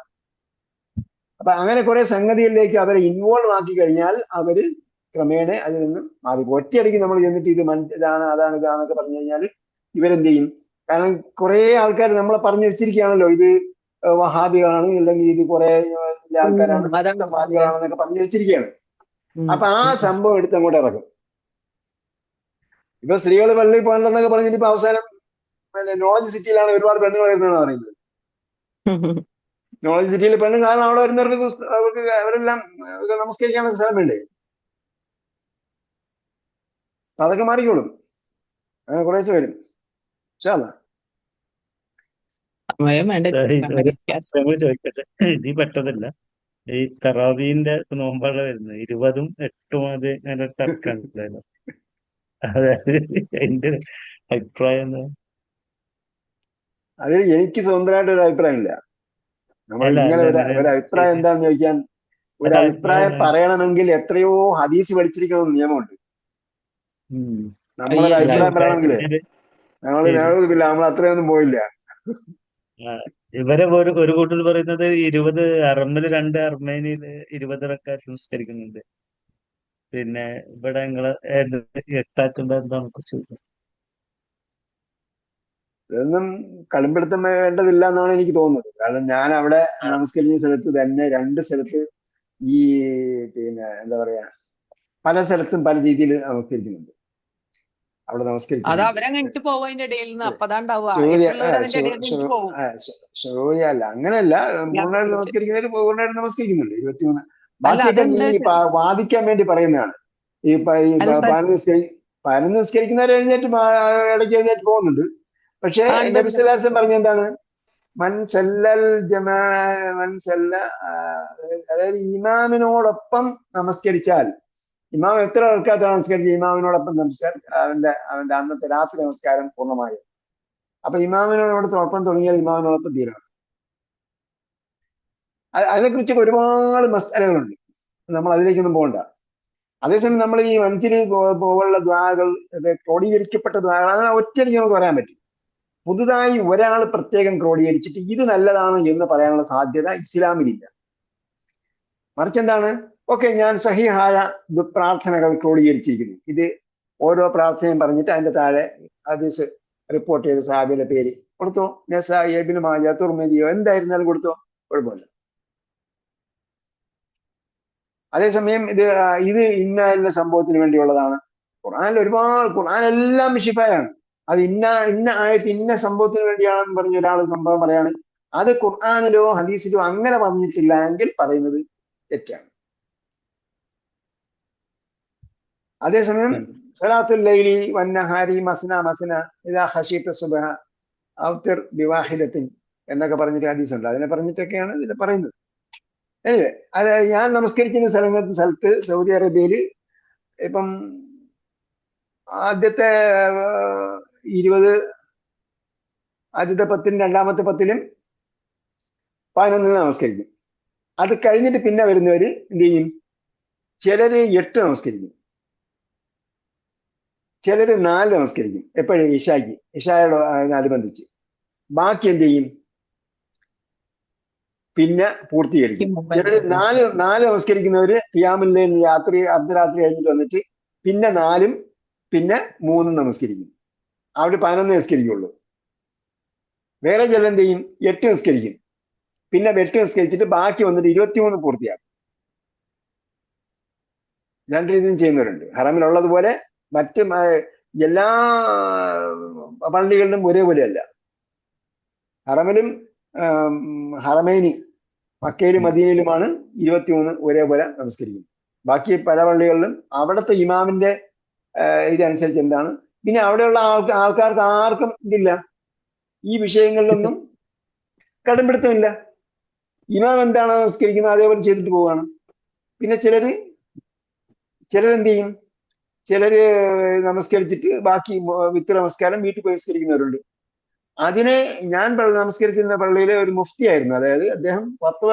അപ്പൊ അങ്ങനെ കുറെ സംഗതികളിലേക്ക് അവരെ ഇൻവോൾവ് ആക്കി കഴിഞ്ഞാൽ അവര് ക്രമേണ അതിൽ നിന്ന് മാറി. ഒറ്റയടിക്ക് നമ്മൾ ചെന്നിട്ട് ഇത് ഇതാണ് അതാണ് ഇതാന്നൊക്കെ പറഞ്ഞു കഴിഞ്ഞാൽ ഇവരെന്ത് ചെയ്യും? കാരണം കുറെ ആൾക്കാർ നമ്മളെ പറഞ്ഞു വെച്ചിരിക്കുകയാണല്ലോ, ഇത് വഹാബികളാണ്, അല്ലെങ്കിൽ ഇത് കുറെ ആൾക്കാരാണ് വാദികളാണെന്നൊക്കെ പറഞ്ഞു വെച്ചിരിക്കുകയാണ്. അപ്പൊ ആ സംഭവം എടുത്ത് അങ്ങോട്ട് ഇറക്കും. ഇപ്പൊ സ്ത്രീകൾ പള്ളിയിൽ പോകണ്ടെന്നൊക്കെ പറഞ്ഞിട്ട് ഇപ്പൊ അവസാനം നോളജ് സിറ്റിയിലാണ് ഒരുപാട് പെണ്ണുകൾ വരുന്നതെന്ന് പറയുന്നത്. നോളജ് സിറ്റിയിൽ പെണ്ണും, കാരണം അവിടെ വരുന്നവർക്ക് അവരെല്ലാം നമസ്കരിക്കാൻ സ്ഥലം വേണ്ടേ? അതൊക്കെ മാറിക്കോളും, അങ്ങനെ കുറേശ്ശെ വരും. ഒരു പ്രശ്നം കൂടി ചോദിക്കട്ടെ, ഇത് പെട്ടതല്ല. ഈ തറാവീന്റെ നോമ്പാണ് വരുന്നത്, 20ഉം 8ഉം അത് അങ്ങനെ ഒരു തർക്കമുണ്ടായിരുന്നു. അതായത് എന്റെ അഭിപ്രായം എന്താ? അത് എനിക്ക് സ്വന്തമായിട്ട് ഒരു അഭിപ്രായം ഇല്ല. നമ്മൾ അല്ല ഇങ്ങനെ അല്ല അങ്ങനെ ഒരു അഭിപ്രായം എന്താന്ന് ചോദിക്കാൻ, ഒരു അല്ല അഭിപ്രായം പറയണമെങ്കിൽ എത്രയോ ഹദീസ് പഠിച്ചിരിക്കണം നിയമമുണ്ട്. നമ്മളൊരു അല്ല അഭിപ്രായം പറയണമെങ്കിലേ അഭിപ്രായത്തിന് നമ്മൾ അത്രയൊന്നും പോയില്ല. ഇവരെ ഒരു കൂട്ടർ പറയുന്നത് 20 അറമില് 2 അർമേനിയില് 20 റക്അത്ത് നിസ്കരിക്കുന്നുണ്ട്. പിന്നെ ഇവിടെ നിങ്ങള് 8 എന്താണെന്ന് കുറിച്ച് ഇതൊന്നും കളിമ്പിടുത്തം വേണ്ടതില്ല എന്നാണ് എനിക്ക് തോന്നുന്നത്. കാരണം ഞാൻ അവിടെ നമസ്കരിക്കുന്ന സ്ഥലത്ത് തന്നെ 2 സ്ഥലത്ത് ഈ പിന്നെ എന്താ പറയാ, പല സ്ഥലത്തും പല രീതിയിൽ നമസ്കരിക്കുന്നുണ്ട്. അവിടെ നമസ്കരിച്ചിട്ടുണ്ട്. അല്ല അങ്ങനെയല്ല, പൂർണ്ണമായിട്ട് നമസ്കരിക്കുന്നതിൽ പൂർണ്ണമായിട്ട് നമസ്കരിക്കുന്നുണ്ട് 23. ബാക്കിയൊക്കെ നീ വാദിക്കാൻ വേണ്ടി പറയുന്നതാണ്. ഈ പതിനൊന്ന് നിസ്കരിക്കുന്നവർ ഇടയ്ക്ക് എഴുന്നേറ്റ് പോകുന്നുണ്ട്. പക്ഷേ നബി സല്ലല്ലാഹു അലൈഹി വസല്ലം പറഞ്ഞ എന്താണ്? അതായത് ഇമാമിനോടൊപ്പം നമസ്കരിച്ചാൽ, ഇമാം എത്ര ആൾക്കാർ നമസ്കരിച്ച് ഇമാമിനോടൊപ്പം നമസ്കാരം അവന്റെ അന്നത്തെ രാത്രി നമസ്കാരം പൂർണ്ണമായും. അപ്പൊ ഇമാമിനോടൊപ്പം തുടങ്ങിയാൽ ഇമാമിനോടൊപ്പം തീരണം. അതിനെക്കുറിച്ച് ഒരുപാട് മസ്അലകളുണ്ട്, നമ്മൾ അതിലേക്കൊന്നും പോകണ്ട. അതേസമയം നമ്മൾ ഈ മൻസില് പോലുള്ള ദ്വാകൾ, ക്രോഡീകരിക്കപ്പെട്ട ദ്വാകൾ, അങ്ങനെ ഒറ്റയടിക്ക് നമുക്ക് പറയാൻ പറ്റും. പുതുതായി ഒരാൾ പ്രത്യേകം ക്രോഡീകരിച്ചിട്ട് ഇത് നല്ലതാണ് എന്ന് പറയാനുള്ള സാധ്യത ഇസ്ലാമിലില്ല. മറിച്ച് എന്താണ്? ഓക്കെ, ഞാൻ സഹിഹായ പ്രാർത്ഥനകൾ ക്രോഡീകരിച്ചിരിക്കുന്നു, ഇത് ഓരോ പ്രാർത്ഥനയും പറഞ്ഞിട്ട് അതിന്റെ താഴെ ഹദീസ് റിപ്പോർട്ട് ചെയ്ത സഹാബിയുടെ പേര് കൊടുത്തോ, നസായി, ഇബ്നു മാജ, തുർമിദിയോ എന്തായിരുന്നാലും കൊടുത്തോ, കുഴപ്പമില്ല. അതേസമയം ഇത് ഇന്ന സംഭവത്തിന് വേണ്ടിയുള്ളതാണ്. ഖുർആൻ എല്ലാം ഷിഫയാണ്. അത് ഇന്ന ആയത്ത് ഇന്ന സംഭവത്തിന് വേണ്ടിയാണെന്ന് പറഞ്ഞ ഒരാൾ സംഭവം പറയാണ്, അത് ഖുർആനിലോ ഹദീസിലോ അങ്ങനെ പറഞ്ഞിട്ടില്ല എങ്കിൽ പറയുന്നത് തെറ്റാണ്. അതേസമയം സലാത്തുൽ ലൈലി വന്നഹാരി മസ്ന മസ്ന ഇദാ ഖശീത സുബ്ഹ ഔതിർ ബിവാഹിദത്തിൻ എന്നൊക്കെ പറഞ്ഞിട്ട് ഹദീസുണ്ട്. അതിനെ പറഞ്ഞിട്ടൊക്കെയാണ് ഇതിനെ പറയുന്നത്. അത് ഞാൻ നമസ്കരിക്കുന്ന സ്ഥലത്ത് സൗദി അറേബ്യയിൽ ഇപ്പം ആദ്യത്തെ 10 രണ്ടാമത്തെ 10 11 നമസ്കരിക്കും. അത് കഴിഞ്ഞിട്ട് പിന്നെ വരുന്നവര് എന്ത് ചെയ്യും? ചിലര് 8 നമസ്കരിക്കും, ചിലര് 4 നമസ്കരിക്കും. എപ്പോഴും ഇഷായോടനുബന്ധിച്ച്. ബാക്കി എന്ത് ചെയ്യും? പിന്നെ പൂർത്തീകരിക്കും. ചിലര് നാല് നമസ്കരിക്കുന്നവര് ഖിയാമുൽ ലൈൽ രാത്രി അർദ്ധരാത്രി കഴിഞ്ഞിട്ട് വന്നിട്ട് പിന്നെ 4 പിന്നെ 3 നമസ്കരിക്കും. അവിടെ 11 നമസ്കരിക്കുള്ളൂ. വേറെ ചിലർ എന്ത് ചെയ്യും? 8 നമസ്കരിക്കും, പിന്നെ 8 നമസ്കരിച്ചിട്ട് ബാക്കി വന്നിട്ട് 23 പൂർത്തിയാക്കും. രണ്ട് രീതിയും ചെയ്യുന്നവരുണ്ട്. ഹറമിലുള്ളതുപോലെ മറ്റ് എല്ലാ പള്ളികളിലും ഒരേപോലെയല്ല. ഹറമിലും ഹറമൈനി മക്കയിലും മദീനയിലുമാണ് 23 ഒരേപോലെ നമസ്കരിക്കുന്നത്. ബാക്കി പല പള്ളികളിലും അവിടുത്തെ ഇമാമിന്റെ ഇതനുസരിച്ച് എന്താണ്. പിന്നെ അവിടെയുള്ള ആൾക്കാർക്ക് ആർക്കും ഇതില്ല, ഈ വിഷയങ്ങളിലൊന്നും കടുംപിടുത്തമില്ല. ഇമാം എന്താണ് നമസ്കരിക്കുന്നത് അതേപോലെ ചെയ്തിട്ട് പോവുകയാണ്. പിന്നെ ചിലരെന്ത് ചെയ്യും? ചിലര് നമസ്കരിച്ചിട്ട് ബാക്കി വിത്ത് നമസ്കാരം വീട്ടിൽ പോയി നമസ്കരിക്കുന്നവരുണ്ട്. അതിനെ ഞാൻ നമസ്കരിച്ചിരുന്ന പള്ളിയിലെ ഒരു മുഫ്തി ആയിരുന്നു, അതായത് അദ്ദേഹം ഫത്വ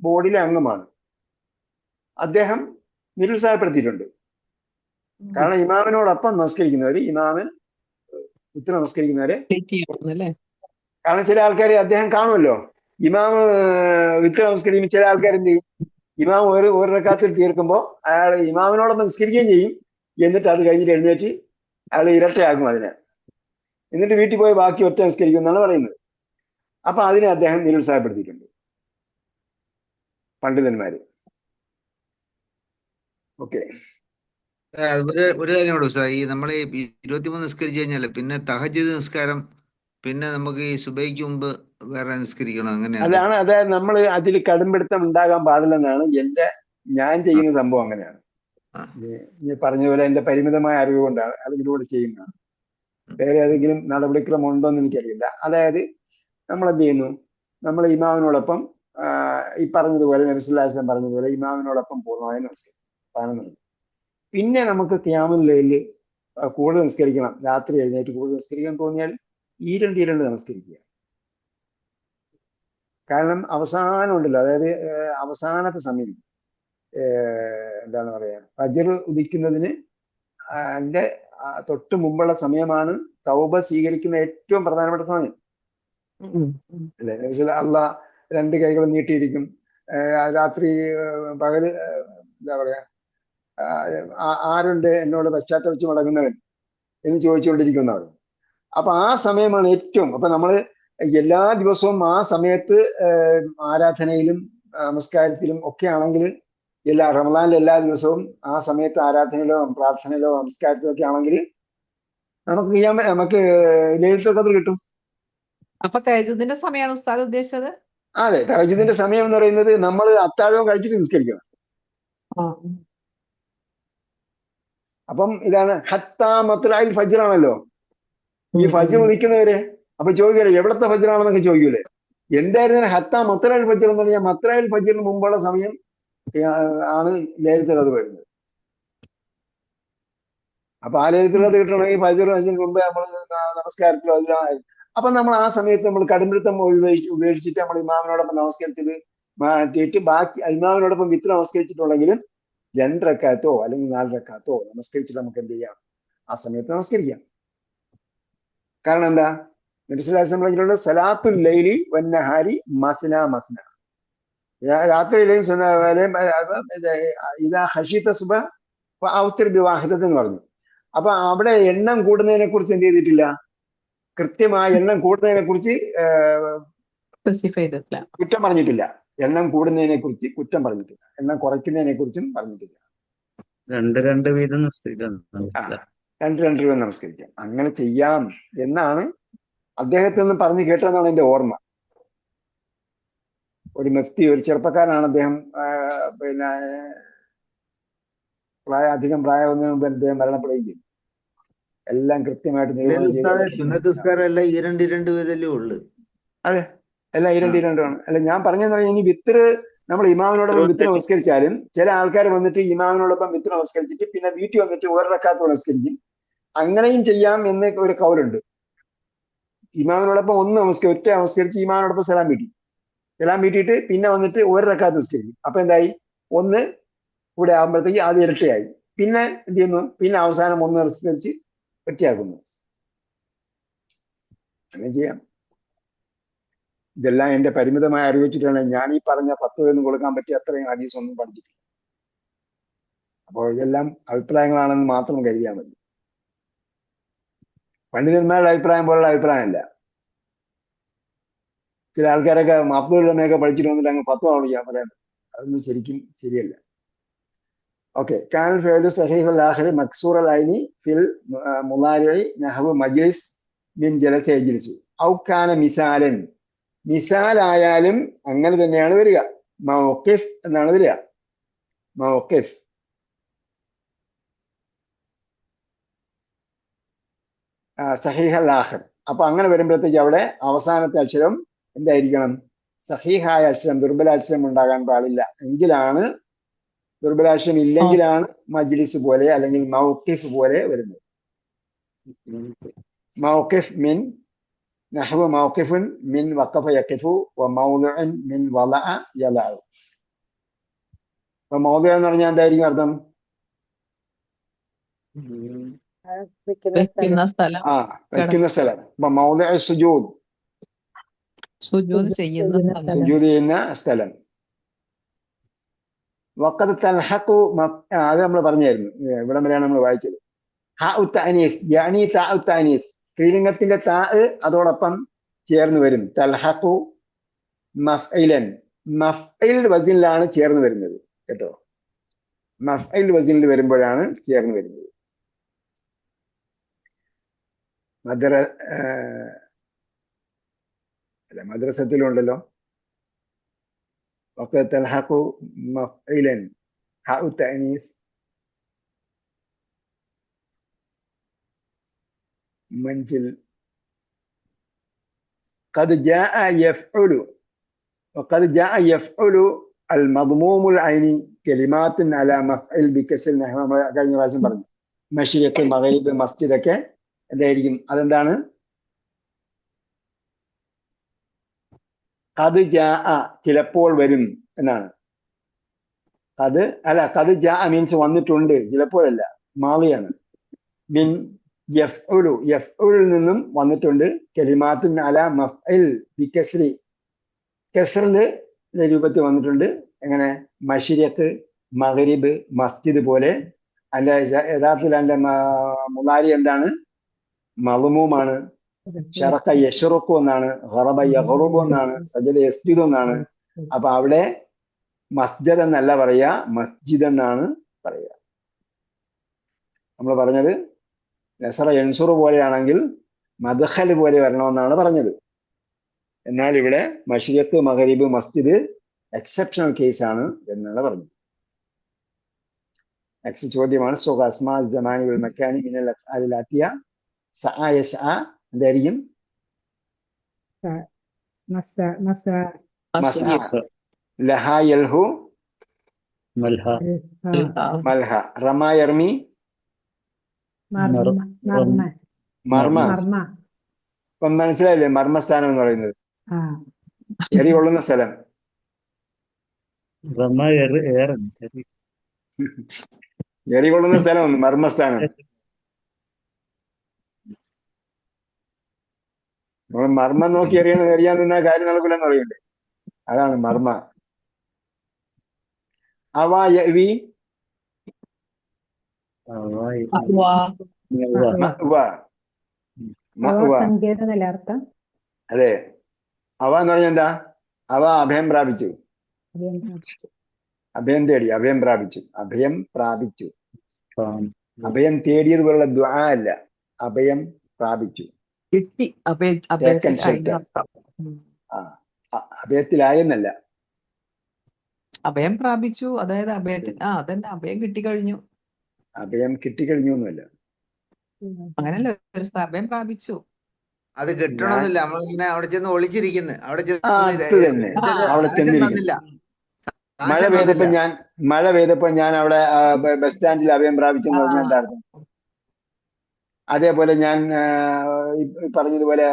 ബോർഡിലെ അംഗമാണ്. അദ്ദേഹം നിരുത്സാഹപ്പെടുത്തിയിട്ടുണ്ട്. കാരണം ഇമാമിനോടൊപ്പം നമസ്കരിക്കുന്നവര് വിത്ത് നമസ്കരിക്കുന്നവരെ, കാരണം ചില ആൾക്കാർ അദ്ദേഹം കാണുമല്ലോ, ഇമാമ് വിത്ത് നമസ്കരിക്കുമ്പോൾ ചില ആൾക്കാർ എന്ത് ചെയ്യും? ഇമാം ഒരു റക്കാത്തിൽ തീർക്കുമ്പോൾ അയാൾ ഇമാമിനോടൊപ്പം നിസ്കരിക്കുകയും ചെയ്യും, എന്നിട്ട് അത് കഴിഞ്ഞിട്ട് എഴുന്നേറ്റ് അയാൾ ഇരട്ടയാക്കും അതിനെ, എന്നിട്ട് വീട്ടിൽ പോയി ബാക്കി ഒറ്റ നമസ്കരിക്കും എന്നാണ് പറയുന്നത്. അപ്പൊ അതിനെ അദ്ദേഹം നിരുത്സാഹപ്പെടുത്തിയിട്ടുണ്ട് പണ്ഡിതന്മാര്. ഓക്കെ, ഒരു കാര്യം കൂടെ ഉസ്താദ്, ഈ നമ്മൾ 23 നിസ്കരിച്ചു കഴിഞ്ഞാല് പിന്നെ തഹജ്ജുദ് നിസ്കാരം, പിന്നെ നമുക്ക് ഈ സുബൈക്ക് മുമ്പ് വേറെ നിസ്കരിക്കണം, അങ്ങനെ അതായത് നമ്മൾ അതിൽ കടുംപിടുത്തം ഉണ്ടാകാൻ പാടില്ലെന്നാണ് ഞാൻ ചെയ്യുന്ന സംഭവം. അങ്ങനെയാണ് ഈ പറഞ്ഞതുപോലെ എന്റെ പരിമിതമായ അറിവ് കൊണ്ടാണ് അതിലൂടെ ചെയ്യുന്നതാണ്. വേറെ ഏതെങ്കിലും നടപടിക്രമം ഉണ്ടോ എന്ന് എനിക്കറിയില്ല. അതായത് നമ്മൾ എന്ത് ചെയ്യുന്നു? നമ്മൾ ഇമാമിനോടൊപ്പം ഈ പറഞ്ഞതുപോലെ നബി സല്ലല്ലാഹു അലൈഹി വസല്ലം പറഞ്ഞതുപോലെ ഇമാമിനോടൊപ്പം പൂർണ്ണമായും നമസ്കരിക്കും. പിന്നെ നമുക്ക് ഖിയാമുൽ ലൈലിൽ കൂടുതൽ നിസ്കരിക്കണം, രാത്രി എഴുന്നേറ്റ് കൂടുതൽ നിസ്കരിക്കാൻ തോന്നിയാൽ ഈരണ്ട് നമസ്കരിക്കുക. കാരണം അവസാനം ഉണ്ടല്ലോ, അതായത് അവസാനത്തെ സമയം എന്താണ് പറയാ, ഫജ്ർ ഉദിക്കുന്നതിന് അതിന്റെ തൊട്ട് മുമ്പുള്ള സമയമാണ് തൗബ സ്വീകരിക്കുന്ന ഏറ്റവും പ്രധാനപ്പെട്ട സമയം അല്ലെ. അള്ളാഹ് 2 കൈകൾ നീട്ടിയിരിക്കും, രാത്രി പകല് എന്താ പറയാ, ആരുണ്ട് എന്നോട് പശ്ചാത്തലിച്ച് മടങ്ങുന്നവൻ എന്ന് ചോദിച്ചുകൊണ്ടിരിക്കുന്നവർ. അപ്പൊ ആ സമയമാണ് ഏറ്റവും. അപ്പൊ നമ്മള് എല്ലാ ദിവസവും ആ സമയത്ത് ആരാധനയിലും നമസ്കാരത്തിലും ഒക്കെ ആണെങ്കിൽ, റമദാനിലെ എല്ലാ ദിവസവും ആ സമയത്ത് ആരാധനയിലോ പ്രാർത്ഥനയിലോ നമസ്കാരത്തിലോ ഒക്കെ ആണെങ്കിൽ നമുക്ക് ലൈലത്തുൽ ഖദ്ർ കിട്ടും. അപ്പൊ തഹജ്ജുദിന്റെ സമയമാണ് ഉസ്താദ് ഉദ്ദേശിച്ചത്? അതെ, തഹജ്ജുദിന്റെ സമയം എന്ന് പറയുന്നത് നമ്മൾ അത്താഴവും കഴിച്ചിട്ട് നിസ്കരിക്കണം. അപ്പം ഇതാണ് ഹത്താ മത്ലഇൽ ഫജ്ർ ആണല്ലോ, ഈ ഫജ്ർ ഉദിക്കുന്നവരെ. അപ്പൊ ചോദിക്കല്ലേ എവിടത്തെ ഫജ്റാണെന്നൊക്കെ ചോദിക്കൂലേ. എന്തായിരുന്നു ഹത്താ മത്ലഇൽ ഫജ്ർ എന്ന് പറഞ്ഞാൽ മത്ലഇൽ ഫജ്റിന് മുമ്പുള്ള സമയം ആണ് ലൈലത്തുൽ ഖദ്ർ വരുന്നത്. അപ്പൊ ആ ലൈലത്തുൽ ഖദ്ർ കിട്ടണമെങ്കിൽ ഫജ്റിന് മുമ്പേ നമ്മൾ നമസ്കാരത്തിലോ അപ്പൊ നമ്മൾ ആ സമയത്ത് നമ്മൾ കടുംപിടുത്തം ഉപേക്ഷിച്ചിട്ട് നമ്മൾ ഇമാമിനോടൊപ്പം നമസ്കരിച്ചത് മാറ്റിയിട്ട് ബാക്കി ഇമാമിനോടൊപ്പം വിത്ത് നമസ്കരിച്ചിട്ടുണ്ടെങ്കിലും 2 റക്അത്തോ അല്ലെങ്കിൽ 4 റക്അത്തോ നമസ്കരിച്ചിട്ട് നമുക്ക് എന്ത് ചെയ്യാം? ആ സമയത്ത് നമസ്കരിക്കാം. കാരണം എന്താ? നബി സല്ലല്ലാഹു അലൈഹി വസല്ലം പറഞ്ഞിട്ടുണ്ട്, സലാത്തുൽ ലൈലി വന്നഹാരി മസ്ന മസ്ന. രാത്രിയിലെയും ഇതാ ഹശീത്ത സുബഹ ഔത്തിർ ബിവാഹിദത്ത് എന്ന് പറഞ്ഞു. അപ്പൊ അവിടെ എണ്ണം കൂടുന്നതിനെ കുറിച്ച് എന്ത് ചെയ്തിട്ടില്ല? കൃത്യമായ എണ്ണം കൂടുന്നതിനെ കുറിച്ച് കുറ്റം പറഞ്ഞിട്ടില്ല. എണ്ണം കൂടുന്നതിനെ കുറിച്ച് കുറ്റം പറഞ്ഞിട്ടില്ല, എണ്ണം കുറയ്ക്കുന്നതിനെ കുറിച്ചും പറഞ്ഞിട്ടില്ല. 2 വീതം നിസ്കരിക്കാം. 2 വീതം നമസ്കരിക്കാം. അങ്ങനെ ചെയ്യാം എന്നാണ് അദ്ദേഹത്തിൽ നിന്ന് പറഞ്ഞു കേട്ടതെന്നാണ് എന്റെ ഓർമ്മ. ഒരു മുഫ്തി, ഒരു ചെറുപ്പക്കാരനാണ് അദ്ദേഹം. പിന്നെ അധികം പ്രായമൊന്നും മുമ്പ് അദ്ദേഹം മരണപ്പെടുകയും ചെയ്തു. എല്ലാം കൃത്യമായിട്ട് നിയമനം ചെയ്തു. അതെ, എല്ലാം 2 ആണ്. അല്ല, ഞാൻ പറഞ്ഞെന്ന് പറഞ്ഞാൽ ഇനി വിത്തറ് നമ്മൾ ഇമാമിനോടൊപ്പം വിത്ത് നമസ്കരിച്ചാലും ചില ആൾക്കാർ വന്നിട്ട് ഇമാമിനോടൊപ്പം വിത്ത് നമസ്കരിച്ചിട്ട് പിന്നെ വീട്ടിൽ വന്നിട്ട് 1 റക്അത്ത് നമസ്കരിക്കും. അങ്ങനെയും ചെയ്യാം എന്ന് ഒരു കൗലുണ്ട്. ഇമാമിനോടൊപ്പം ഒറ്റ നമസ്കരിച്ച് ഇമാമിനോടൊപ്പം സലാം വീട്ടി. സലാം വീട്ടിയിട്ട് പിന്നെ വന്നിട്ട് ഒരു റക്കാത്ത് നിസ്കരിക്കും. അപ്പൊ എന്തായി? ഒന്ന് ഇവിടെ ആകുമ്പോഴത്തേക്ക് ആദ്യം ഇരട്ടയായി. പിന്നെ എന്ത് ചെയ്യുന്നു? പിന്നെ അവസാനം ഒന്ന് നിസ്കരിച്ച് ഒറ്റയാക്കുന്നു. അങ്ങനെ ചെയ്യാം. ഇതെല്ലാം എന്റെ പരിമിതമായ അറിവ് വെച്ചിട്ടാണ് ഞാൻ ഈ പറഞ്ഞ 10 പേരിന് കൊടുക്കാൻ പറ്റിയ അത്രയും ഹദീസ് ഒന്നും പഠിച്ചിട്ടില്ല. അപ്പോൾ ഇതെല്ലാം അഭിപ്രായങ്ങളാണെന്ന് മാത്രം കരുതിയാൽ മതി. പണ്ഡിതന്മാരുടെ അഭിപ്രായം പോലുള്ള അഭിപ്രായമല്ല. ചില ആൾക്കാരൊക്കെ അബ്ദുള്ളമയൊക്കെ പഠിച്ചിട്ട് വന്നിട്ട് അങ്ങ് 10 ചെയ്യാൻ പറയാൻ, അതൊന്നും ശരിക്കും ശരിയല്ല. ഓക്കെ. കാൻ ഫിഅലു സഹീഹുൽ ആഖിർ മക്സൂറൽ ഐനി ഫിൽ മുളാരിഇ നഹ്വു മജ്ലിസ് മിൻ ജലസ യജ്ലിസു ഔ കാന മിസാലൻ. മിസാലായാലും അങ്ങനെ തന്നെയാണ് വരിക. മൗഖിഫ് എന്നാണ് വരിക. മൗഖിഫ്. സഹീഹൽ ആഖിർ. അപ്പൊ അങ്ങനെ വരുമ്പോഴത്തേക്ക് അവിടെ അവസാനത്തെ അക്ഷരം എന്തായിരിക്കണം? സഹീഹായ അക്ഷരം, ദുർബലാക്ഷരം ഉണ്ടാകാൻ പാടില്ല. എങ്കിലാണ്, ദുർബലാക്ഷരം ഇല്ലെങ്കിലാണ് മജ്ലിസ് പോലെ അല്ലെങ്കിൽ മൗഖിഫ് പോലെ വരുന്നത്. മൗഖിഫ് മിൻ നഹ്വ മൗഖിഫുൻ മിൻ വഖഫ യഖിഫു വ മൗദിഉൻ മിൻ വളഅ യലഉ. അപ്പൊ മൗദിഉ എന്ന് പറഞ്ഞാൽ എന്തായിരിക്കും അർത്ഥം? വെക്കുന്ന സ്ഥലം, വെക്കുന്ന സ്ഥലം. അപ്പൊ മൗദിഉ സുജൂദ്, സുജൂദ് ചെയ്യുന്ന സ്ഥലം. സുജൂദ് ചെയ്യുന്ന സ്ഥലം. വഖദ് തൽഹഖു അത് നമ്മൾ പറഞ്ഞായിരുന്നു. ഇവിടം വരെയാണ് നമ്മൾ വായിച്ചത്. ഹാഉ തഅനീസ് യഅനി താഉ തഅനീസ്, സ്ത്രീലിംഗത്തിന്റെ താ അതോടൊപ്പം ചേർന്ന് വരും. തൽഹഖു മഫ്ഇലൻ, മഫ്ഇൽ വസിനിലാണ് ചേർന്ന് വരുന്നത് കേട്ടോ. മഫ്ഇൽ വസിനിൽ വരുമ്പോഴാണ് ചേർന്ന് വരുന്നത്. മദ്രസത്തിലുണ്ടല്ലോ, വഖദ് തൽഹഖു മഫ്ഇലൻ ഹാഉ തഅനീസ് منزل. قد جاء يفعل وقد جاء يفعل المضموم العيني كلمات على مفعل بكسر نحو കഴിഞ്ഞ പ്രാവശ്യം പറഞ്ഞു. മശ്രിഖ്, മഗ്രിബ്, മസ്ജിദ് ഒക്കെ എന്തായിരിക്കും? അതെന്താണ്? ഖദ് ജാഅ ചിലപ്പോൾ വരും എന്നാണ്. ഖദ് ജാഅ മീൻസ് വന്നിട്ടുണ്ട്, ചിലപ്പോഴല്ല, മാളിയാണ്. മിൻ യഫ്ഉലു, യഫ്ഉലിൽ നിന്നും വന്നിട്ടുണ്ട്. കലിമാത്തുൻ അലാ മഫ്ഇൽ ബികസ്രി, കസ്റിന്റെ രൂപത്തിൽ വന്നിട്ടുണ്ട്. എങ്ങനെ? മശ്രിഖ്, മഗ്രിബ്, മസ്ജിദ് പോലെ. അതിന്റെ യഥാർത്ഥത്തിൽ അതിന്റെ മുളാരി എന്താണ്? മദ്മൂമാണ്. ശറഖ യശ്റുഖു എന്നാണ്, ഖറബ യഗ്റുബു എന്നാണ്, സജദ യസ്ജുദു എന്നാണ്. അപ്പൊ അവിടെ മസ്ജിദ് എന്നല്ല പറയാ, മസ്ജിദ് എന്നാണ് പറയുക. നമ്മൾ പറഞ്ഞത് നസറ യൻസുറു പോലെയാണെങ്കിൽ മദ്ഖൽ പോലെ വരണമെന്നാണ് പറഞ്ഞത്. എന്നാൽ ഇവിടെ മശ്രിഖ്, മഗ്രിബ്, മസ്ജിദ് എക്സെപ്ഷണൽ കേസാണ് എന്നാണ് പറഞ്ഞത്. നെക്സ്റ്റ് ചോദ്യമാണ്. സുഖ അസ്മാ ജമാനി വൽ മക്കാനി മിനൽ അഫ്ആലിൽ ആതിയ. സഅ യസ്അ എന്തായിരിക്കും? മസ്അ. ലഹ യൽഹു മൽഹ. മൽഹ. റമ യർമി മർമ. ഇപ്പം മനസ്സിലായില്ലേ മർമ്മസ്ഥാനം എന്ന് പറയുന്നത്? എറി കൊള്ളുന്ന സ്ഥലം. എറി കൊള്ളുന്ന സ്ഥലം മർമ്മസ്ഥാനം. നമ്മൾ മർമ്മം നോക്കി എറിയാൻ നിന്ന കാര്യം നടക്കില്ലെന്ന് അറിയണ്ടേ? അതാണ് മർമ്മ. അവ യവി അതെ. അവ എന്ന് പറഞ്ഞാൽ എന്താ? അവ അഭയം പ്രാപിച്ചു, അഭയം തേടി, അഭയം പ്രാപിച്ചു, അഭയം പ്രാപിച്ചു. അഭയം തേടിയതുപോലുള്ള ദുആ അല്ല, അഭയം പ്രാപിച്ചു. കിട്ടി, അഭയത്തിലായെന്നല്ല, അഭയം പ്രാപിച്ചു. അതായത് അഭയത്തിന് അതന്നെ, അഭയം കിട്ടിക്കഴിഞ്ഞു. അഭയം കിട്ടിക്കഴിഞ്ഞു എന്നല്ല, അങ്ങനല്ല, ഒരു അഭയം പ്രാപിച്ചു. അത് കിട്ടണമെന്നില്ല. നമ്മളിങ്ങനെ അവിടെ ചെന്ന് ഒളിച്ചിരിക്കുന്നു. അവിടെ തന്നെ അവിടെ ചെന്നിരിക്കുന്നു. മഴ പെയ്തപ്പോ ഞാൻ അവിടെ ബസ് സ്റ്റാൻഡിൽ അഭയം പ്രാപിച്ചെന്ന് പറഞ്ഞാൽ എന്താ അർത്ഥം? അതേപോലെ ഞാൻ പറഞ്ഞതുപോലെ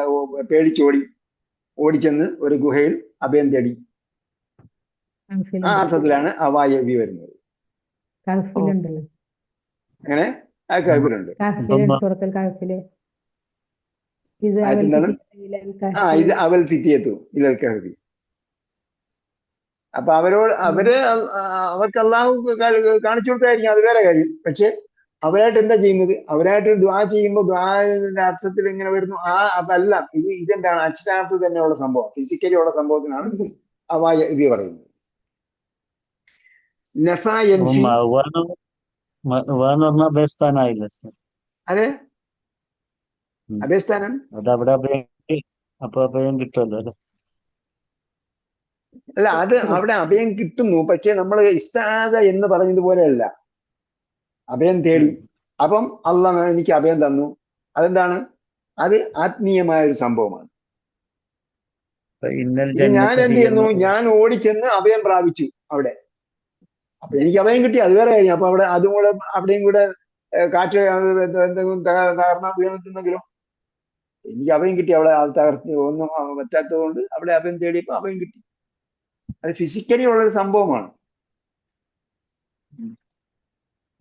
പേടിച്ചോടിച്ചെന്ന് ഒരു ഗുഹയിൽ അഭയം തേടി. ആ കഹ്ഫിലുണ്ട് അർത്ഥത്തിലാണ് അവായവി വരുന്നത്. കഹ്ഫിലുണ്ടല്ലോ അങ്ങനെ ആ കഹ്ഫിലുണ്ട്. കഹ്ഫിലുണ്ട് സൂറത്തുൽ കഹ്ഫില് ഇത് അവൽ ആയതെന്താണ്? ഫിത്തിയിലൽ ആ കഹ്ഫി ഇത് അവൽ ഫിത്തിയത്തു ഇലൽ കഹ്ഫി. അപ്പൊ അവർക്ക് അള്ളാഹു കാണിച്ചു കൊടുത്തായിരിക്കും, അത് വേറെ കാര്യം. പക്ഷെ അവരായിട്ട് എന്താ ചെയ്യുന്നത്? അവരായിട്ട് ദ്വാ ചെയ്യുമ്പോൾ ദ്വാന്റെ അർത്ഥത്തിൽ ഇങ്ങനെ വരുന്നു. അതല്ല, ഇതെന്താണ് അക്ഷരാർത്ഥത്തിൽ തന്നെയുള്ള സംഭവം, ഫിസിക്കലി ഉള്ള സംഭവത്തിനാണ് അവായവി പറയുന്നത്. നഫ യൻഫി, മഅ്വാന്ന് പറഞ്ഞാൽ അഭയസ്ഥാനായില്ല സർ. അതെ അഭയസ്ഥാനം. അത് അവിടെ അഭയം കിട്ടുമല്ലോ അല്ലെ? അല്ല, അത് അവിടെ അഭയം കിട്ടുന്നു. പക്ഷെ നമ്മൾ ഇസ്താദ എന്ന് പറഞ്ഞതുപോലെയല്ല, അഭയം തേടി. അപ്പം അള്ളാഹ് എനിക്ക് അഭയം തന്നു. അതെന്താണ്? അത് ആത്മീയമായ ഒരു സംഭവമാണ്. ഇന്നൽ ഇത് ഞാൻ ജന്നത എന്ത് ഹിയൽ ചെയ്യുന്നു? ഞാൻ ഓടിച്ചെന്ന് അഭയം പ്രാപിച്ചു അവിടെ. അപ്പൊ എനിക്ക് അഭയം കിട്ടി, അത് വേറെ കാര്യം. അപ്പൊ അവിടെ അതും കൂടെ അവിടെയും കൂടെ കാറ്റ് എന്തെങ്കിലും തകർന്ന വീണിട്ടുണ്ടെങ്കിലോ എനിക്ക് അഭയം കിട്ടി. അവിടെ അത് തകർത്ത് ഒന്നും പറ്റാത്തത് കൊണ്ട് അവിടെ അഭയം തേടിയപ്പോ അഭയം കിട്ടി. അത് ഫിസിക്കലി ഉള്ളൊരു സംഭവമാണ്.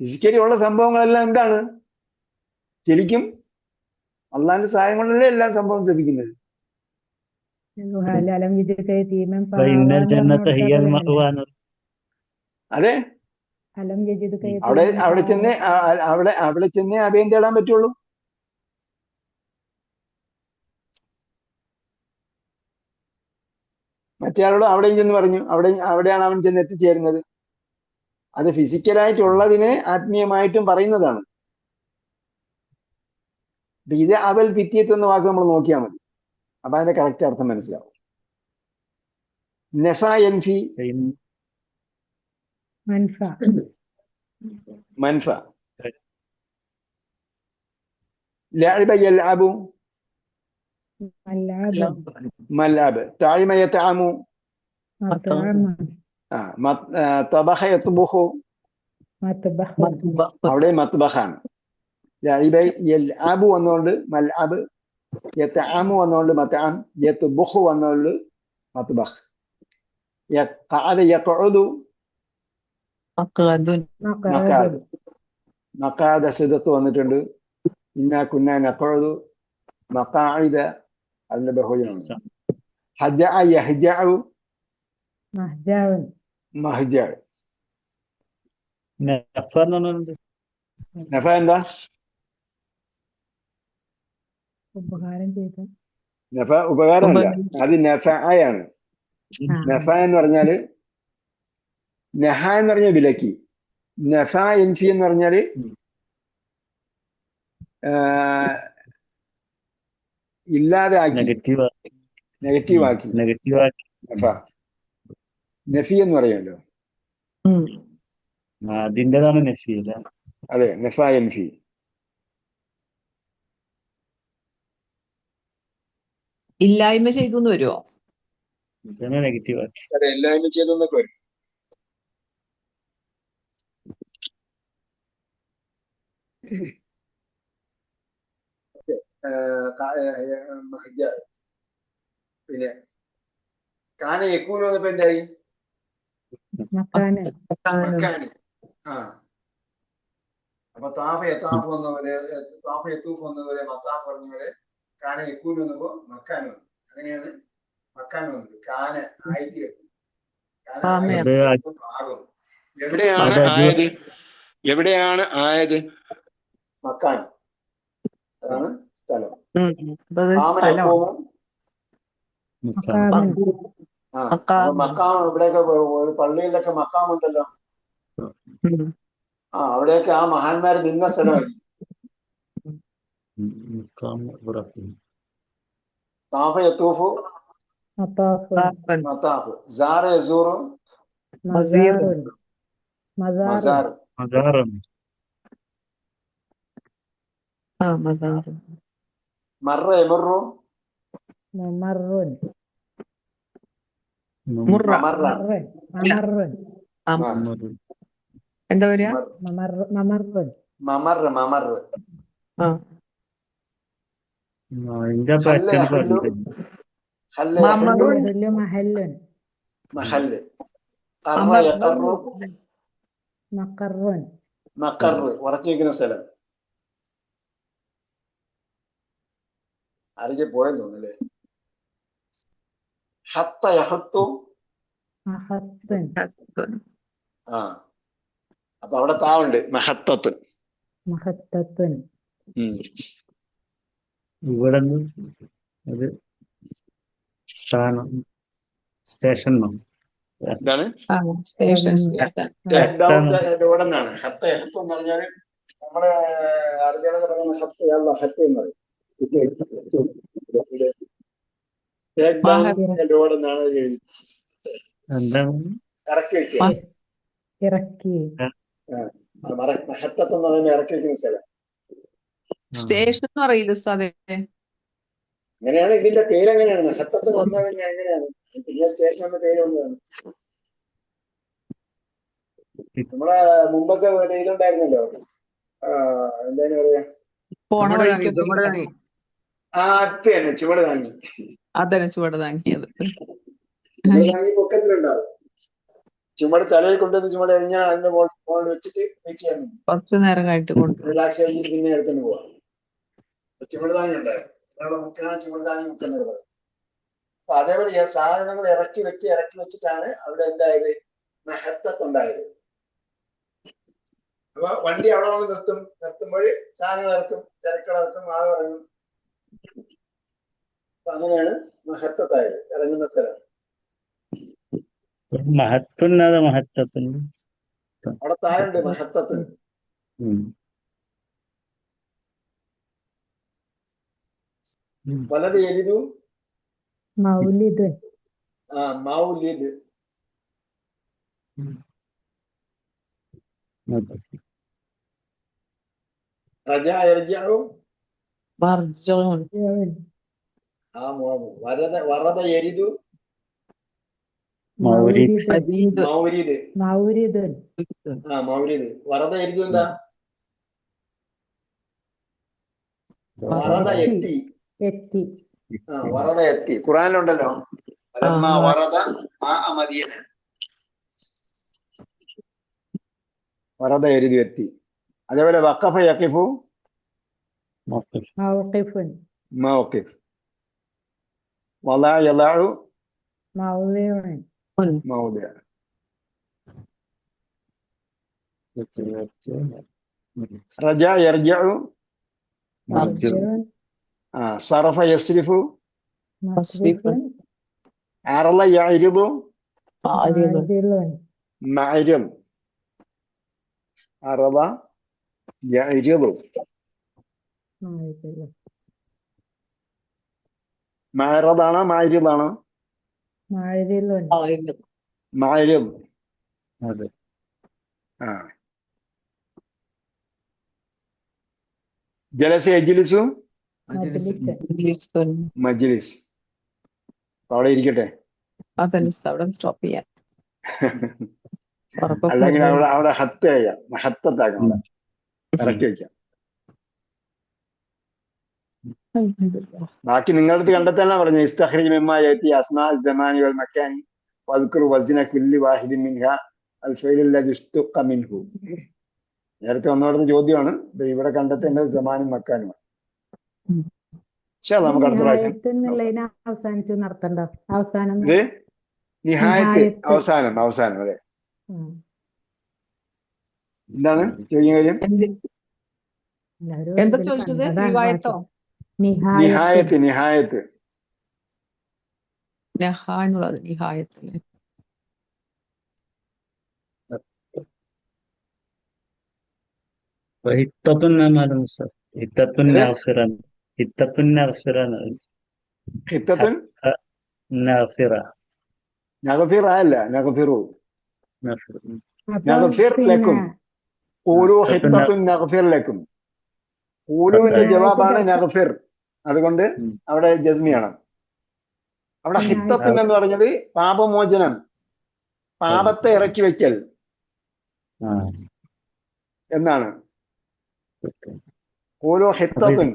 ഫിസിക്കലി ഉള്ള സംഭവങ്ങളെല്ലാം എന്താണ്? ശരിക്കും അള്ളാഹിന്റെ സഹായം കൊണ്ടല്ലേ എല്ലാ സംഭവം ലഭിക്കുന്നത്. അലം യജിദ്ക യതീമൻ ഇന്നൽ ഫആവാന്ന് ജന്നത പറഞ്ഞ ഹിയൽ കൊടുത്തത് മഅ്വാന്ന്. അതെ, അലം യജിദ്ക അവിടെ യതീമൻ അവിടെ ചെന്നേ അവിടെ ചെന്നേ അഭയം തേടാൻ പറ്റുള്ളൂ. മറ്റേ ആളോട് അവിടെയും ചെന്ന് പറഞ്ഞു, അവിടെയാണ് അവൻ ചെന്ന് എത്തിച്ചേരുന്നത്. അത് ഫിസിക്കലായിട്ടുള്ളതിനെ ആത്മീയമായിട്ടും പറയുന്നതാണ്. ഇത് അവൽ ഫിത്തിയത്ത് എന്ന വാക്ക് നമ്മൾ നോക്കിയാൽ മതി, അപ്പൊ അതിന്റെ കറക്റ്റ് അർത്ഥം മനസ്സിലാവും. നഫ യൻഫി, മൻഫ മൻഫ. ലഅബ യൽഅബു, മല്ലാബൻ മൽഅബ്. തഅലിമ യതഅമു, മത്അമൻ തബഖ യത്ബഖു, മത്ബഖൻ അവിടെ മത്ബഖാണ്. ലഅബ യൽഅബു വന്നുകൊണ്ട് മൽഅബ്, യതഅമു വന്നുകൊണ്ട് മത്അം, യത്ബഖു വന്നുകൊണ്ട് മത്ബഖ്. ഖഅദ യഖഉദു മഖഅദൻ മഖാദ്. മഖാദ സിദത്ത് വന്നിട്ടുണ്ട്. ഇന്നാ കുന്നാ നഖഉദു മഖാഇദ, അതിന്റെ ബഹുവചനമാണ്. ഹജഅ യഹ്ജഉ മഹ്ജാവൻ മഹ്ജഅ. നഫ എന്ന് പറഞ്ഞാൽ നഫ എന്താ? ഉപകാരം ചെയ്ത നഫ ഉപകാരമല്ല, അത് നഫഅയാണ്. നഫ എന്ന് പറഞ്ഞാല്, നഹ എന്ന് പറഞ്ഞാൽ വിലക്കി. നഫ എൻഫി എന്ന് പറഞ്ഞാല് ഇല്ലാതെ ആക്കി, നെഗറ്റീവ് ആക്കി. നഫ. നഫി എന്ന് പറയുമല്ലോ, അതിൻ്റെതാണ് നഫി അല്ലേ? അതെ, നഫ എൻഫി. ഇല്ലായ്മ ചെയ്തു എന്ന് വരുമോ? ഇതാണ് നെഗറ്റീവ് ആക്കി. അതെ, എല്ലായ്മ ചെയ്തെന്നൊക്കെ വരും. പിന്നെ കാന യക്കൂനു വന്നപ്പോ എന്തായി? മക്കാന് മക്കാന്. അപ്പൊ താഫ യത്താഫ് വന്നപോലെ, താഫ യത്തൂഫ് വന്നതുപോലെ, മത്താഫ് പറഞ്ഞതുപോലെ കാന യക്കൂനു വന്നപ്പോ മക്കാന് വന്നു. അങ്ങനെയാണ് മക്കാന് വന്നത്. കാന ആയിത്തീരും. ആകും. എവിടെയാണ് ആയത്? എവിടെയാണ് ആയത്? മക്കാൻ, അതാണ് സ്ഥലം. മക്കാമൻ അപ്പൊ മക്കാം, ഇവിടെയൊക്കെ ഒരു പള്ളിയിലൊക്കെ മക്കാമുണ്ടല്ലോ. അവിടെയൊക്കെ ആ മഹാന്മാര് നിന്ന സ്ഥലമായിരിക്കും. താഫ യത്തൂഫു മത്താഫ്, സാറ യസൂറു മസാറുൻ മസാർ, മറ യമറു മമറുൻ മമറ. എന്താ പറയാ? മമറുൻ മമർ. മഹല്ലുൻ മഹല്ല്. കറ അമർ യഖറു മക്കറുൻ മഖർ ഉറച്ചു വെക്കുന്ന സ്ഥലം. ആരൊക്കെ പോയെന്ന് തോന്നുന്നല്ലേ. ഹത്ത യഹത്തു. മഹത്തുൻ ആ അപ്പൊ അവിടെ താവുണ്ട് മഹത്തത്തുൻ. മഹത്തത്തുൻ ഇവിടെ അത് സ്ഥാനം സ്റ്റേഷൻ എന്താണ് station take down the load എന്നാണ്. ഹത്ത യഹത്തു എന്ന് പറഞ്ഞാല് നമ്മുടെ അറബികളൊക്കെ പറയുന്ന ഹത്ത് അല്ല ഹത്ത് എന്ന് പറയും. ടേക്ക് ഡൗൺ ദ ലോഡ് എന്നാണ് എഴുതി എന്താണ് ഇറക്കി വെക്കുക. ഇറക്കി മഹത്തത്ത് എന്ന് പറയുമ്പോൾ ഇറക്കി വെക്കുന്ന സ്ഥലം. സ്റ്റേഷൻ എന്ന് പറയില്ല ഉസ്താദെ. അങ്ങനെയാണ് ഇതിന്റെ പേര്. എങ്ങനെയാണ് മഹത്തത്ത് വന്നു കഴിഞ്ഞാൽ എങ്ങനെയാണ് പിന്നെ സ്റ്റേഷൻ എന്ന പേര് വന്നതാണ്. നമ്മളെ മുമ്പൊക്കെ ഇതുണ്ടായിരുന്നല്ലോ, എന്തായാലും പറയാ, പോണ ചുമട് താങ്ങി വഴിക്കൊക്കെ ചുമട് താങ്ങി അത് തന്നെ ചുവട് താങ്ങി. അതന്നെ ചുവട് താങ്ങിയത്. ചുവട് താങ്ങി പൊക്കത്തിലുണ്ടാവും. ചുമട് തലയിൽ കൊണ്ടുവന്ന് ചുമട് കഴിഞ്ഞാൽ അതിന്റെ മുകളിൽ വെച്ചിട്ട് വെയിറ്റ് ചെയ്യാൻ മതി. കുറച്ചു നേരം കഴിഞ്ഞിട്ട് കൊണ്ടുപോകും. റിലാക്സ് കഴിഞ്ഞിട്ട് പിന്നെ എടുത്തുകൊണ്ട് പോവാം. ചുമട് താങ്ങി ഉണ്ടായിരുന്നു. ഒരാളെ മുക്കാണ് ചുമട് താങ്ങി മുക്കുന്നത് പറയും. അപ്പൊ അതേപോലെ സാധനങ്ങൾ ഇറക്കി വെച്ചിട്ടാണ് അവിടെ എന്തായത് മഹത്തത്തുണ്ടായത്. അപ്പൊ വണ്ടി അവിടെ വന്ന് നിർത്തുമ്പോൾ സാധനങ്ങൾ ഇറക്കും, ചരക്കുകൾ ഇറക്കും, ആകെ ഇറങ്ങും. അപ്പൊ അങ്ങനെയാണ് മഹത്തത്തായത്, ഇറങ്ങുന്ന സ്ഥലം. മഹത്തുന്നത് മഹത്തത്തിന് അവിടെ താഴുണ്ട് മഹത്തത്തിന്. വലത് എരിതു മൗലിദുൻ മൗലിദ്. റജ യർജഉ മർജൂൻ. വറദ യരിദു മൗരിദ്. മൗരിദ്. മൗരിദുൻ മൗരിദ്. വറദ എരിദു എന്താ? വറദ എത്തി. എത്തി. വറദ എത്തി. ഖുറാനിലുണ്ടല്ലോ, വറദ മദീന. വറദ എരിദു എത്തി. അതേപോലെ വഖഫ യഖിഫു മൗഖിഫുൻ മൗഖിഫ്. വളഅ യളഉ മൗളിഉൻ മൗദിഅ. റജ യർജഉ മർജിഉൻ സറഫ യസ്രിഫു മസ്രിഫുൻ അറള യഅരിദു മാരിലുൻ മഅരിൽ. അറള യഅരിദു മാരിലുൻ മഅറദാണോ മഅരിദാണോ? മാരിലുൻ മഅരിദ്. അതെ. ജലസ യജ്ലിസു മജ്ലിസുൻ മജ്ലിസ്. അവിടെ ഇരിക്കട്ടെ. അവിടെ സ്റ്റോപ്പ് ചെയ്യാം. അല്ലെങ്കിൽ അവിടെ ഹത്ത് ചെയ്യാം, മഹത്തത്താക്കണം, ഇറക്കി വെക്കാം. ബാക്കി നിങ്ങളുടെ അടുത്ത് കണ്ടെത്താനാ പറഞ്ഞു. ഇസ്തഖ്രിജ് മിമ്മാ യഅതി അസ്മാ അസ്സമാനി വൽ മക്കാനി വദ്കുർ വസ്ന കുല്ലി വാഹിദിൻ മിൻഹാ അൽ ഫൈലു അല്ലദി ഇസ്തുഖ മിൻഹു. നേരത്തെ ഒന്നോടത്തെ ചോദ്യമാണ്. ഇവിടെ കണ്ടെത്തേണ്ടത് സമാനും മക്കാനുമാണ്. നമുക്ക് അടുത്ത പ്രാവശ്യം അവസാനിച്ചു നടത്തണ്ട. അവസാനം നിഹായത്ത് അവസാനം. അതെ. എന്താണ് ചോദിക്കാൻ കാര്യം? എന്താ ചോദിച്ചത്? റിവായത്തോ? നിഹായത്ത് നഹ എന്നുള്ളത് നിഹായത്തില്. നഗ്ഫിർ അല്ല, നഗ്ഫിറു. നഗ്ഫിർ ലക്കും. ഖൂലു ഹിത്തത്തുൻ നഗ്ഫിർ ലക്കും. ഖൂലുവിന്റെ ജവാബാണ് നഗ്ഫിർ. അതുകൊണ്ട് അവിടെ ജസ്മിയാണ്. അവിടെ ഹിത്തത്തുൻ എന്ന് പറഞ്ഞത് പാപമോചനം, പാപത്തെ ഇറക്കി വെക്കൽ എന്നാണ്. ഖൂലു ഹിത്തത്തുൻ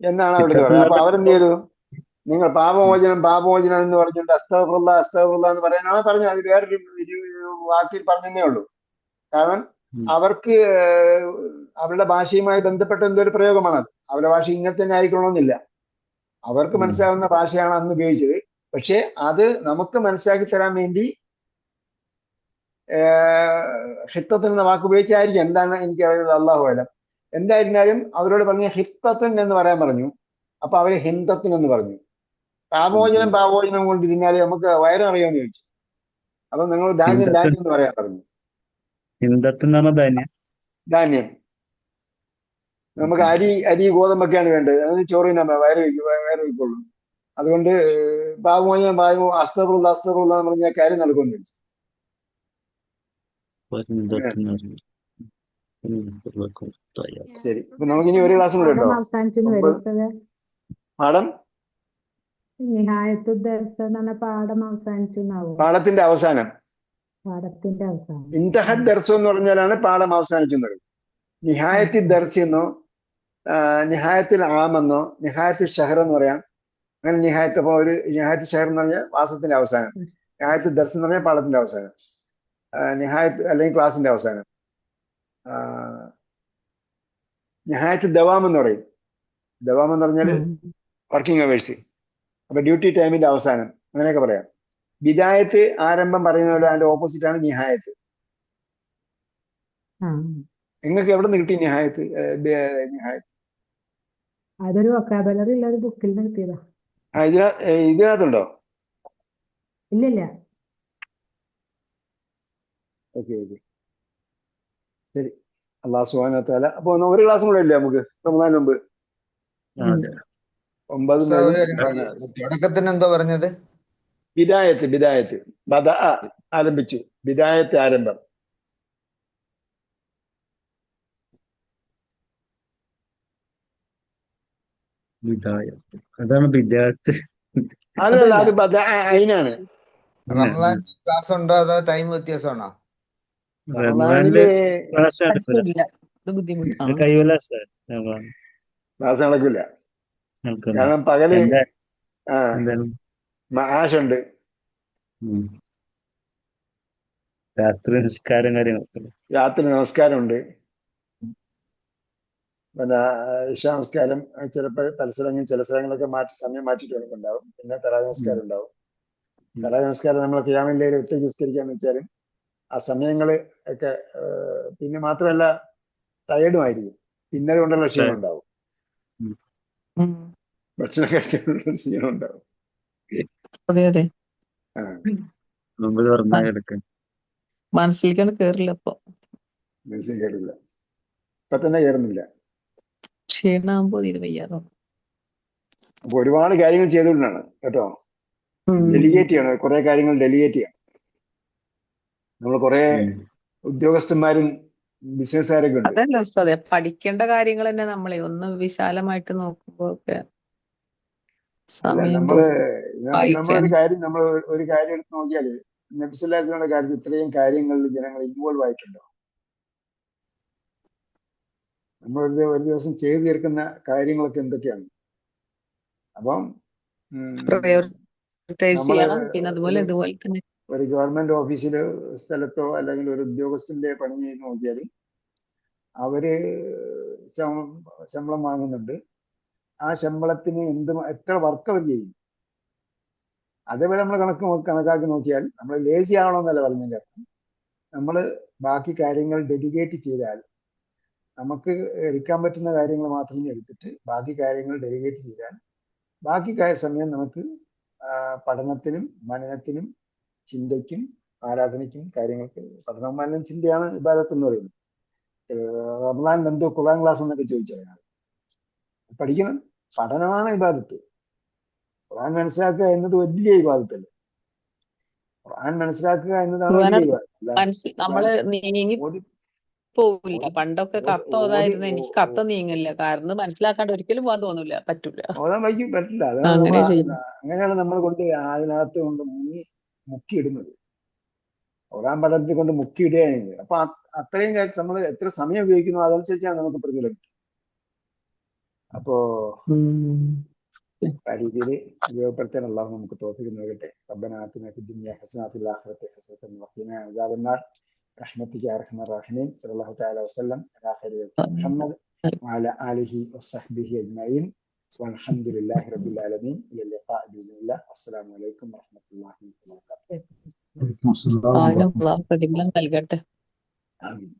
എന്നാണ് അവിടെ പറയുന്നത്. അപ്പൊ അവരെന്ത് ചെയ്തു? നിങ്ങൾ പാപമോചനം എന്ന് പറഞ്ഞിട്ട് അസ്തഗ്ഫിറുല്ലാ എന്ന് പറയാനാണ് പറഞ്ഞത്. അത് വേറൊരു വാക്കിൽ പറഞ്ഞതേ ഉള്ളൂ. കാരണം അവർക്ക് അവരുടെ ഭാഷയുമായി ബന്ധപ്പെട്ട എന്തോ ഒരു പ്രയോഗമാണത്. അവരുടെ ഭാഷ ഇങ്ങനെ തന്നെ ആയിക്കണമെന്നില്ല. അവർക്ക് മനസ്സിലാവുന്ന ഭാഷയാണ് അന്ന് ഉപയോഗിച്ചത്. പക്ഷെ അത് നമുക്ക് മനസ്സിലാക്കി തരാൻ വേണ്ടി ഹിത്തത്തുൻ എന്ന വാക്ക് ഉപയോഗിച്ചായിരിക്കും. എന്താണ് എനിക്ക് അറിയുന്നത്, അള്ളാഹു അലം. എന്തായിരുന്നാലും അവരോട് പറഞ്ഞ ഹിത്തത്തുൻ എന്ന് പറയാൻ പറഞ്ഞു. അപ്പൊ അവര് ഹിന്തത്തുൻ എന്ന് പറഞ്ഞു. പാപോചനം കൊണ്ടിരുന്നാല് നമുക്ക് വയററിയാമെന്ന് ചോദിച്ചു. അപ്പൊ നിങ്ങൾ ധാന്യം എന്ന് പറയാൻ പറഞ്ഞു. ധാന്യം നമുക്ക് അരി ഗോതമ്പൊക്കെയാണ് വേണ്ടത്. അത് ചോറിനാ വയറ് വയ്ക്കുള്ളൂ. അതുകൊണ്ട് പാപോചനം അസ്തഗ്ഫിറുല്ലാ എന്ന് പറഞ്ഞ കാര്യം നടക്കുമെന്ന് ചോദിച്ചു. ശരി, അപ്പൊ നമുക്കിനി ഒരു ക്ലാസ്സും കൂടെ ഉണ്ടോ? പാഠം പാഠത്തിന്റെ അവസാനം. ഇൻതഹദ് ദർസ് എന്ന് പറഞ്ഞാലാണ് പാഠം അവസാനിക്കുന്നത്. നിഹായത്തി ദർസ് എന്നോ നിഹായത്തിൽ ആമെന്നോ നിഹായത്തിൽ ഷഹർ എന്ന് പറയാം. അങ്ങനെ നിഹായത്ത്, അപ്പൊ ഒരു നിഹായത്ത് ഷഹർ എന്ന് പറഞ്ഞാൽ മാസത്തിന്റെ അവസാനം, നിഹായത്ത് ദർസ് എന്ന് പറഞ്ഞാൽ പാഠത്തിന്റെ അവസാനം, നിഹായത്ത് അല്ലെങ്കിൽ ക്ലാസിന്റെ അവസാനം. നിഹായത്ത് ദവാം എന്ന് പറയും. ദവാം എന്ന് പറഞ്ഞാൽ വർക്കിംഗ് അവേഴ്സ്, അപ്പൊ ഡ്യൂട്ടി ടൈമിന്റെ അവസാനം, അങ്ങനെയൊക്കെ പറയാം. ബിദായത്ത് ആരംഭം പറയുന്നതോടെ അതിന്റെ ഓപ്പോസിറ്റ് ആണ് നിഹായത്ത്. നിങ്ങൾക്ക് എവിടെ നിന്ന് കിട്ടി നിഹായത്ത്? അതൊരു വൊക്കാബുലറി ഉള്ള ഒരു ബുക്കിൽ നിന്ന് കിട്ടിയതാ. ഇതിനകത്തുണ്ടോ? ഇല്ലില്ല. ഓക്കെ, ശരി. അല്ലാഹു സുബ്ഹാനഹു വ തആല. അപ്പൊ ഒരു ക്ലാസ്സും കൂടെ ഇല്ലേ നമുക്ക് റമദാനിന് മുമ്പ്? 9 തുടക്കത്തിന് എന്തോ പറഞ്ഞത്? ബിദായത്ത് ബദ ആരംഭിച്ചു. ബിദായത്ത് ആരംഭം. അതാണ് ബിദായത്ത്. അതല്ല, അത് ബദ അയിനാണ്. റമദാൻ ക്ലാസ് ഉണ്ടോ അതോ ടൈം വ്യത്യാസമാണോ? റമദാനില് ക്ലാസ് നടക്കില്ല. ക്ലാസ് നടക്കില്ല. കാരണം പകല് മാഷുണ്ട്, രാത്രി നിസ്കാരം കാര്യങ്ങളൊക്കെ. രാത്രി നമസ്കാരമുണ്ട്, പിന്നെ ഇശാ നമസ്കാരം ചിലപ്പോൾ പല സ്ഥലങ്ങളിൽ ചില സ്ഥലങ്ങളൊക്കെ സമയം മാറ്റിയിട്ട് ഉണ്ടാവും. പിന്നെ തറാവീഹ് നമസ്കാരം ഉണ്ടാവും. തറാവീഹ് നമസ്കാരം നമ്മൾ ഖിയാമുൽ ലൈൽ ഒറ്റയ്ക്ക് നിസ്കരിക്കാന്ന് വെച്ചാലും ആ സമയങ്ങള് ഒക്കെ, പിന്നെ മാത്രമല്ല ടയേർഡുമായിരിക്കും. തിന്നത് കൊണ്ടുള്ള ക്ഷീണം ഉണ്ടാവും, ഭക്ഷണം കഴിച്ചുകൊണ്ടുള്ള ക്ഷീണം ഉണ്ടാവും. മനസ്സിലേക്കാണ് കേറില്ല. മനസ്സിൽ കേട്ടില്ല, ഇപ്പൊ തന്നെ കയറുന്നില്ല. ക്ഷീണാകുമ്പോ തീരെ വയ്യാതോ. അപ്പൊ ഒരുപാട് കാര്യങ്ങൾ ചെയ്തുകൊണ്ടാണ് കേട്ടോ. ഡെലിഗേറ്റ് ചെയ്യണം, കുറെ കാര്യങ്ങൾ ഡെലിഗേറ്റ് ചെയ്യണം. നമ്മൾ കുറെ ഉദ്യോഗസ്ഥന്മാരും ബിസിനസ്സുകാരൊക്കെ ഉണ്ട്. അതല്ല ഉസ്താദെ, പഠിക്കേണ്ട കാര്യങ്ങൾ തന്നെ നമ്മളെ ഒന്ന് വിശാലമായിട്ട് നോക്കുമ്പോ ഒക്കെ സമയം നമ്മളൊരു കാര്യം എടുത്ത് നോക്കിയാല് നബി സല്ലല്ലാഹു അലൈഹി വസല്ലമയുടെ കാര്യത്തിൽ ഇത്രയും കാര്യങ്ങളിൽ ജനങ്ങൾ ഇൻവോൾവ് ആയിട്ടുണ്ടോ? നമ്മൾ ഒരു ദിവസം ചെയ്തു തീർക്കുന്ന കാര്യങ്ങളൊക്കെ എന്തൊക്കെയാണ്? അപ്പം ഒരു ഗവൺമെന്റ് ഓഫീസില് സ്ഥലത്തോ അല്ലെങ്കിൽ ഒരു ഉദ്യോഗസ്ഥന്റെ പണി ചെയ്ത് നോക്കിയാൽ അവര് ശമ്പളം വാങ്ങുന്നുണ്ട്. ആ ശമ്പളത്തിന് എത്ര വർക്ക് അവർ ചെയ്യും. അതേപോലെ നമ്മൾ കണക്കാക്കി നോക്കിയാൽ നമ്മൾ ലേസി ആവണമെന്നല്ല പറഞ്ഞതിന്റെ അർത്ഥം. നമ്മൾ ബാക്കി കാര്യങ്ങൾ ഡെലിഗേറ്റ് ചെയ്താൽ, നമുക്ക് എടുക്കാൻ പറ്റുന്ന കാര്യങ്ങൾ മാത്രമേ എടുത്തിട്ട് ബാക്കി കാര്യങ്ങൾ ഡെലിഗേറ്റ് ചെയ്താൽ ബാക്കി സമയം നമുക്ക് പഠനത്തിനും മനനത്തിനും ചിന്തയ്ക്കും ആരാധനയ്ക്കും കാര്യങ്ങൾക്ക്. പഠനവും മനനം ചിന്തയാണ് ഇബാദത്ത് എന്ന് പറയുന്നത്. റമദാൻ എന്തോ ഖുർആൻ ക്ലാസ് എന്നൊക്കെ ചോദിച്ചാൽ പഠിക്കണം. പഠനമാണ് ഇബാദത്ത്. ഖുർആൻ മനസ്സിലാക്കുക എന്നത് വലിയ ഇബാദത്തല്ലേ. ഖുർആൻ മനസ്സിലാക്കുക എന്നതാണ് വലിയ ഇബാദത്ത്. പോകില്ല. പണ്ടൊക്കെ കത്ത് ഓതായിരുന്നു. എനിക്ക് കത്ത് നീങ്ങില്ല. കാരണം മനസ്സിലാക്കാണ്ട് ഒരിക്കലും പോകാൻ തോന്നില്ല, പറ്റൂല, ഓതാൻ പറ്റില്ല. അങ്ങനെയാണ് നമ്മൾ കൊണ്ട് അതിനകത്ത് കൊണ്ട് മുക്കിയിടുന്നത്. ഖുർആൻ പഠനത്തിൽ കൊണ്ട് മുക്കിയിടുകയാണ് ചെയ്യുന്നത്. അപ്പൊ അത്രയും നമ്മൾ എത്ര സമയം ഉപയോഗിക്കുന്നു അതനുസരിച്ചാണ് നമുക്ക് പ്രതിഫലം. അപ്പോ ആ രീതിയിൽ ഉപയോഗപ്പെടുത്താൻ അള്ളാഹു നമുക്ക് തോഫീക്ക് നൽകട്ടെ. റബ്ബനാ ആതിനാ ഫിദ് ദുനിയാ ഹസനത വഫിൽ ആഖിറതി ഹസനത വഖിനാ അദാബന്നാർ برحمتك يا ارحم الراحمين. صلى الله تعالى وسلم على خير محمد وعلى اله وصحبه اجمعين والحمد لله رب العالمين. الى اللقاء باذن الله. السلام عليكم ورحمه الله وبركاته. പ്രതിഫലം നൽകട്ടെ. آمين.